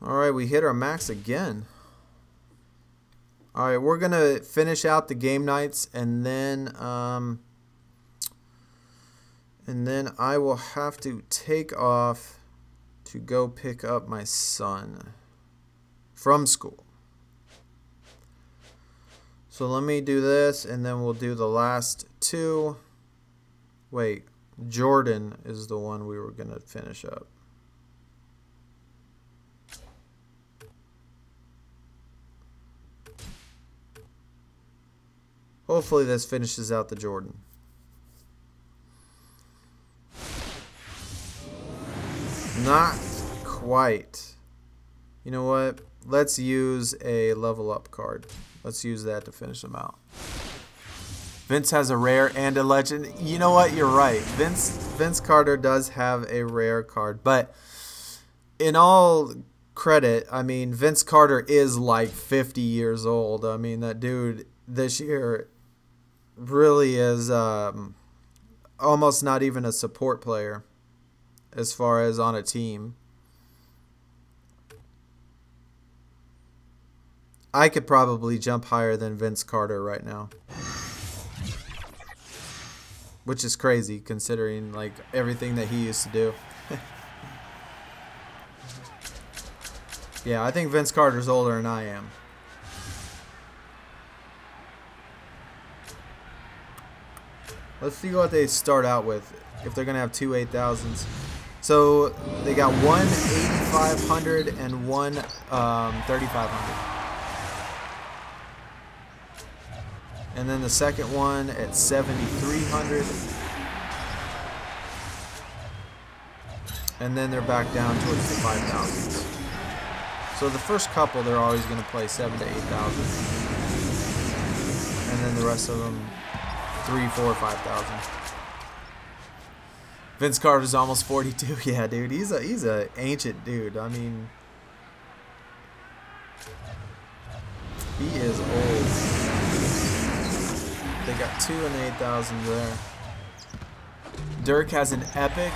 Alright, we hit our max again. Alright, we're going to finish out the game nights, and then I will have to take off to go pick up my son from school. So let me do this, and then we'll do the last two. Wait, Jordan is the one we were going to finish up. Hopefully this finishes out the Jordan. Not quite. You know what? Let's use a level up card. Let's use that to finish them out. Vince has a rare and a legend. You know what? You're right. Vince Carter does have a rare card. But in all credit, I mean, Vince Carter is like 50 years old. I mean, that dude this year really is almost not even a support player as far as on a team. I could probably jump higher than Vince Carter right now, which is crazy considering like everything that he used to do. Yeah, I think Vince Carter's older than I am. Let's see what they start out with, if they're going to have two 8,000s. So they got one 8,500 and one 3,500. And then the second one at 7,300. And then they're back down towards the 5,000s. So the first couple, they're always going to play 7,000 to 8,000. And then the rest of them, 3, 4, 5,000. Vince Carter's almost 42. Yeah, dude, he's a ancient dude. I mean, he is old. They got 2 and 8,000 there. Dirk has an epic,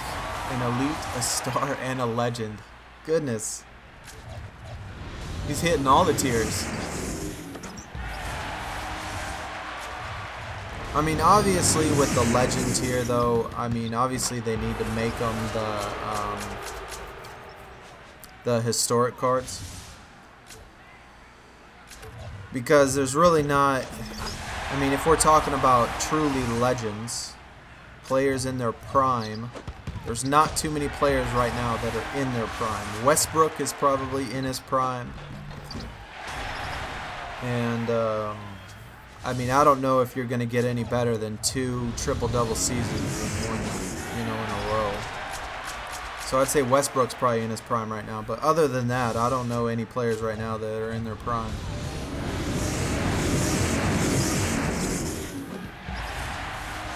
an elite, a star, and a legend. Goodness. He's hitting all the tiers. I mean, obviously with the legend tier, though, I mean, obviously they need to make them the historic cards. Because there's really not... I mean, if we're talking about truly legends, players in their prime, there's not too many players right now that are in their prime. Westbrook is probably in his prime. And, I mean, I don't know if you're going to get any better than 2 triple-double seasons in one, in a row. So I'd say Westbrook's probably in his prime right now. But other than that, I don't know any players right now that are in their prime.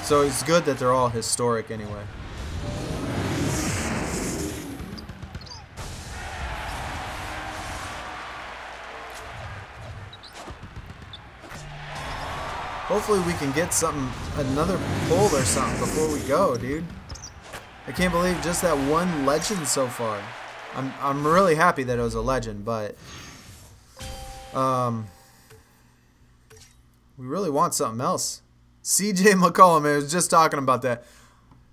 So it's good that they're all historic anyway. Hopefully we can get something, another pull or something before we go, dude. I can't believe just that one legend so far. I'm really happy that it was a legend, but we really want something else. CJ McCollum, I was just talking about that.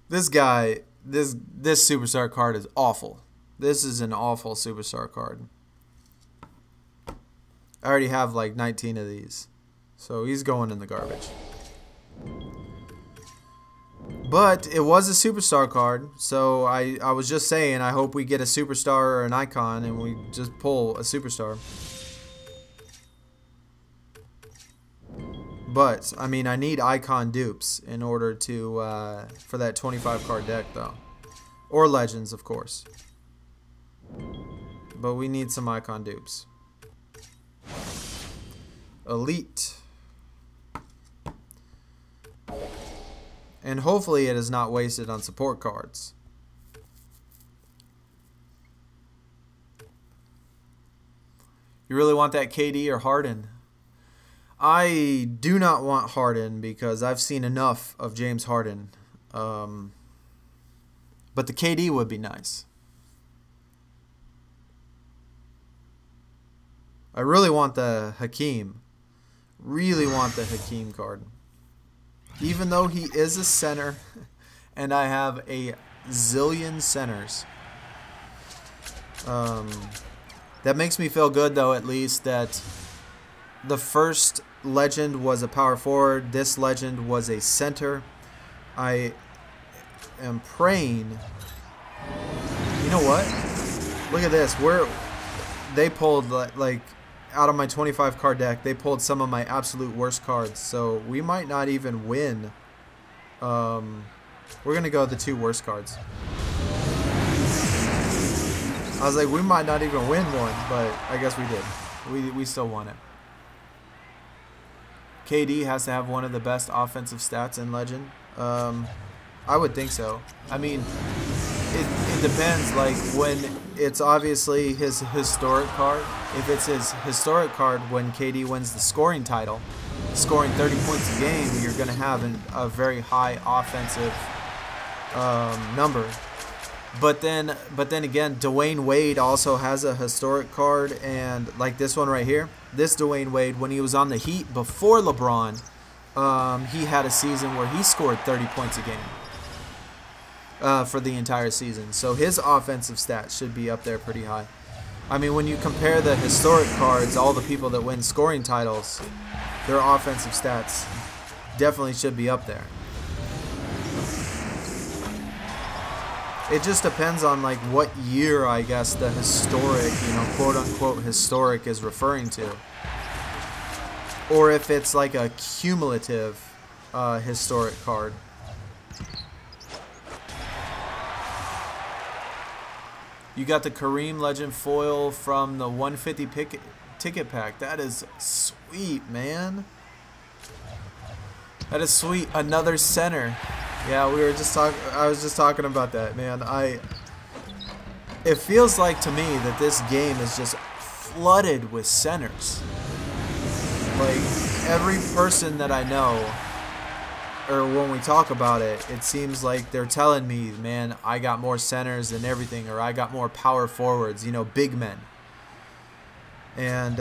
This guy, this superstar card is awful. This is an awful superstar card. I already have like 19 of these. So he's going in the garbage. But it was a superstar card. So I was just saying, I hope we get a superstar or an icon and we just pull a superstar. But, I mean, I need icon dupes in order to, for that 25 card deck though. Or legends, of course. But we need some icon dupes. Elite. And hopefully it is not wasted on support cards. You really want that KD or Harden? I do not want Harden because I've seen enough of James Harden. But the KD would be nice. I really want the Hakeem. Really want the Hakeem card. Even though he is a center and I have a zillion centers. That makes me feel good, though, at least, that the first legend was a power forward. This legend was a center. I am praying. You know what? Look at this. They pulled, like, out of my 25 card deck, they pulled some of my absolute worst cards. So we might not even win. We're going to go with the 2 worst cards. I was like, we might not even win one, but I guess we did. We still won it. KD has to have one of the best offensive stats in Legend. I would think so. I mean, it depends. Like, when it's obviously his historic card. If it's his historic card when KD wins the scoring title, scoring 30 points a game, you're going to have a very high offensive number. But then again, Dwayne Wade also has a historic card, and like this one right here, this Dwayne Wade, when he was on the Heat before LeBron, he had a season where he scored 30 points a game for the entire season. So his offensive stats should be up there pretty high. I mean, when you compare the historic cards, all the people that win scoring titles, their offensive stats definitely should be up there. It just depends on, like, what year, I guess, the historic, quote-unquote historic is referring to. Or if it's like a cumulative historic card. You got the Kareem Legend foil from the 150 ticket pack. That is sweet, man. That is sweet. Another center. Yeah, we were just talking. I was just talking about that, man. It feels like to me that this game is just flooded with centers. Like, every person that I know, or when we talk about it, it seems like they're telling me, man, I got more centers than everything, or I got more power forwards, big men. And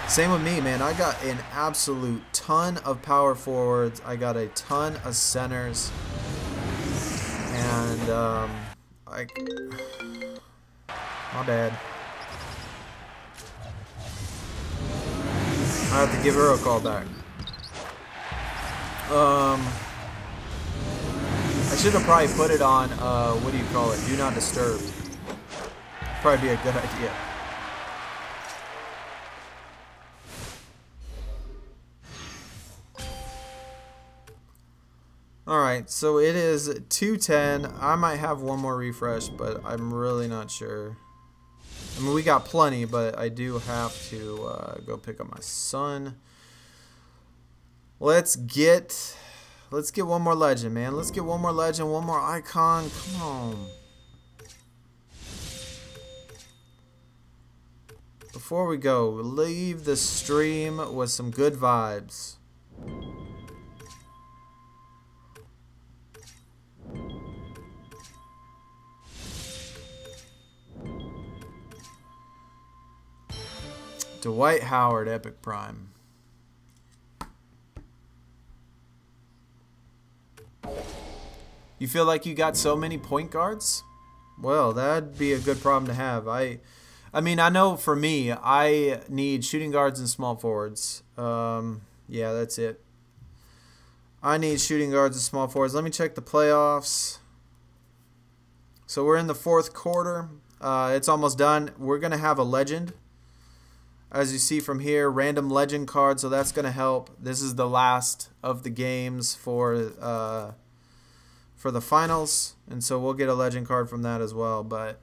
same with me, man. I got an absolute ton of power forwards. I got a ton of centers. And, my bad. I have to give her a call back. I should have probably put it on, what do you call it? Do not disturb. Probably be a good idea. Alright, so it is 2:10. I might have one more refresh, but I'm really not sure. I mean, we got plenty, but I do have to go pick up my son. Let's get one more legend, man. Let's get one more legend, one more icon. Come on. Before we go, leave the stream with some good vibes. Dwight Howard, Epic Prime. You feel like you got so many point guards? Well, that'd be a good problem to have. I mean, I know for me, I need shooting guards and small forwards. Yeah, that's it. I need shooting guards and small forwards. Let me check the playoffs. So we're in the 4th quarter. It's almost done. We're going to have a legend. As you see from here, random legend card, so that's going to help. This is the last of the games for the finals, and so we'll get a legend card from that as well. But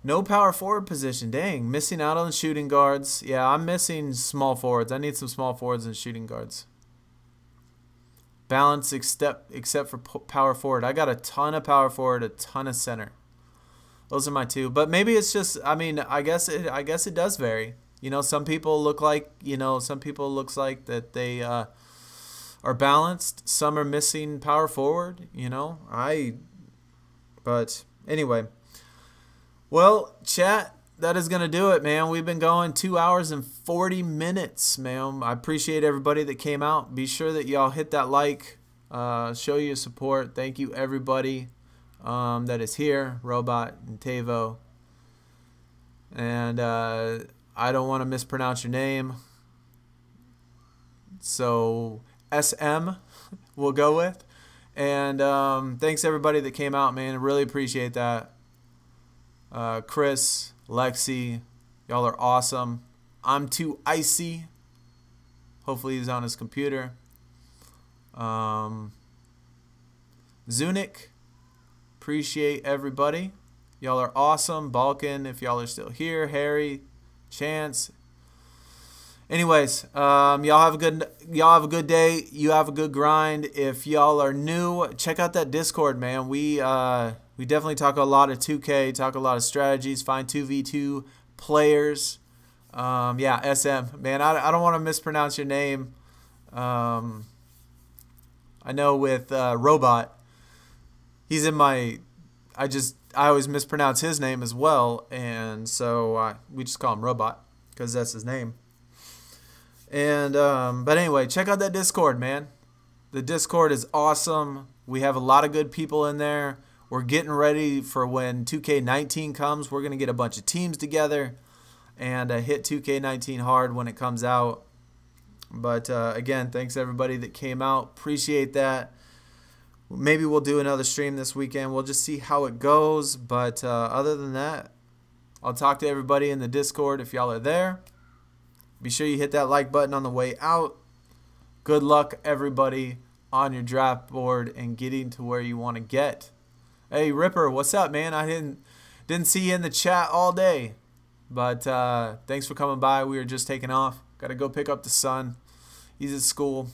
no power forward position. Dang, missing out on shooting guards. Yeah, I'm missing small forwards. I need some small forwards and shooting guards. Balance except for power forward. I got a ton of power forward, a ton of center. Those are my 2. But maybe it's just, I mean, I guess it does vary. Some people look like, some people looks like that they are balanced. Some are missing power forward, But anyway. Well, chat, that is going to do it, man. We've been going 2 hours and 40 minutes, man. I appreciate everybody that came out. Be sure that y'all hit that like. show you support. Thank you everybody that is here, Robot and Tavo. And I don't want to mispronounce your name, so SM we'll go with. And thanks everybody that came out, man. I really appreciate that. Chris, Lexi, y'all are awesome. I'm too icy. Hopefully he's on his computer. Zunic, appreciate everybody. Y'all are awesome. Balkan, if y'all are still here. Harry, Chance. Anyways, y'all have a good day. You have a good grind. If y'all are new, check out that Discord, man. We definitely talk a lot of 2K, talk a lot of strategies, find 2v2 players. Yeah, SM, man. I don't want to mispronounce your name. I know with Robot, he's in my. I always mispronounce his name as well, and so we just call him Robot because that's his name. And but anyway, check out that Discord, man. The Discord is awesome. We have a lot of good people in there. We're getting ready for when 2K19 comes. We're gonna get a bunch of teams together and hit 2K19 hard when it comes out. But again, thanks everybody that came out. Appreciate that. Maybe we'll do another stream this weekend. We'll just see how it goes. But other than that, I'll talk to everybody in the Discord if y'all are there. Be sure you hit that like button on the way out. Good luck, everybody, on your draft board and getting to where you want to get. Hey, Ripper, what's up, man? I didn't see you in the chat all day. But thanks for coming by. We were just taking off. Got to go pick up the son. He's at school.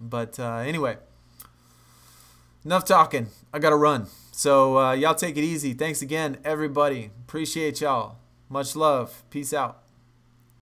But anyway, enough talking. I got to run. So y'all take it easy. Thanks again, everybody. Appreciate y'all. Much love. Peace out.